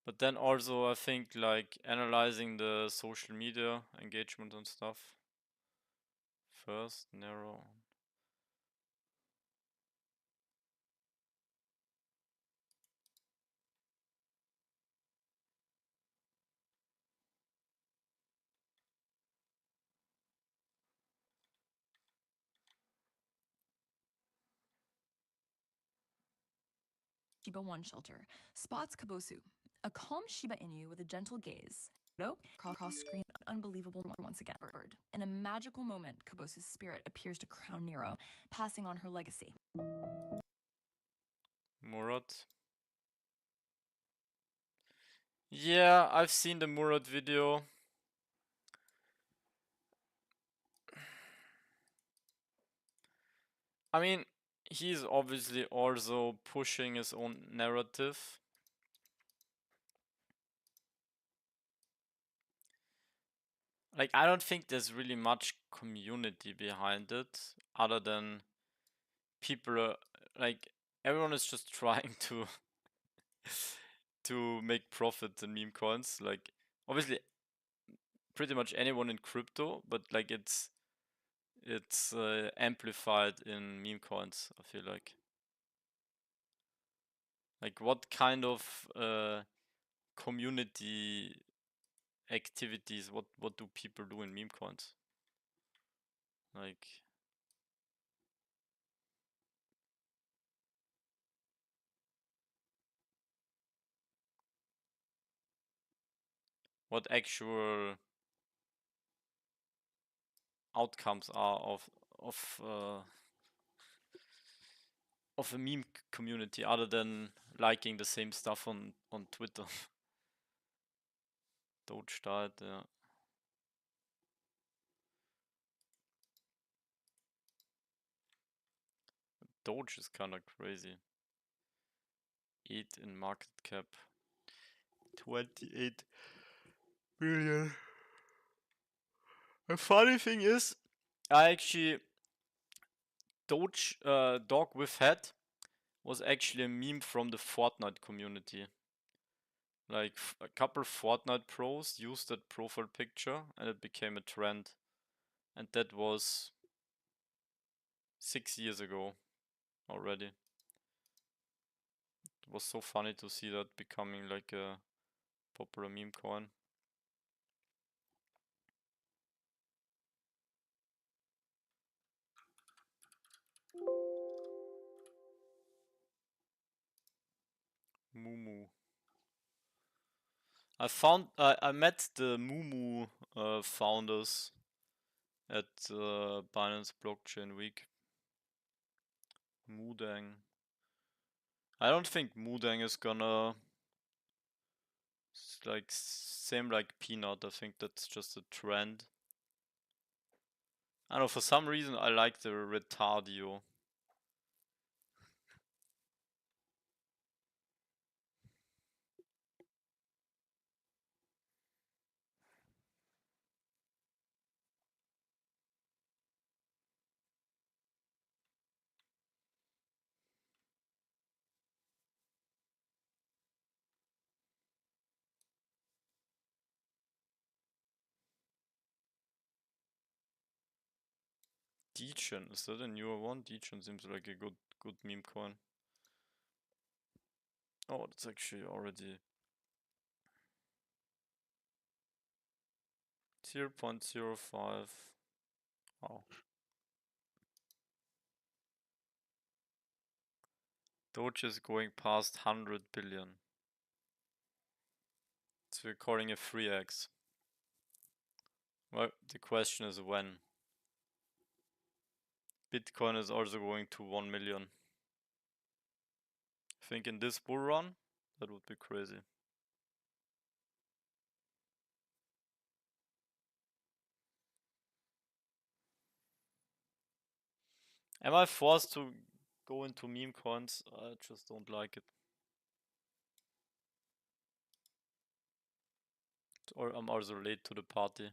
But then also, I think, like, analyzing the social media engagement and stuff. First, narrow. Shiba One shelter spots Kabosu, a calm Shiba Inu with a gentle gaze. Cross screen unbelievable once again. In a magical moment, Kabos's spirit appears to crown Nero, passing on her legacy. Murat. Yeah, I've seen the Murat video. I mean, he's obviously also pushing his own narrative. Like, I don't think there's really much community behind it, other than people are, like, everyone is just trying to to make profit in meme coins. Like, obviously, pretty much anyone in crypto, but like it's amplified in meme coins. I feel like. Like, what kind of community activities? What do people do in meme coins? Like, what actual outcomes are of a meme community other than liking the same stuff on Twitter? Doge died, yeah. Doge is kind of crazy. 8 in market cap. 28 billion. The funny thing is, I actually Doge dog with head was actually a meme from the Fortnite community. Like a couple Fortnite pros used that profile picture and it became a trend. And that was 6 years ago already. It was so funny to see that becoming like a popular meme coin. Mumu. I met the Mumu founders at Binance Blockchain Week. Mudang. I don't think Mudang is gonna like same like Peanut. I think that's just a trend. I don't know, for some reason I like the Retardio. Dechen, is that a newer one? Dechen seems like a good meme coin. Oh, that's actually already 0.05. Wow. Doge is going past 100 billion. It's recording a 3x. Well, the question is when. Bitcoin is also going to 1 million. I think in this bull run, that would be crazy. Am I forced to go into meme coins? I just don't like it. Or I'm also late to the party.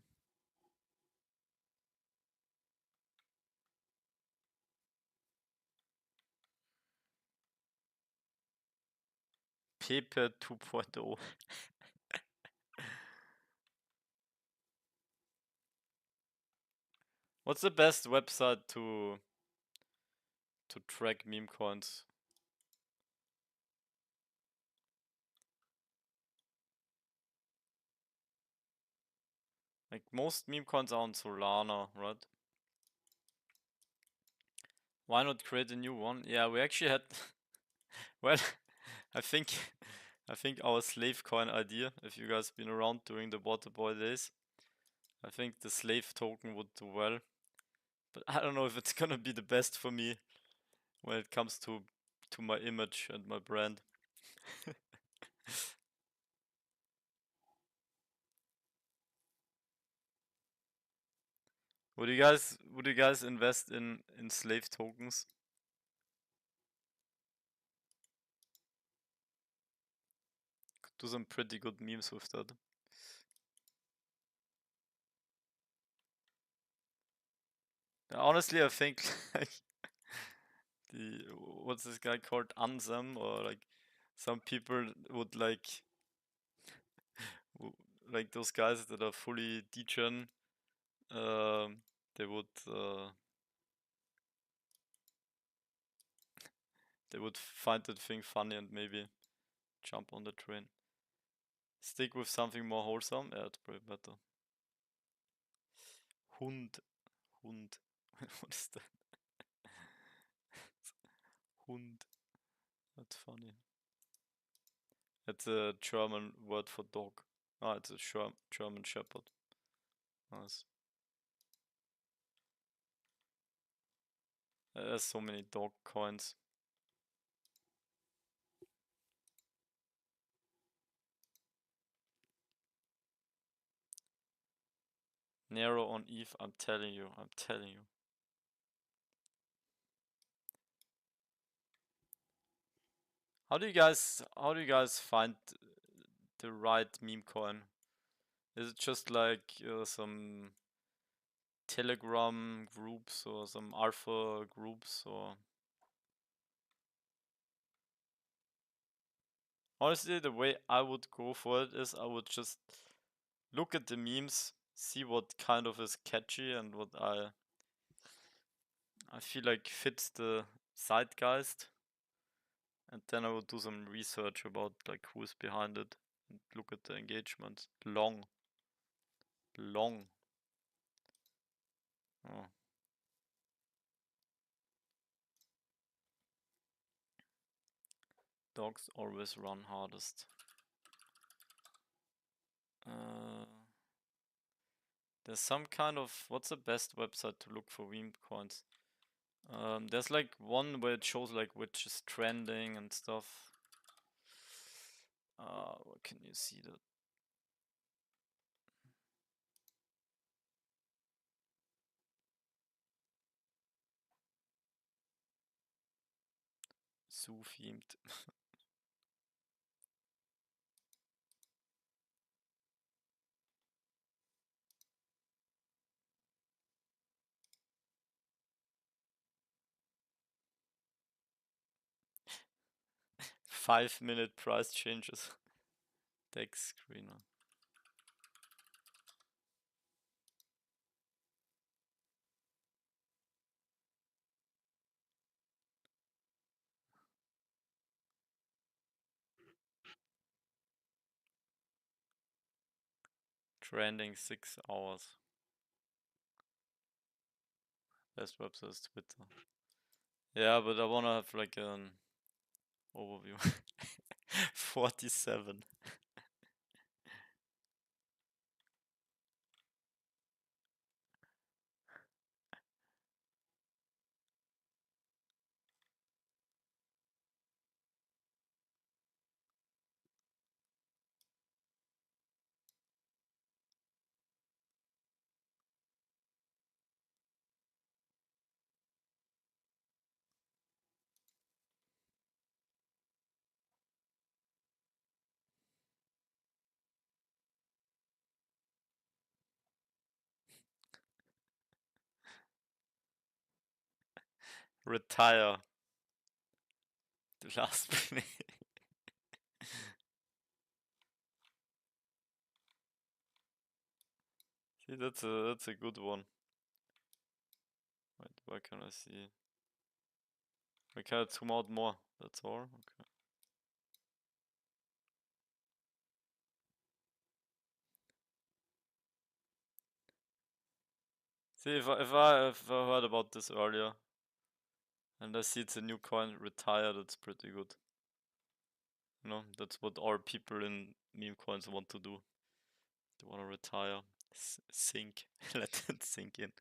Pepe 2.0. What's the best website to track meme coins? Like most meme coins are on Solana, right? Why not create a new one? Yeah, we actually had well, I think our slave coin idea, if you guys been around during the Waterboy days, I think the slave token would do well, but I don't know if it's gonna be the best for me when it comes to my image and my brand. Would you guys invest in slave tokens? Could do some pretty good memes with that. Honestly, I think like what's this guy called, Ansem, or like some people would like like those guys that are fully degen, they would find that thing funny and maybe jump on the train. Stick with something more wholesome. Yeah, it's probably better. Hund. What is that? Hund. That's funny. It's a German word for dog. Ah, it's a German shepherd. Nice. There's so many dog coins. Nero on Eve, I'm telling you. How do you guys find the right meme coin? Is it just like some Telegram groups or some alpha groups, or? Honestly, the way I would go for it is I would just look at the memes, see what kind of is catchy and what I feel like fits the zeitgeist, and then I would do some research about like who is behind it and look at the engagement. Long. Oh. Dogs always run hardest. There's some kind of, what's the best website to look for meme coins? There's like one where it shows like which is trending and stuff. Where can you see that? Zoo themed. Five-minute price changes. Text screener. Trending 6 hours. Best website is Twitter. Yeah, but I wanna have like an overview. 47. Retire. The last penny. See, that's a good one. Wait, where can I see? I can zoom out more. That's all. Okay. See, if I heard about this earlier, and I see it's a new coin, retire. That's pretty good. You know, that's what all people in meme coins want to do. They want to retire. Sink. Let it sink in.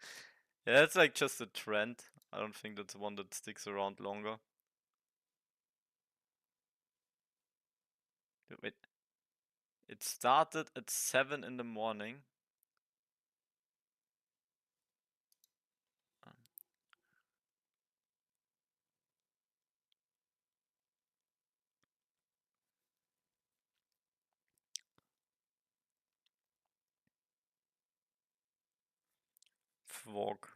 Yeah, that's like just a trend. I don't think that's one that sticks around longer. Wait. It started at 7 in the morning. Fog.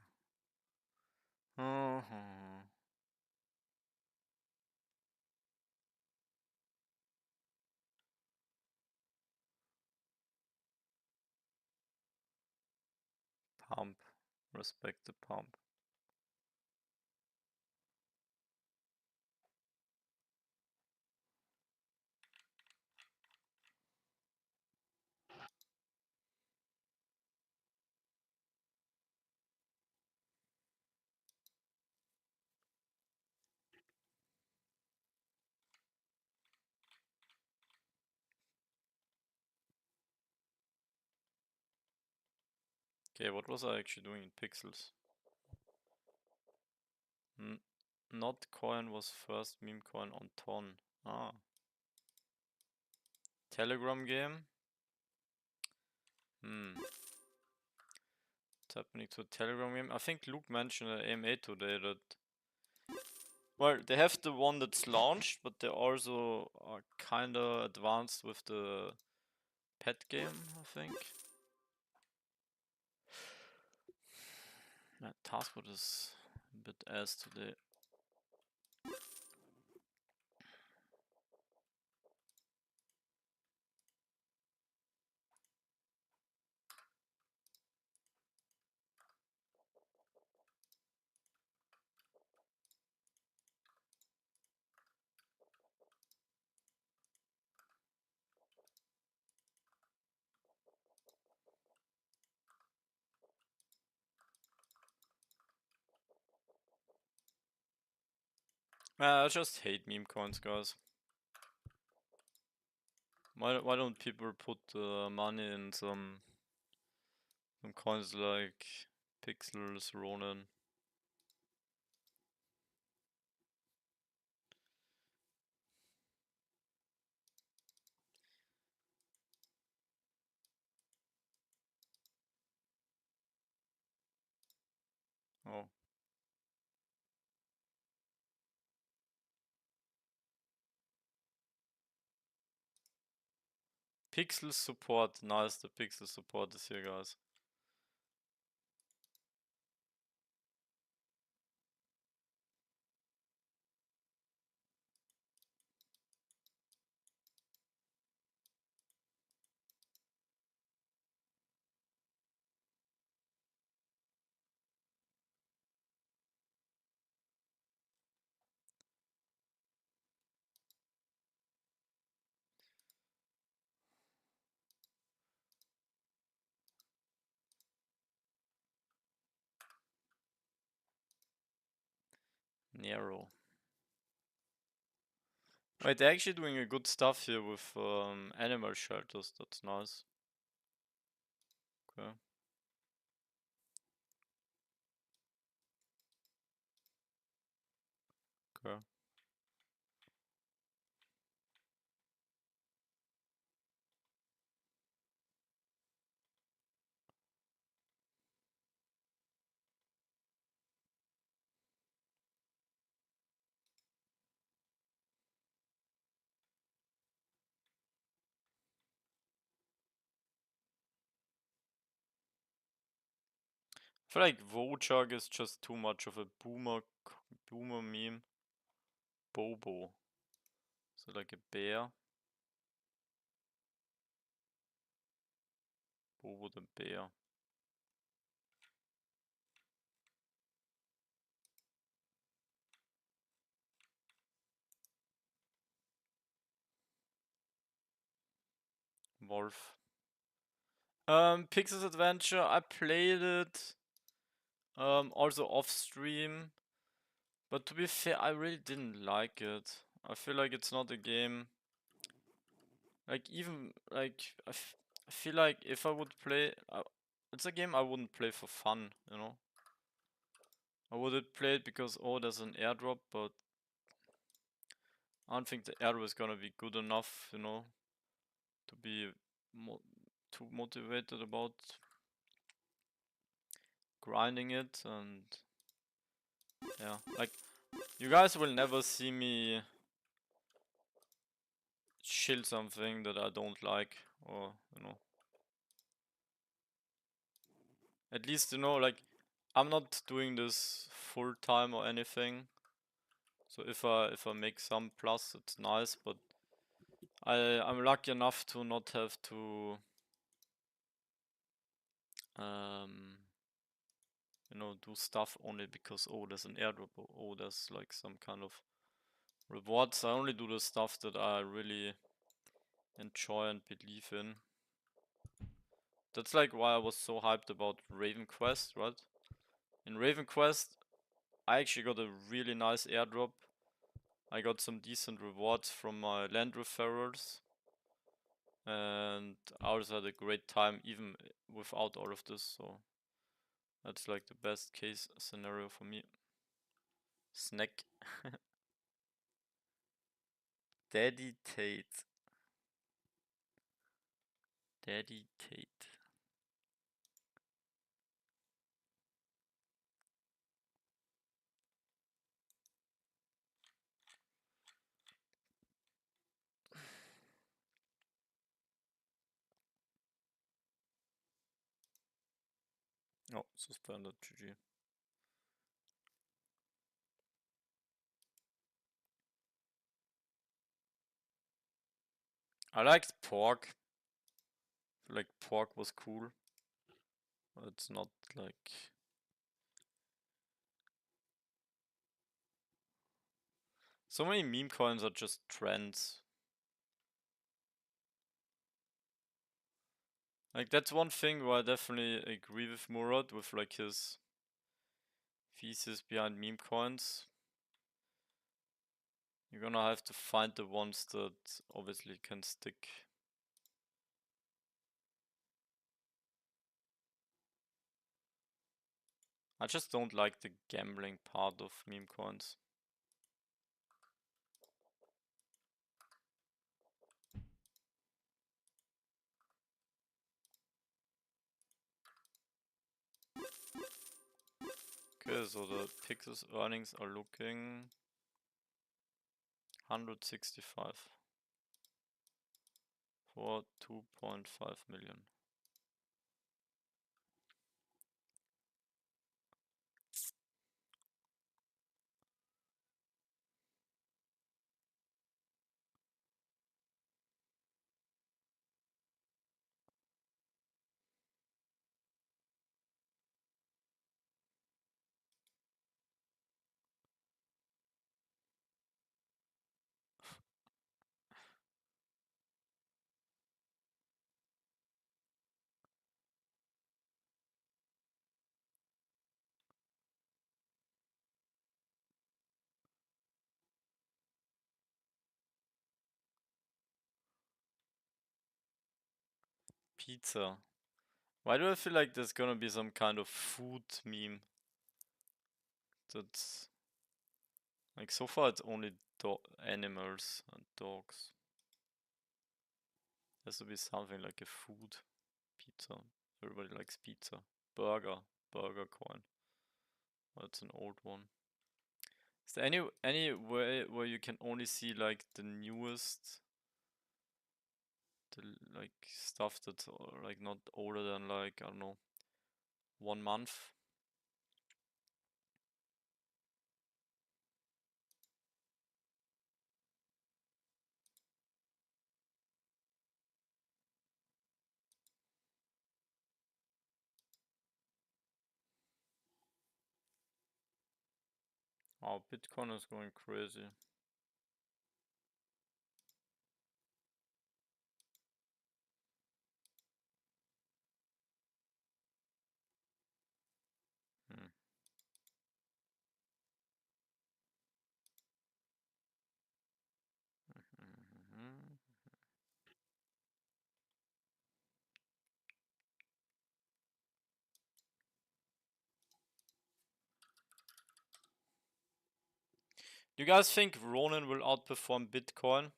Pump. Respect the pump. Okay, what was I actually doing in pixels? Not coin was first meme coin on ton. Ah. Telegram game. What's happening to a Telegram game? I think Luke mentioned at AMA today that, well, they have the one that's launched, but they also are kinda advanced with the pet game, I think. Yeah, Taskboard is a bit ass today. I just hate meme coins, guys. Why don't people put money in some coins like Pixels, Ronin? Oh. Pixel support. Nice, the pixel support is here, guys. Nero. Wait, they're actually doing a good stuff here with animal shelters. That's nice. Okay. Okay. I feel like Wojak is just too much of a boomer meme. Bobo. So like a bear. Bobo the bear. Wolf. Pixels Adventure, I played it. Also off stream. But to be fair, I really didn't like it. I feel like it's not a game. Like even like I feel like if I would play, It's a game I wouldn't play for fun, you know. I would play it because, oh, there's an airdrop, but I don't think the airdrop is gonna be good enough, you know, to be too motivated about grinding it. And yeah, like, you guys will never see me shield something that I don't like, or, you know, at least, you know, like, I'm not doing this full time or anything. So if I make some plus, it's nice, but I'm lucky enough to not have to you know, do stuff only because, oh, there's an airdrop, or oh, there's like some kind of rewards. I only do the stuff that I really enjoy and believe in. That's like why I was so hyped about Raven Quest, right? In Raven Quest, I actually got a really nice airdrop. I got some decent rewards from my land referrals. And I also had a great time even without all of this, so that's like the best case scenario for me. Snack. Daddy Tate. Daddy Tate. Oh, suspended, GG. I liked pork. I feel like pork was cool. But it's not like... So many meme coins are just trends. Like, that's one thing where I definitely agree with Murad, with like his thesis behind meme coins. You're gonna have to find the ones that obviously can stick. I just don't like the gambling part of meme coins. Okay, so the Pixels earnings are looking 165 for 2.5 million. Pizza. Why do I feel like there's gonna be some kind of food meme? That's like, so far it's only animals and dogs. Has to be something like a food pizza. Everybody likes pizza. Burger coin. That's an old one. Is there any way where you can only see like the newest, the like stuff that's like not older than like, I don't know, 1 month? Oh, Bitcoin is going crazy. Hmm. Mhm. You guys think Ronin will outperform Bitcoin?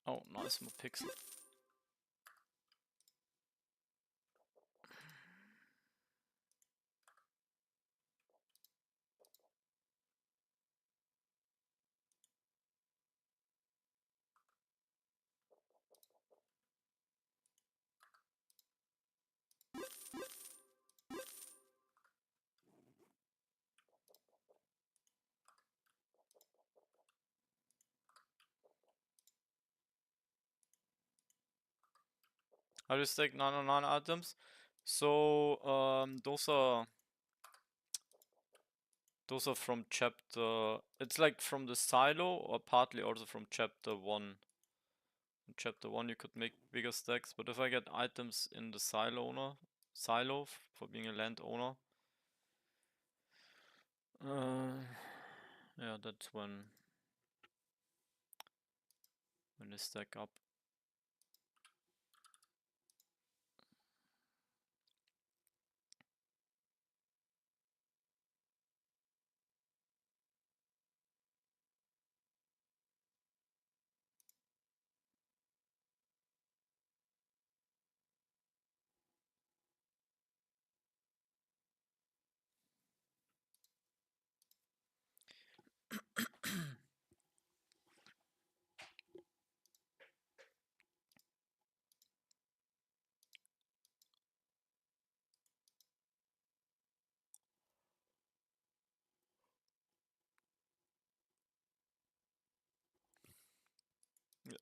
Oh, nice, more pixel. How do you stack 909 items? So those are from chapter. It's like from the silo, or partly also from chapter 1. In chapter 1 you could make bigger stacks, but if I get items in the silo for being a landowner, yeah, that's when they stack up.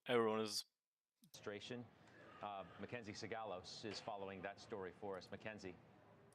Everyone is. Mackenzie Sigalos is following that story for us. Mackenzie.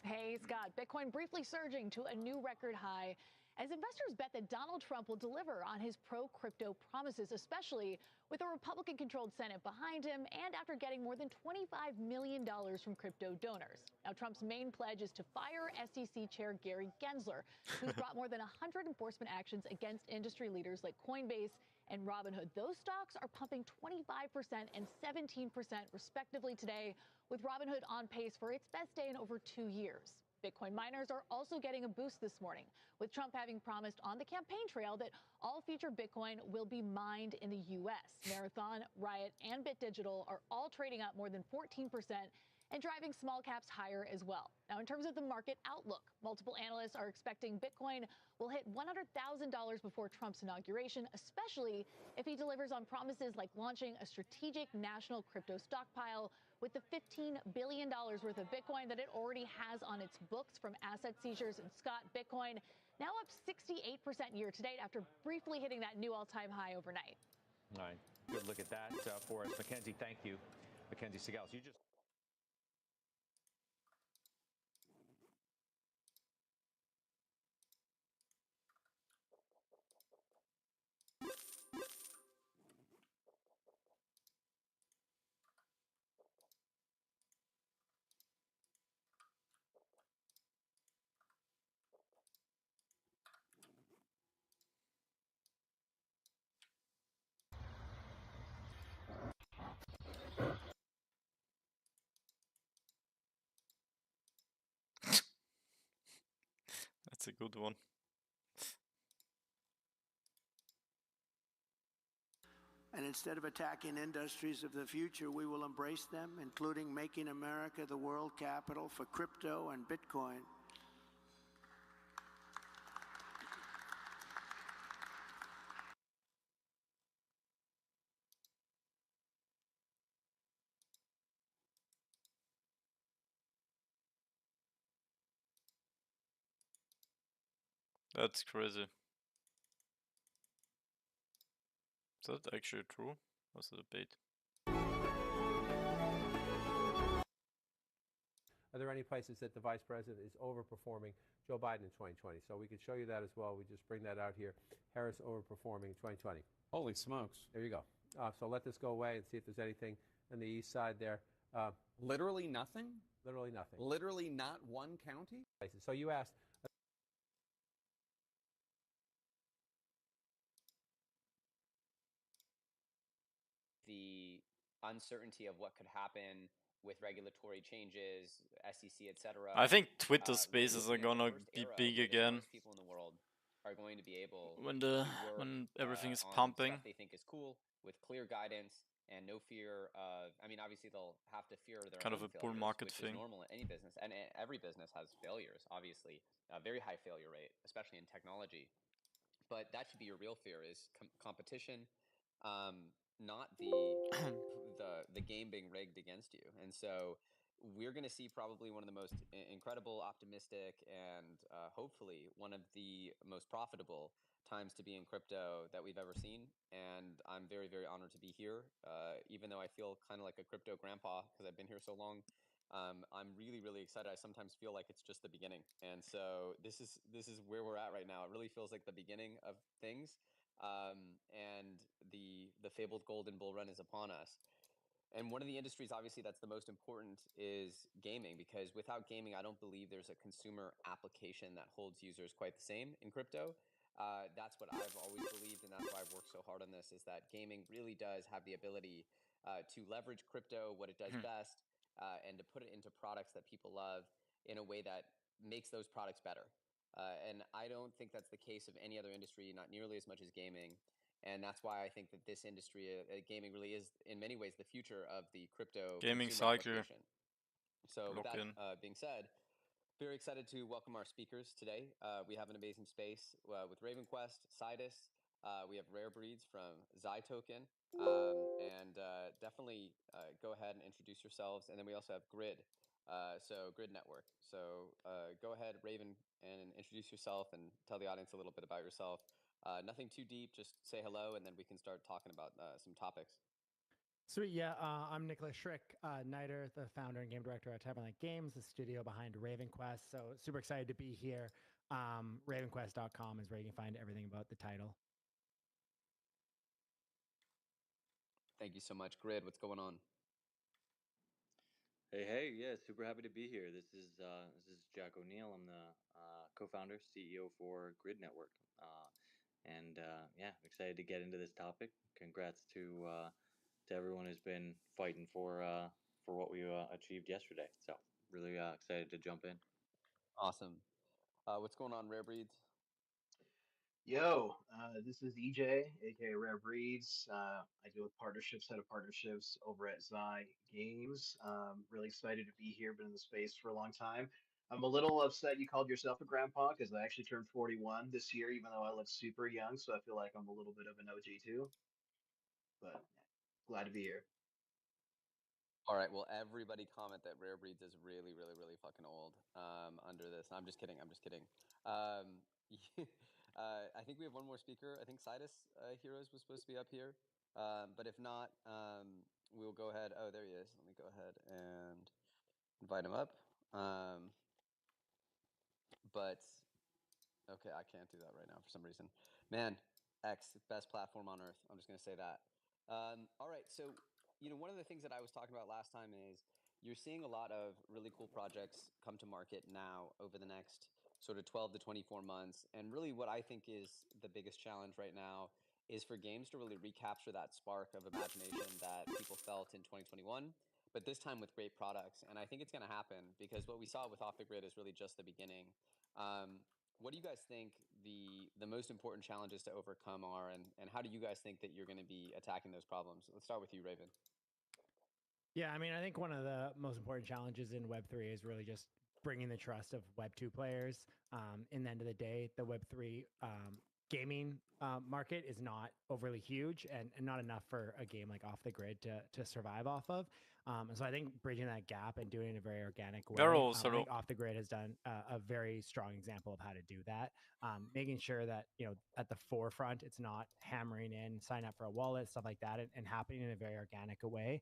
Hey, Scott. Bitcoin briefly surging to a new record high as investors bet that Donald Trump will deliver on his pro-crypto promises, especially with a Republican-controlled Senate behind him and after getting more than $25 million from crypto donors. Now, Trump's main pledge is to fire SEC Chair Gary Gensler, who's brought more than 100 enforcement actions against industry leaders like Coinbase and Robinhood. Those stocks are pumping 25% and 17% respectively today, with Robinhood on pace for its best day in over 2 years. Bitcoin miners are also getting a boost this morning, with Trump having promised on the campaign trail that all future Bitcoin will be mined in the U.S. Marathon, Riot, and Bit Digital are all trading up more than 14% and driving small caps higher as well. Now, in terms of the market outlook, multiple analysts are expecting Bitcoin will hit $100,000 before Trump's inauguration, especially if he delivers on promises like launching a strategic national crypto stockpile with the $15 billion worth of Bitcoin that it already has on its books from asset seizures. And Scott, Bitcoin now up 68% year to date after briefly hitting that new all-time high overnight. All right, good look at that for us. Mackenzie, thank you. Mackenzie Sigalos, you just... That's a good one. And instead of attacking industries of the future, we will embrace them, including making America the world capital for crypto and Bitcoin. That's crazy. Is that actually true? Was it a bait? Are there any places that the vice president is overperforming Joe Biden in 2020? So we could show you that as well. We just bring that out here. Harris overperforming in 2020. Holy smokes. There you go. So let this go away and see if there's anything on the east side there. Literally nothing? Literally nothing. Literally not one county? So you asked uncertainty of what could happen with regulatory changes, SEC, etc. I think Twitter really Spaces are looking at the gonna first be era big where the again smartest people in the world are going to be able when to work when everything is on pumping. stuff they think is cool with clear guidance and no fear of. I mean, obviously they'll have to fear their Kind of own a bull failures, market which thing. is normal in any business, and every business has failures. Obviously, a very high failure rate, especially in technology. But that should be your real fear: is competition, not the game being rigged against you. And so we're going to see probably one of the most incredible, optimistic, and hopefully one of the most profitable times to be in crypto that we've ever seen. And I'm very, very honored to be here, even though I feel kind of like a crypto grandpa because I've been here so long. I'm really, really excited. I sometimes feel like it's just the beginning, and so this is where we're at right now. It really feels like the beginning of things, and the fabled golden bull run is upon us. And one of the industries, obviously, that's the most important is gaming, because without gaming, I don't believe there's a consumer application that holds users quite the same in crypto. That's what I've always believed, and that's why I've worked so hard on this, is that gaming really does have the ability to leverage crypto, what it does best, and to put it into products that people love in a way that makes those products better. And I don't think that's the case of any other industry, not nearly as much as gaming. And that's why I think that this industry, gaming, really is in many ways the future of the crypto Gaming consumer cycle. application. So with Lock that in. being said, very excited to welcome our speakers today. We have an amazing space with RavenQuest, Sidus. We have Rare Breeds from ZyToken. And definitely go ahead and introduce yourselves. And then we also have Grid, so Grid Network. So go ahead, Raven, and introduce yourself and tell the audience a little bit about yourself. Nothing too deep, just say hello, and then we can start talking about some topics. Sweet, yeah. I'm Nicholas Schrick, Niter, the founder and game director at Tabernacle Games, the studio behind RavenQuest. So super excited to be here. RavenQuest.com is where you can find everything about the title. Thank you so much. Grid, what's going on? Hey, yeah, super happy to be here. This is Jack O'Neill. I'm the co-founder, CEO for Grid Network, and yeah, excited to get into this topic. Congrats to everyone who's been fighting for what we achieved yesterday. So really excited to jump in. Awesome. What's going on, Rare Breeds? Yo, this is EJ, aka Rare Breeds. I deal with partnerships, head of partnerships over at Zy Games. Really excited to be here, been in the space for a long time. I'm a little upset you called yourself a grandpa because I actually turned 41 this year, even though I look super young. So I feel like I'm a little bit of an OG too. But glad to be here. All right. Well, everybody comment that Rare Breeds is really, really, really fucking old under this. I'm just kidding. I'm just kidding. I think we have one more speaker. I think Sidus Heroes was supposed to be up here. But if not, we'll go ahead. Oh, there he is. Let me go ahead and invite him up. But okay, I can't do that right now for some reason. Man, X, best platform on earth. I'm just going to say that. All right. So, one of the things that I was talking about last time is you're seeing a lot of really cool projects come to market now over the next sort of 12 to 24 months. And really what I think is the biggest challenge right now is for games to really recapture that spark of imagination that people felt in 2021, but this time with great products. And I think it's going to happen because what we saw with Off the Grid is really just the beginning. What do you guys think the most important challenges to overcome are, and how do you guys think that you're going to be attacking those problems? Let's start with you, Raven. Yeah, I mean, I think one of the most important challenges in Web3 is really just bringing the trust of Web2 players. In the end of the day, the Web3 gaming market is not overly huge and not enough for a game like Off the Grid to survive off of. And so I think bridging that gap and doing it in a very organic way. I think Off the Grid has done a very strong example of how to do that. Making sure that, at the forefront, it's not hammering in, sign up for a wallet, stuff like that, and happening in a very organic way.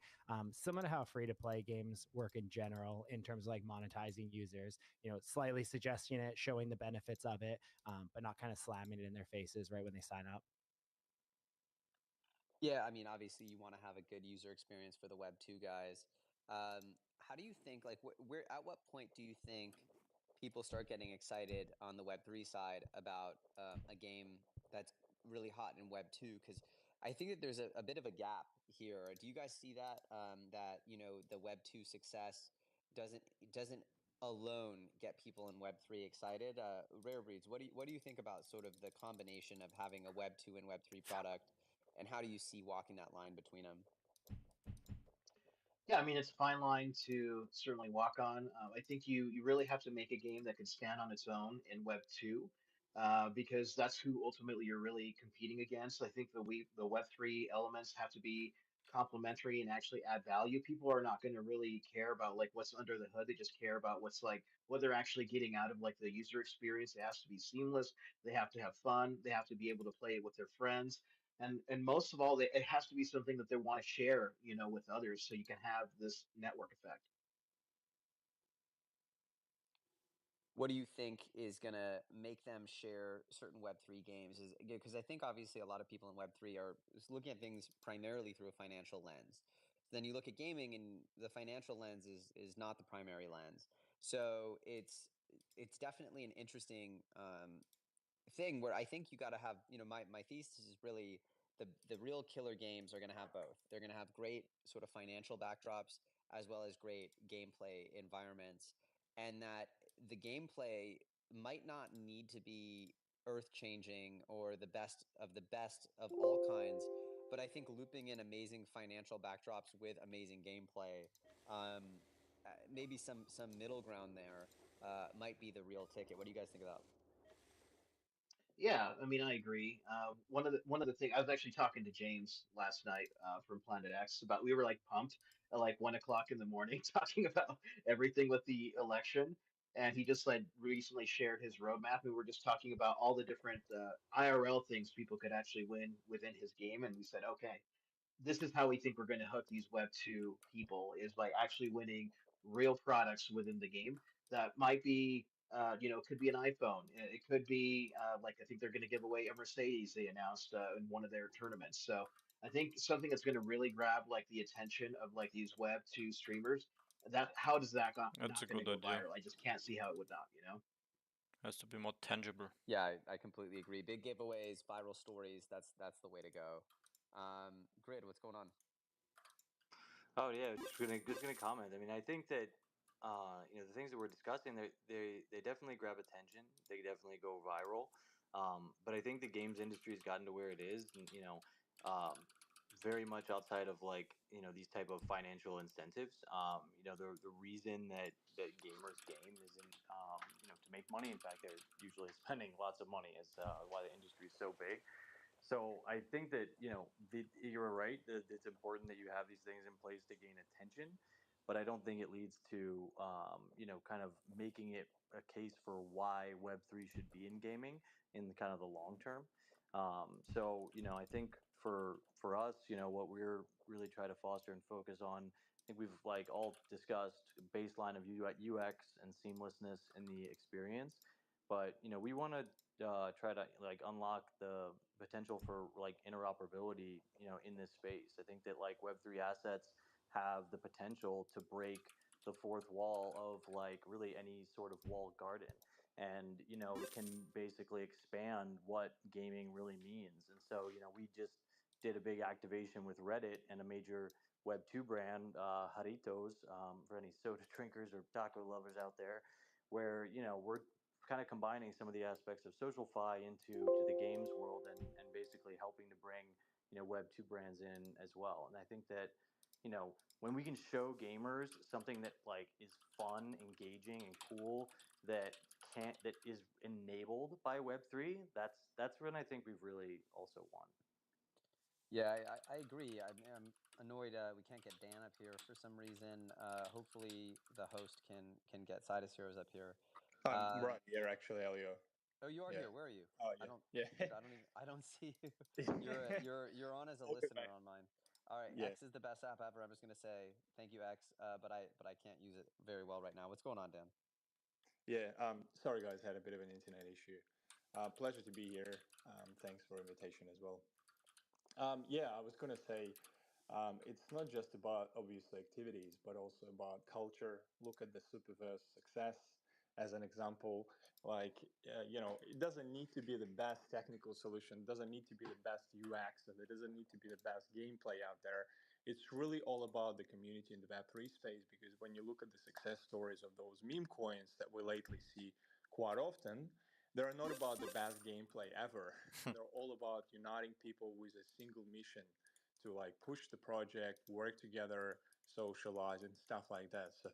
Similar to how free-to-play games work in general in terms of like monetizing users, slightly suggesting it, showing the benefits of it, but not kind of slamming it in their faces right when they sign up. Yeah, I mean, obviously you want to have a good user experience for the Web 2 guys. How do you think, like, where at what point do you think people start getting excited on the Web 3 side about a game that's really hot in Web 2? Because I think that there's a bit of a gap here. Do you guys see that? That the Web 2 success doesn't alone get people in Web 3 excited. Rare Breeds, what do you think about sort of the combination of having a Web 2 and Web 3 product, and how do you see walking that line between them? Yeah, I mean, it's a fine line to certainly walk on. I think you really have to make a game that can stand on its own in Web 2, because that's who ultimately you're really competing against. I think the Web 3 elements have to be complementary and actually add value. People are not going to really care about like what's under the hood. They just care about what's like what they're actually getting out of like the user experience. It has to be seamless. They have to have fun. They have to be able to play it with their friends, and most of all, it has to be something that they want to share, with others, so you can have this network effect. What do you think is going to make them share certain Web3 games? Is because I think obviously a lot of people in Web3 are looking at things primarily through a financial lens. Then you look at gaming, and the financial lens is not the primary lens. So it's definitely an interesting thing where I think you got to have, my thesis is really the real killer games are going to have both. They're going to have great sort of financial backdrops as well as great gameplay environments, and that the gameplay might not need to be earth changing or the best of all kinds, but I think looping in amazing financial backdrops with amazing gameplay, maybe some middle ground there, might be the real ticket. What do you guys think of that? Yeah, I mean, I agree. One of the things I was actually talking to James last night from Planet X about we were like pumped at like 1 o'clock in the morning talking about everything with the election, and he just like recently shared his roadmap. We were just talking about all the different IRL things people could actually win within his game, and we said, okay, this is how we think we're going to hook these Web 2 people is by actually winning real products within the game that might be, could be an iPhone. It could be like I think they're going to give away a Mercedes they announced in one of their tournaments. So I think something that's going to really grab like the attention of like these Web 2 streamers. That how does that That's a not going to good go idea. viral? I just can't see how it would not. Has to be more tangible. Yeah, I completely agree. Big giveaways, viral stories, that's the way to go. Grid, what's going on? Oh yeah, just gonna comment. I mean, I think that the things that we're discussing, they definitely grab attention. They definitely go viral. But I think the games industry has gotten to where it is, and very much outside of like these type of financial incentives. The reason that gamers game isn't to make money. In fact, they're usually spending lots of money. Is why the industry is so big. So I think that you're right that it's important that you have these things in place to gain attention, but I don't think it leads to kind of making it a case for why Web3 should be in gaming in kind of the long term. So I think for us, what we're really trying to foster and focus on. I think we've like all discussed baseline of UX and seamlessness in the experience, but we want to try to like unlock the potential for like interoperability in this space. I think that like Web3 assets have the potential to break the fourth wall of like really any sort of walled garden, and it can basically expand what gaming really means. And so we just did a big activation with Reddit and a major Web2 brand, Haritos, for any soda drinkers or taco lovers out there, where we're kind of combining some of the aspects of SocialFi to the games world, and basically helping to bring Web 2 brands in as well. And I think that when we can show gamers something that like is fun, engaging, and cool that is enabled by Web 3, that's when I think we've really also won. Yeah, I agree. I'm annoyed we can't get Dan up here for some reason. Hopefully the host can get Sidus Heroes up here. I'm right here actually, Elio. Oh, you are Yeah. here. Where are you? Oh I yeah. don't, Yeah. dude. I don't see you. You're on as a Okay, listener bye. on mine. All right, Yeah. X is the best app ever. I'm just gonna say thank you, X. But I can't use it very well right now. What's going on, Dan? Yeah. Sorry guys, had a bit of an internet issue. Pleasure to be here. Thanks for invitation as well. Yeah, I was gonna say, it's not just about obviously activities, but also about culture. Look at the Superverse success. as an example. Like, it doesn't need to be the best technical solution, doesn't need to be the best UX, and it doesn't need to be the best gameplay out there. It's really all about the community in the Web3 space, because when you look at the success stories of those meme coins that we lately see quite often, they're not about the best gameplay ever. They're all about uniting people with a single mission to like push the project, work together, socialize, and stuff like that. So,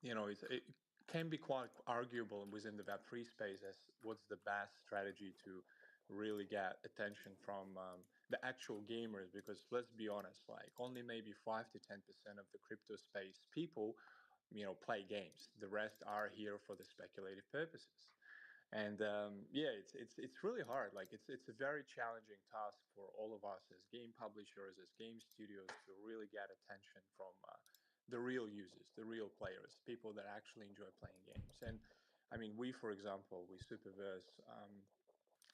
it can be quite arguable within the Web3 space as what's the best strategy to really get attention from the actual gamers. Because let's be honest, like only maybe 5 to 10% of the crypto space people, play games. The rest are here for the speculative purposes. And yeah, it's really hard. Like it's a very challenging task for all of us as game publishers, as game studios, to really get attention from the real users, the real players, people that actually enjoy playing games. And I mean, we, for example, we Superverse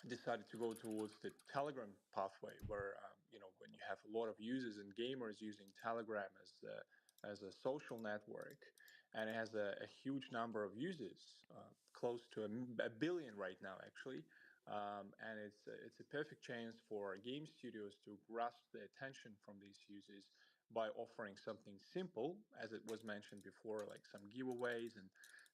decided to go towards the Telegram pathway, where when you have a lot of users and gamers using Telegram as a social network, and it has a huge number of users, close to a billion right now, actually. And it's a perfect chance for game studios to grasp the attention from these users by offering something simple, as it was mentioned before, like some giveaways and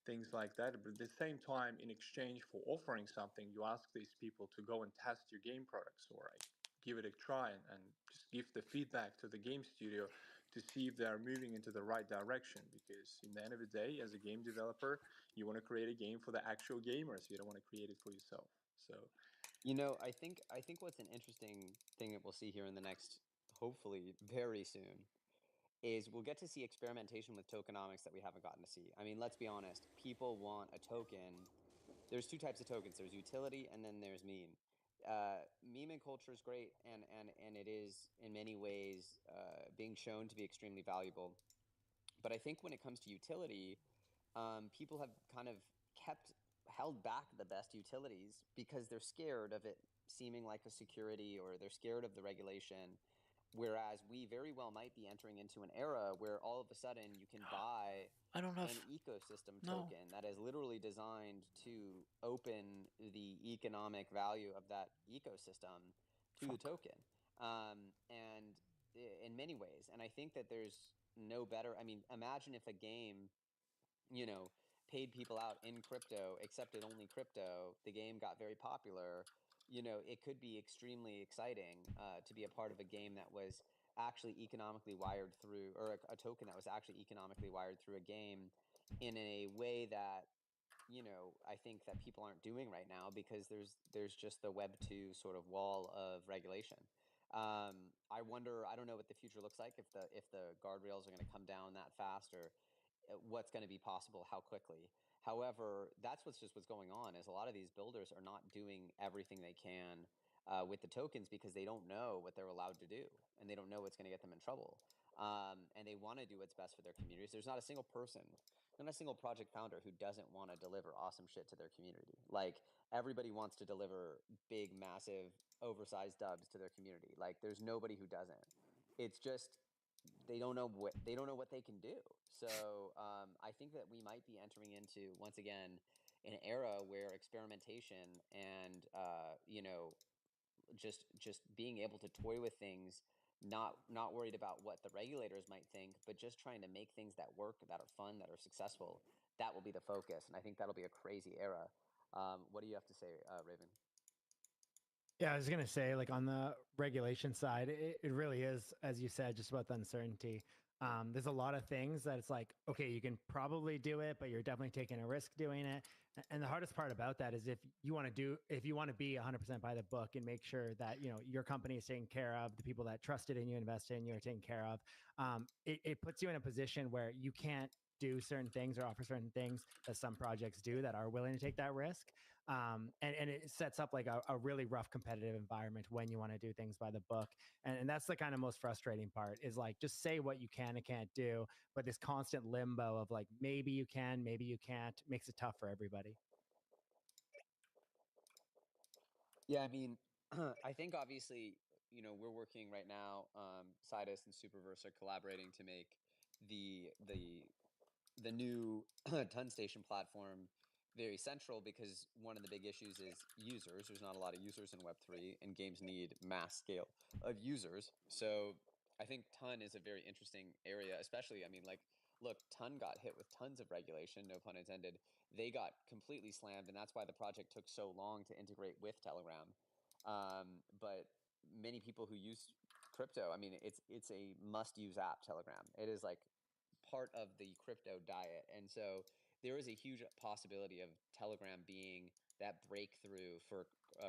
things like that. But at the same time, in exchange for offering something, you ask these people to go and test your game products, or like give it a try, and just give the feedback to the game studio to see if they are moving into the right direction. Because in the end of the day, as a game developer, you want to create a game for the actual gamers. You don't want to create it for yourself. So, I think what's an interesting thing that we'll see here in the next, hopefully very soon, is we'll get to see experimentation with tokenomics that we haven't gotten to see. I mean, let's be honest, people want a token. There's two types of tokens. There's utility, and then there's meme. Meme culture is great, and it is in many ways being shown to be extremely valuable. But I think when it comes to utility, people have kind of held back the best utilities because they're scared of it seeming like a security, or they're scared of the regulation. Whereas we very well might be entering into an era where all of a sudden you can buy I don't have an ecosystem no. token that is literally designed to open the economic value of that ecosystem to the token. And in many ways, and I think that there's no better. I mean, imagine if a game, paid people out in crypto, accepted only crypto, the game got very popular. It could be extremely exciting to be a part of a game that was actually economically wired through, or a token that was actually economically wired through a game in a way that, I think that people aren't doing right now, because there's just the Web 2 sort of wall of regulation. I wonder, I don't know what the future looks like, if the guardrails are going to come down that fast, or what's going to be possible, how quickly. However, that's what's going on, is a lot of these builders are not doing everything they can with the tokens, because they don't know what they're allowed to do, and they don't know what's going to get them in trouble. And they want to do what's best for their communities. There's not a single person, not a single project founder, who doesn't want to deliver awesome shit to their community. Like, everybody wants to deliver big, massive, oversized dubs to their community. Like, there's nobody who doesn't. It's just they don't know what they can do. So I think that we might be entering into, once again, an era where experimentation and just being able to toy with things, not worried about what the regulators might think, but just trying to make things that work, that are fun, that are successful. That will be the focus, and I think that'll be a crazy era. What do you have to say, Raven? Yeah, I was gonna say, like on the regulation side, it really is, as you said, just about the uncertainty. There's a lot of things that it's like, okay, you can probably do it, but you're definitely taking a risk doing it. And the hardest part about that is if you want to be 100% by the book and make sure that your company is taken care of, the people that trusted in you, invested in you, are taken care of. It puts you in a position where you can't do certain things or offer certain things that some projects do that are willing to take that risk. And it sets up like a really rough competitive environment when you want to do things by the book. And that's the kind of most frustrating part, is like, just say what you can and can't do, but this constant limbo of like, maybe you can, maybe you can't, makes it tough for everybody. Yeah, I mean, I think obviously, we're working right now. Sidus and Superverse are collaborating to make the new Ton Station platform very central because one of the big issues is users. There's not a lot of users in Web3, and games need mass scale of users. So I think Ton is a very interesting area, especially, I mean, like, look, Ton got hit with tons of regulation, no pun intended. They got completely slammed, and that's why the project took so long to integrate with Telegram. But many people who use crypto, I mean, it's a must-use app, Telegram. It is like part of the crypto diet. And so there is a huge possibility of Telegram being that breakthrough for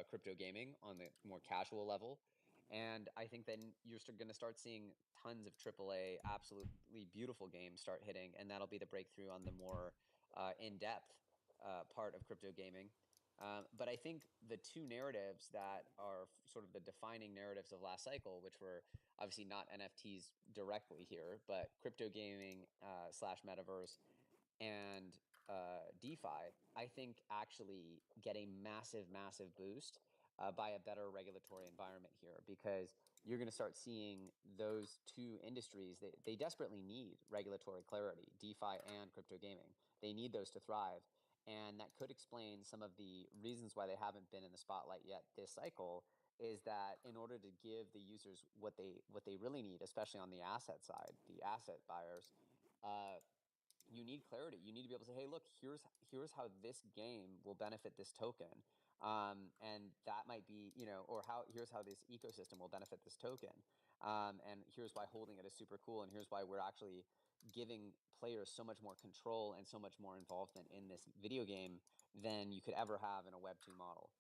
crypto gaming on the more casual level. And I think then you're going to start seeing tons of AAA, absolutely beautiful games start hitting, and that'll be the breakthrough on the more in-depth part of crypto gaming. But I think the two narratives that are sort of the defining narratives of last cycle, which were obviously not NFTs directly here, but crypto gaming slash metaverse and DeFi, I think actually get a massive, massive boost by a better regulatory environment here, because you're going to start seeing those two industries, they desperately need regulatory clarity, DeFi and crypto gaming. They need those to thrive. And that could explain some of the reasons why they haven't been in the spotlight yet this cycle, is that in order to give the users what they really need, especially on the asset side, the asset buyers, you need clarity. You need to be able to say, hey, look, here's how this game will benefit this token. And that might be, or here's how this ecosystem will benefit this token. And here's why holding it is super cool. And here's why we're actually giving players so much more control and so much more involvement in this video game than you could ever have in a Web2 model.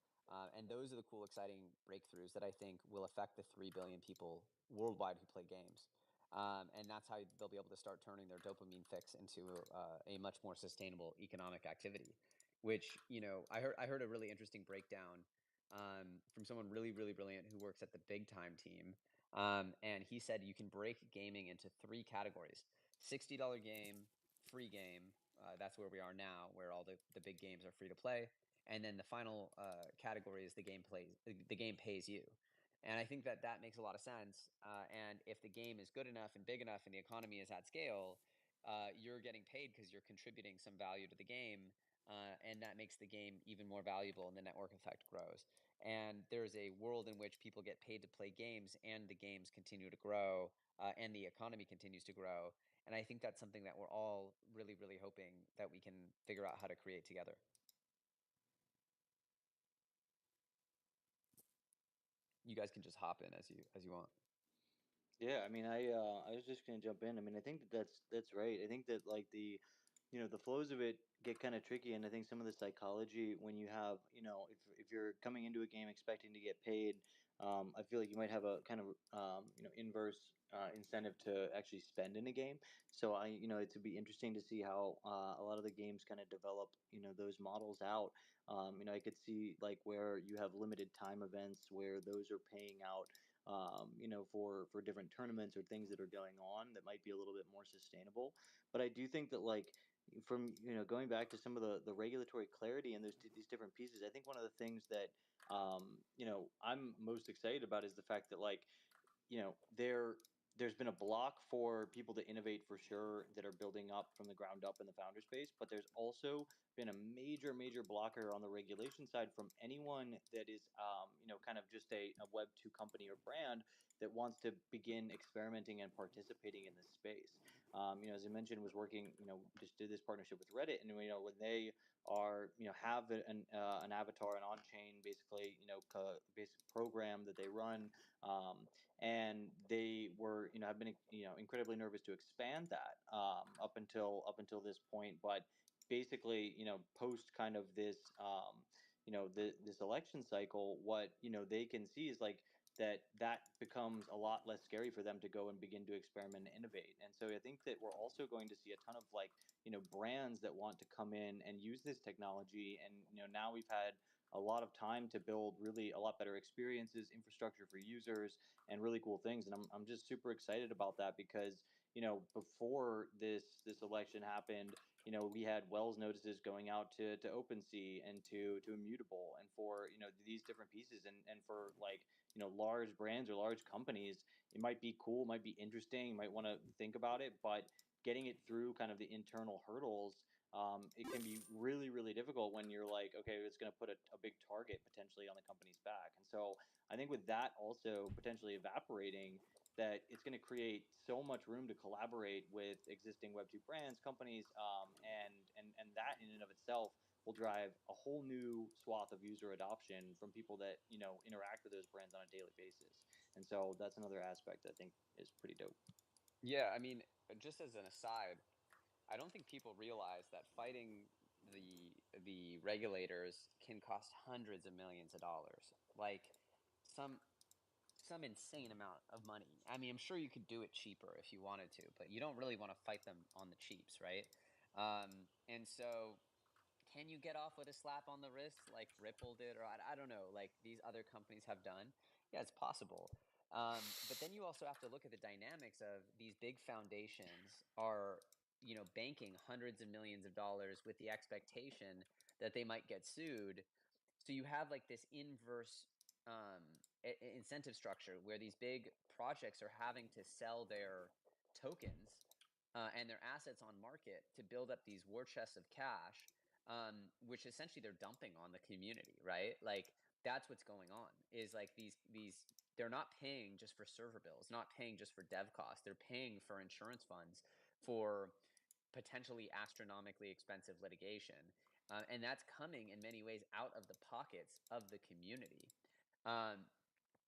And those are the cool, exciting breakthroughs that I think will affect the 3 billion people worldwide who play games. And that's how they'll be able to start turning their dopamine fix into a much more sustainable economic activity. Which, I heard a really interesting breakdown from someone really, really brilliant who works at the Big Time team. And he said you can break gaming into 3 categories: $60 game, free game. That's where we are now, where all the big games are free to play. And then the final category is the game pays you. And I think that makes a lot of sense. And if the game is good enough and big enough and the economy is at scale, you're getting paid because you're contributing some value to the game. And that makes the game even more valuable, and the network effect grows. And there's a world in which people get paid to play games and the games continue to grow and the economy continues to grow. And I think that's something that we're all really, really hoping that we can figure out how to create together. You guys can just hop in as you want. Yeah, I mean, I was just gonna jump in. I mean, I think that's right. I think that like the flows of it get kind of tricky, and I think some of the psychology when you have, if you're coming into a game expecting to get paid, I feel like you might have a kind of inverse incentive to actually spend in a game. So it would be interesting to see how a lot of the games kind of develop, those models out. I could see like where you have limited time events where those are paying out for different tournaments or things that are going on that might be a little bit more sustainable. But I do think that like from going back to some of the regulatory clarity and these different pieces, I think one of the things that I'm most excited about is the fact that like there's been a block for people to innovate for sure that are building up from the ground up in the founder space, but there's also been a major blocker on the regulation side from anyone that is kind of just a Web2 company or brand that wants to begin experimenting and participating in this space. As I mentioned, was working, just did this partnership with Reddit, and when they are, have an avatar, an on-chain, basically, basic program that they run, and they were, have been, incredibly nervous to expand that up until this point, but basically, post kind of this, this election cycle, what they can see is like that becomes a lot less scary for them to go and begin to experiment and innovate. And so I think that we're also going to see a ton of like brands that want to come in and use this technology. And now we've had a lot of time to build really a lot better experiences, infrastructure for users, and really cool things. And I'm just super excited about that because before this election happened, we had Wells notices going out to OpenSea and to Immutable, and for these different pieces, and for like large brands or large companies, it might be cool, might be interesting, you might want to think about it, but getting it through kind of the internal hurdles it can be really, really difficult when you're like, okay, it's going to put a big target potentially on the company's back. And so I think with that also potentially evaporating, that it's going to create so much room to collaborate with existing Web2 brands, companies, and that in and of itself will drive a whole new swath of user adoption from people that interact with those brands on a daily basis. And so that's another aspect I think is pretty dope. Yeah, I mean, just as an aside, I don't think people realize that fighting the regulators can cost hundreds of millions of dollars. Like some some insane amount of money. I mean, I'm sure you could do it cheaper if you wanted to, but you don't really want to fight them on the cheaps, right? And so can you get off with a slap on the wrist like Ripple did, or I don't know, like these other companies have done? Yeah, it's possible. But then you also have to look at the dynamics of these big foundations are, banking hundreds of millions of dollars with the expectation that they might get sued. So you have like this inverse um, incentive structure where these big projects are having to sell their tokens and their assets on market to build up these war chests of cash, which essentially they're dumping on the community, right? Like that's what's going on. Is like these they're not paying just for server bills, not paying just for dev costs. They're paying for insurance funds for potentially astronomically expensive litigation. And that's coming in many ways out of the pockets of the community. Um,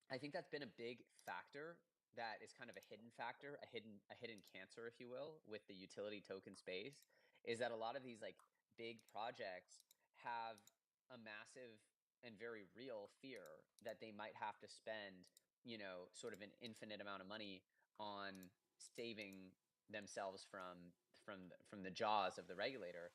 I think that's been a big factor that is kind of a hidden factor, a hidden cancer, if you will, with the utility token space, is that a lot of these like big projects have a massive and very real fear that they might have to spend, sort of an infinite amount of money on saving themselves from the jaws of the regulator.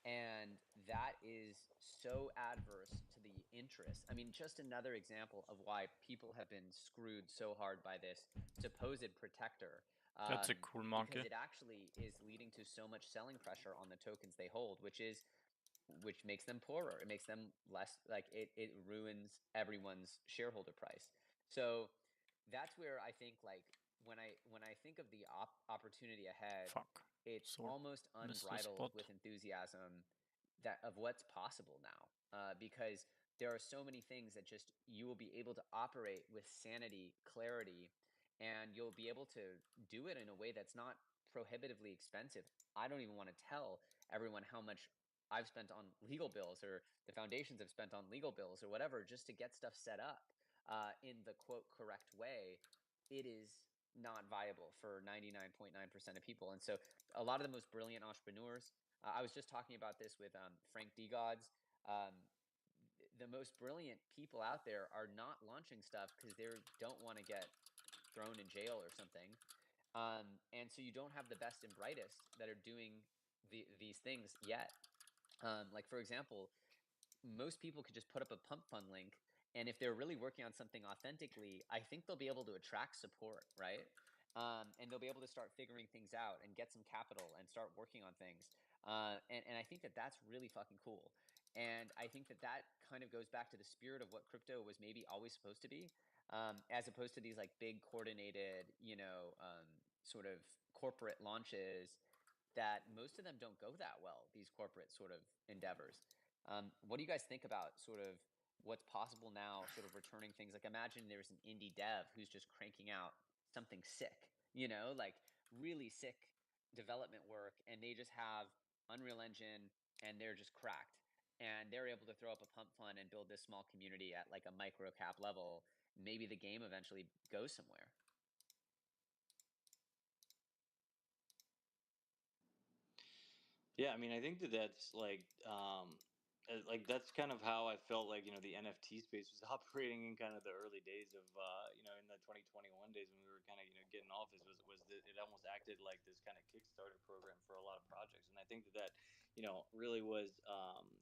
And that is so adverse to the interest. I mean, just another example of why people have been screwed so hard by this supposed protector. That's a cool monkey. Because it actually is leading to so much selling pressure on the tokens they hold, which makes them poorer. It makes them less, like it ruins everyone's shareholder price. So that's where I think, like, when I think of the opportunity ahead, Fuck. it's Sword. almost Missed the unbridled spot. with enthusiasm that of what's possible now, because there are so many things that just you will be able to operate with sanity, clarity, and you'll be able to do it in a way that's not prohibitively expensive. I don't even want to tell everyone how much I've spent on legal bills, or the foundations have spent on legal bills, or whatever, just to get stuff set up in the quote correct way. It is not viable for 99.9% of people. And so a lot of the most brilliant entrepreneurs, I was just talking about this with Frank Degods. Um, the most brilliant people out there are not launching stuff because they don't want to get thrown in jail or something. And so you don't have the best and brightest that are doing these things yet. Like, for example, most people could just put up a pump fund link, and if they're really working on something authentically, I think they'll be able to attract support, right? And they'll be able to start figuring things out and get some capital and start working on things. And I think that that's really fucking cool. And I think that that kind of goes back to the spirit of what crypto was maybe always supposed to be, as opposed to these like big coordinated, sort of corporate launches that most of them don't go that well, these corporate sort of endeavors. What do you guys think about sort of what's possible now, sort of returning things? Like, imagine there's an indie dev who's just cranking out something sick, like really sick development work, and they just have Unreal Engine and they're just cracked. And they're able to throw up a pump fund and build this small community at like a micro cap level. Maybe the game eventually goes somewhere. Yeah, I mean, I think that that's like that's kind of how I felt like the NFT space was operating in kind of the early days of in the 2021 days when we were kind of getting off. It almost acted like this kind of Kickstarter program for a lot of projects, and I think that really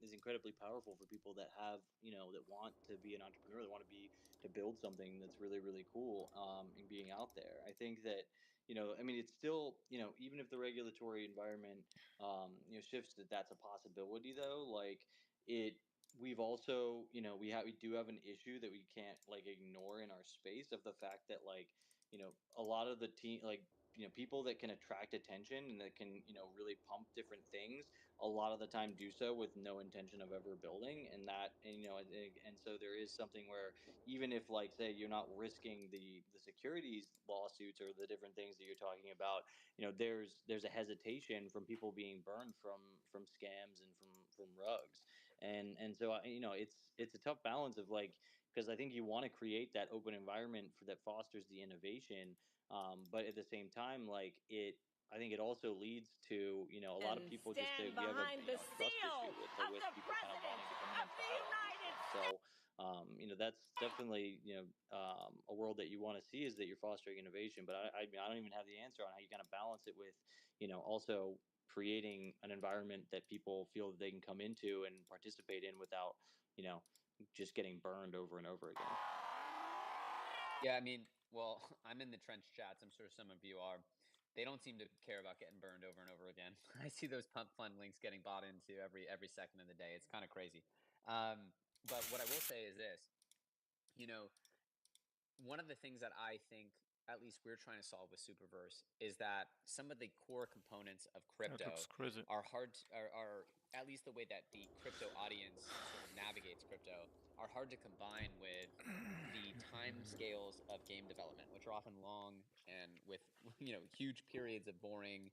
is incredibly powerful for people that have that want to be an entrepreneur, that want to build something that's really, really cool, and being out there. I think that I mean, it's still even if the regulatory environment shifts, that's a possibility though. Like it, we've also we do have an issue that we can't like ignore in our space, of the fact that like a lot of the team, like people that can attract attention and that can really pump different things a lot of the time do so with no intention of ever building. And so there is something where even if, like, say, you're not risking the securities lawsuits or the different things that you're talking about, there's a hesitation from people being burned from scams and from rugs. And so it's a tough balance of, like, because I think you want to create that open environment that fosters the innovation, but at the same time, like, I think it also leads to a lot of people just you have a trust issue with people kind of wanting to come in and try out all these things. So that's definitely a world that you want to see, is that you're fostering innovation. But I mean, I don't even have the answer on how you kind of balance it with also creating an environment that people feel that they can come into and participate in without just getting burned over and over again. Yeah, I mean, well, I'm in the trench chats. I'm sure some of you are. They don't seem to care about getting burned over and over again. I see those pump fund links getting bought into every second of the day. It's kind of crazy. But what I will say is this: you know, one of the things that I think, at least we're trying to solve with Superverse, is that some of the core components of crypto looks crazy. are are at least the way that the crypto audience sort of navigates crypto are hard to combine with the time scales of game development, which are often long and with huge periods of boring.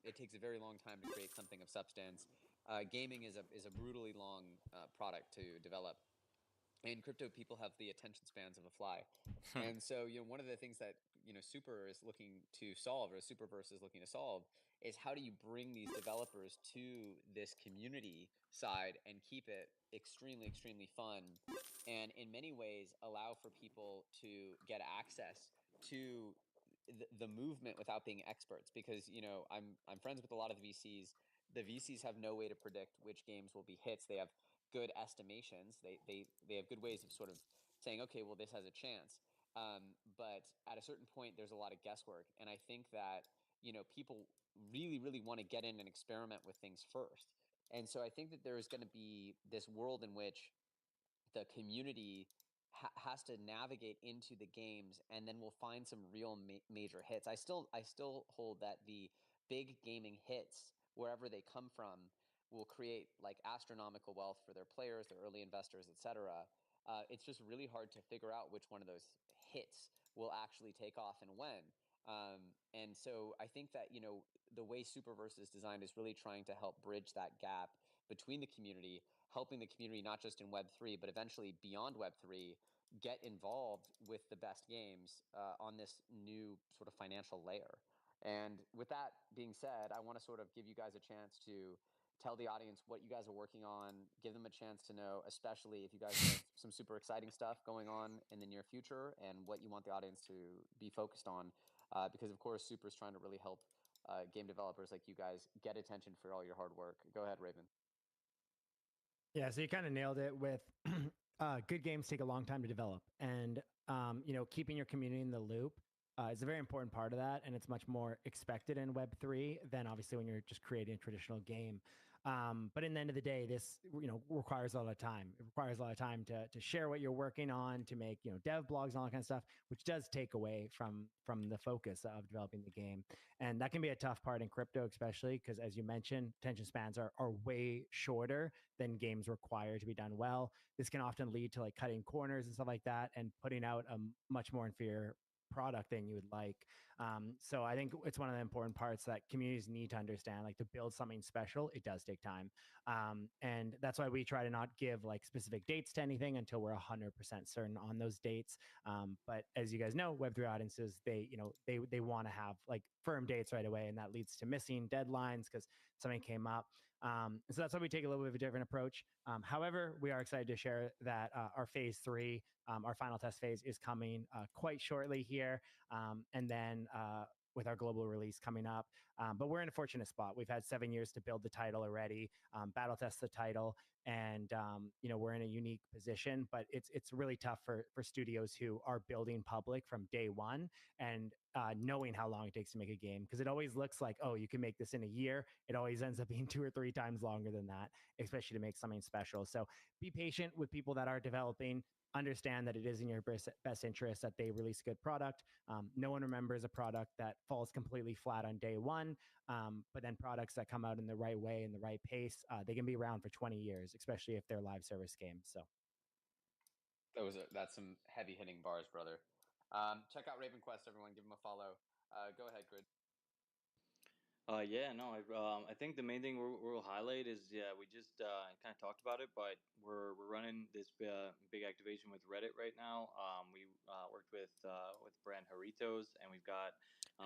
It takes a very long time to create something of substance. Gaming is a brutally long product to develop. In crypto, people have the attention spans of a fly. And so, one of the things that, Super is looking to solve, or Superverse is looking to solve, is how do you bring these developers to this community side and keep it extremely, extremely fun, and in many ways allow for people to get access to the movement without being experts. Because, I'm friends with a lot of the VCs. The VCs have no way to predict which games will be hits. They have good estimations. They have good ways of sort of saying, okay, well, this has a chance. But at a certain point, there's a lot of guesswork. And I think that, people really, really want to get in and experiment with things first. And so I think that there is going to be this world in which the community has to navigate into the games, and then we'll find some real major hits. I still hold that the big gaming hits, wherever they come from, will create like astronomical wealth for their players, their early investors, etc. It's just really hard to figure out which one of those hits will actually take off and when. And so I think that the way Superverse is designed is really trying to help bridge that gap between the community, helping the community not just in Web3, but eventually beyond Web3, get involved with the best games on this new sort of financial layer. And with that being said, I want to sort of give you guys a chance to tell the audience what you guys are working on, give them a chance to know, especially if you guys have some super exciting stuff going on in the near future, and what you want the audience to be focused on. Because, of course, Super is trying to really help game developers like you guys get attention for all your hard work. Go ahead, Raven. Yeah, so you kind of nailed it with good games take a long time to develop. And, keeping your community in the loop is a very important part of that. And it's much more expected in Web3 than obviously when you're just creating a traditional game. But in the end of the day, this, requires a lot of time. It requires a lot of time to share what you're working on, to make, dev blogs and all that kind of stuff, which does take away from the focus of developing the game. And that can be a tough part in crypto, especially because, as you mentioned, attention spans are way shorter than games require to be done well. This can often lead to like cutting corners and stuff like that, and putting out a much more inferior product than you would like. So I think it's one of the important parts that communities need to understand, like to build something special, it does take time. And that's why we try to not give like specific dates to anything until we're 100% certain on those dates. But as you guys know, Web3 audiences, they want to have like firm dates right away. And that leads to missing deadlines because something came up. So that's why we take a little bit of a different approach. However, we are excited to share that our phase 3, our final test phase, is coming quite shortly here. And then with our global release coming up. But we're in a fortunate spot. We've had 7 years to build the title already, battle test the title, and we're in a unique position. But it's really tough for studios who are building public from day one and knowing how long it takes to make a game, because it always looks like, oh, you can make this in a year. It always ends up being 2 or 3 times longer than that, especially to make something special. So be patient with people that are developing. understand that it is in your best interest that they release a good product. No one remembers a product that falls completely flat on day one, but then products that come out in the right way, in the right pace, they can be around for 20 years, especially if they're live service games. So that's some heavy hitting bars, brother. Check out Raven Quest, everyone. Give them a follow. Go ahead, Grid. Yeah, no, I think the main thing we'll highlight is we just kind of talked about it, but we're running this big activation with Reddit right now. We worked with brand Haritos, and we've got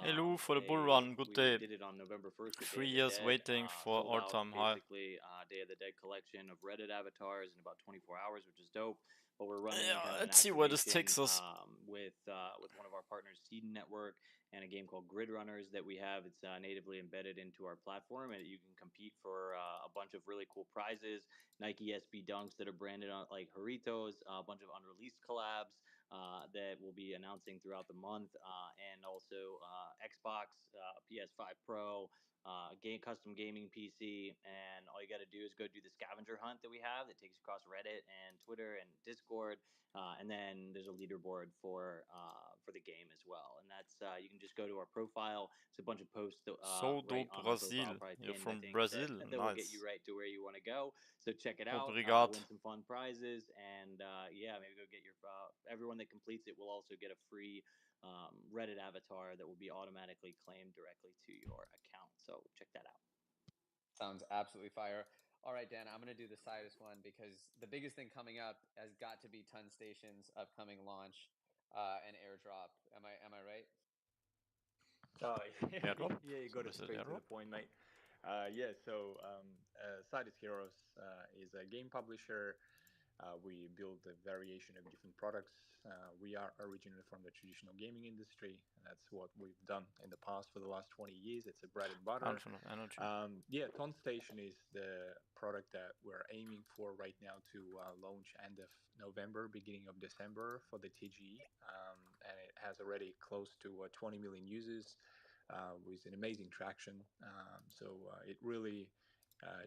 Hello for the bull run. Good day. We did it on November 1st. 3 years waiting for sold out all-time high. basically Day of the Dead collection of Reddit avatars in about 24 hours, which is dope. But we're running Yeah, kind of let's see where this takes us. with one of our partners, Seed Network, and a game called Grid Runners that we have. It's natively embedded into our platform, and you can compete for a bunch of really cool prizes. Nike SB Dunks that are branded on like Haritos, a bunch of unreleased collabs that we'll be announcing throughout the month, and also Xbox, PS5 Pro, custom gaming PC, and all you got to do is go do the scavenger hunt that we have that takes you across Reddit and Twitter and Discord, and then there's a leaderboard for the game as well. And that's you can just go to our profile. It's a bunch of posts So right do on our Brazil. profile, You're pinned, from I think, Brazil. that will get Nice. you right to where you want to go. So check it out. Obrigado. Win some fun prizes, and yeah, maybe go get your. Everyone that completes it will also get a free Reddit avatar that will be automatically claimed directly to your account. So check that out. Sounds absolutely fire. All right, Dan, I'm going to do the Sidus one because the biggest thing coming up has got to be Ton Station's upcoming launch and airdrop. Am I right? Airdrop? Yeah, you go to straight to the point, mate. So Sidus Heroes is a game publisher. We build a variation of different products. We are originally from the traditional gaming industry. That's what we've done in the past for the last 20 years. It's a bread and butter. Ton Station is the product that we're aiming for right now to launch end of November, beginning of December for the TGE. And it has already close to 20 million users with an amazing traction. It really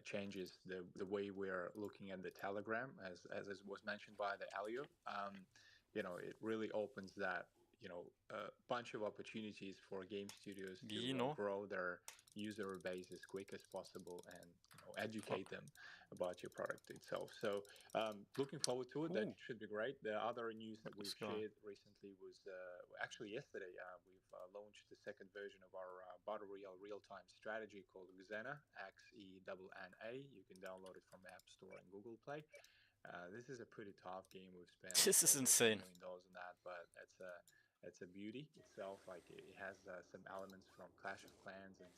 changes the way we're looking at the Telegram, as was mentioned by the Alio. It really opens that bunch of opportunities for game studios to grow their user base as quick as possible and educate them about your product itself. So looking forward to it. That should be great. The other news that we've shared recently was actually yesterday. We've launched the second version of our Battle Royale real-time strategy called Xena, Xenna. You can download it from App Store and Google Play. This is a pretty tough game. We've spent this is insane. $1 million on that, but it's a beauty itself. Like it has some elements from Clash of Clans and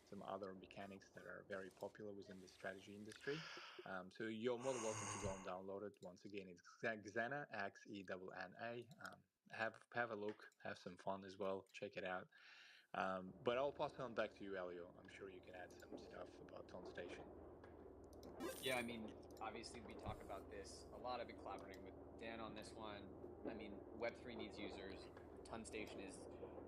some other mechanics that are very popular within the strategy industry. So you're more than welcome to go and download it. Once again, it's Xenna, Xenna. Have a look, have some fun as well. Check it out. But I'll pass it on back to you, Elio. I'm sure you can add some stuff about Ton Station. Yeah, I mean, obviously we talk about this a lot. I've been collaborating with Dan on this one. I mean, Web3 needs users. Ton Station is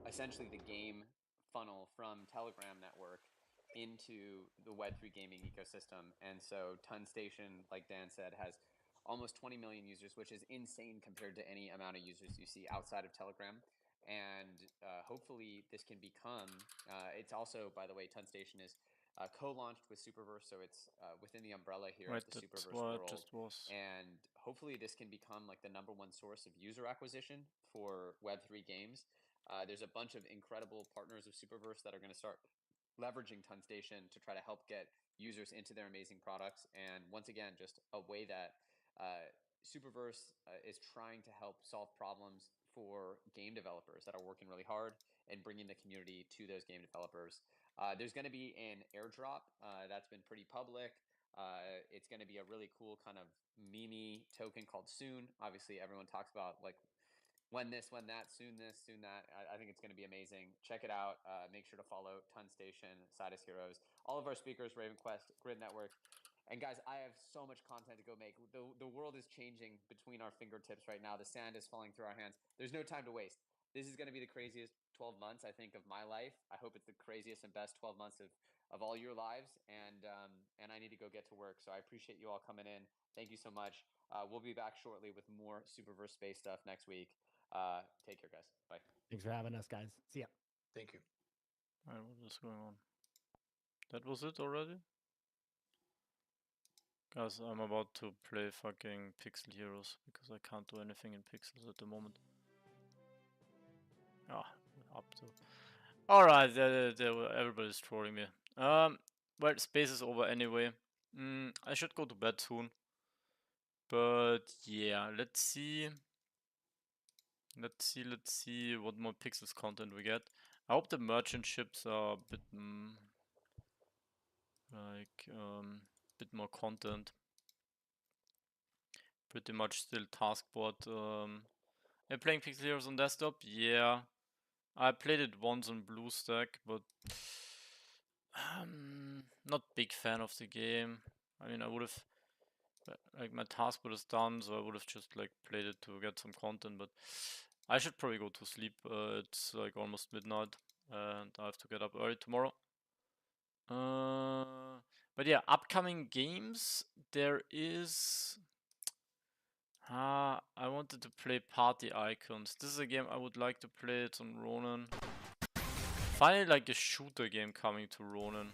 essentially the game funnel from Telegram network into the Web3 gaming ecosystem. And so Ton Station, like Dan said, has almost 20 million users, which is insane compared to any amount of users you see outside of Telegram. And hopefully this can become, it's also, by the way, Ton Station is co-launched with Superverse, so it's within the umbrella here of the Superverse world. And hopefully this can become like the #1 source of user acquisition for Web3 games. There's a bunch of incredible partners of Superverse that are going to start leveraging Ton Station to try to help get users into their amazing products. And once again, just a way that Superverse is trying to help solve problems for game developers that are working really hard and bringing the community to those game developers. There's going to be an airdrop that's been pretty public. It's going to be a really cool kind of meme token called Soon. Obviously, everyone talks about like when this, when that, soon this, soon that. I think it's going to be amazing. Check it out. Make sure to follow Ton Station, Sidus Heroes, all of our speakers, Raven Quest, Grid Network. And guys, I have so much content to go make. The world is changing between our fingertips right now. The sand is falling through our hands. There's no time to waste. This is going to be the craziest 12 months, I think, of my life. I hope it's the craziest and best 12 months of all your lives. And I need to go get to work. So I appreciate you all coming in. Thank you so much. We'll be back shortly with more Superverse Space stuff next week. Take care, guys. Bye. Thanks for having us, guys. See ya. Thank you. Alright, what is going on? That was it already? Guys, I'm about to play fucking Pixel Heroes because I can't do anything in pixels at the moment. Ah, up to. Alright, everybody's trolling me. Well, space is over anyway. I should go to bed soon. But yeah, let's see. Let's see what more pixels content we get. I hope the merchant ships are a bit bit more content. Pretty much still Taskboard. Am I playing Pixel Heroes on desktop? Yeah. I played it once on BlueStack, but not big fan of the game. I mean, I would have, like, my Taskboard is done, so I would have just like played it to get some content, but I should probably go to sleep. It's like almost midnight and I have to get up early tomorrow. But yeah, upcoming games, there is... I wanted to play Party Icons. This is a game I would like to play. It's on Ronin. Finally, like a shooter game coming to Ronin.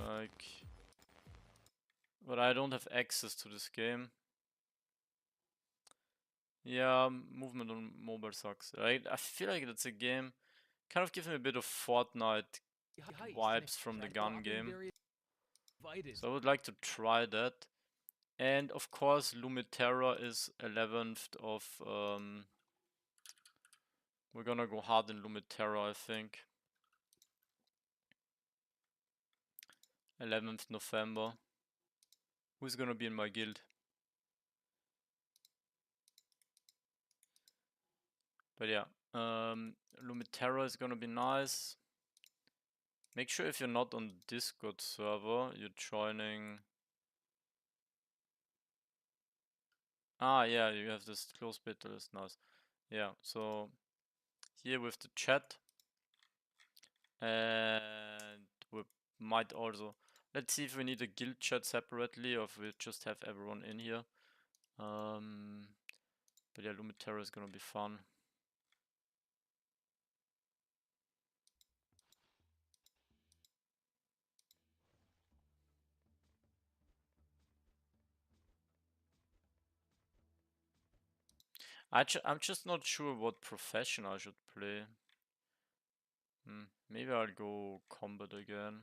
Like... But I don't have access to this game. Yeah, movement on mobile sucks. I feel like it's a game kind of gives me a bit of Fortnite vibes from the gun game. So I would like to try that. And of course, Lumiterra is 11th of... we're gonna go hard in Lumiterra, I think. 11th November. Who's gonna be in my guild? But yeah, Lumiterra is gonna be nice. Make sure if you're not on the Discord server, you're joining... Ah, yeah, you have this close beta list, nice. Yeah, so here with the chat. And we might also... Let's see if we need a guild chat separately or if we just have everyone in here. But yeah, Lumiterra is gonna be fun. I'm just not sure what profession I should play. Maybe I'll go combat again.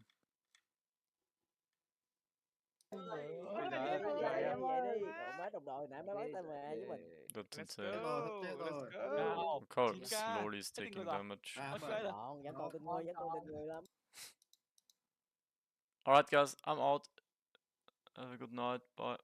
That's insane. Look how slowly he's taking damage. Alright guys, I'm out. Have a good night. Bye.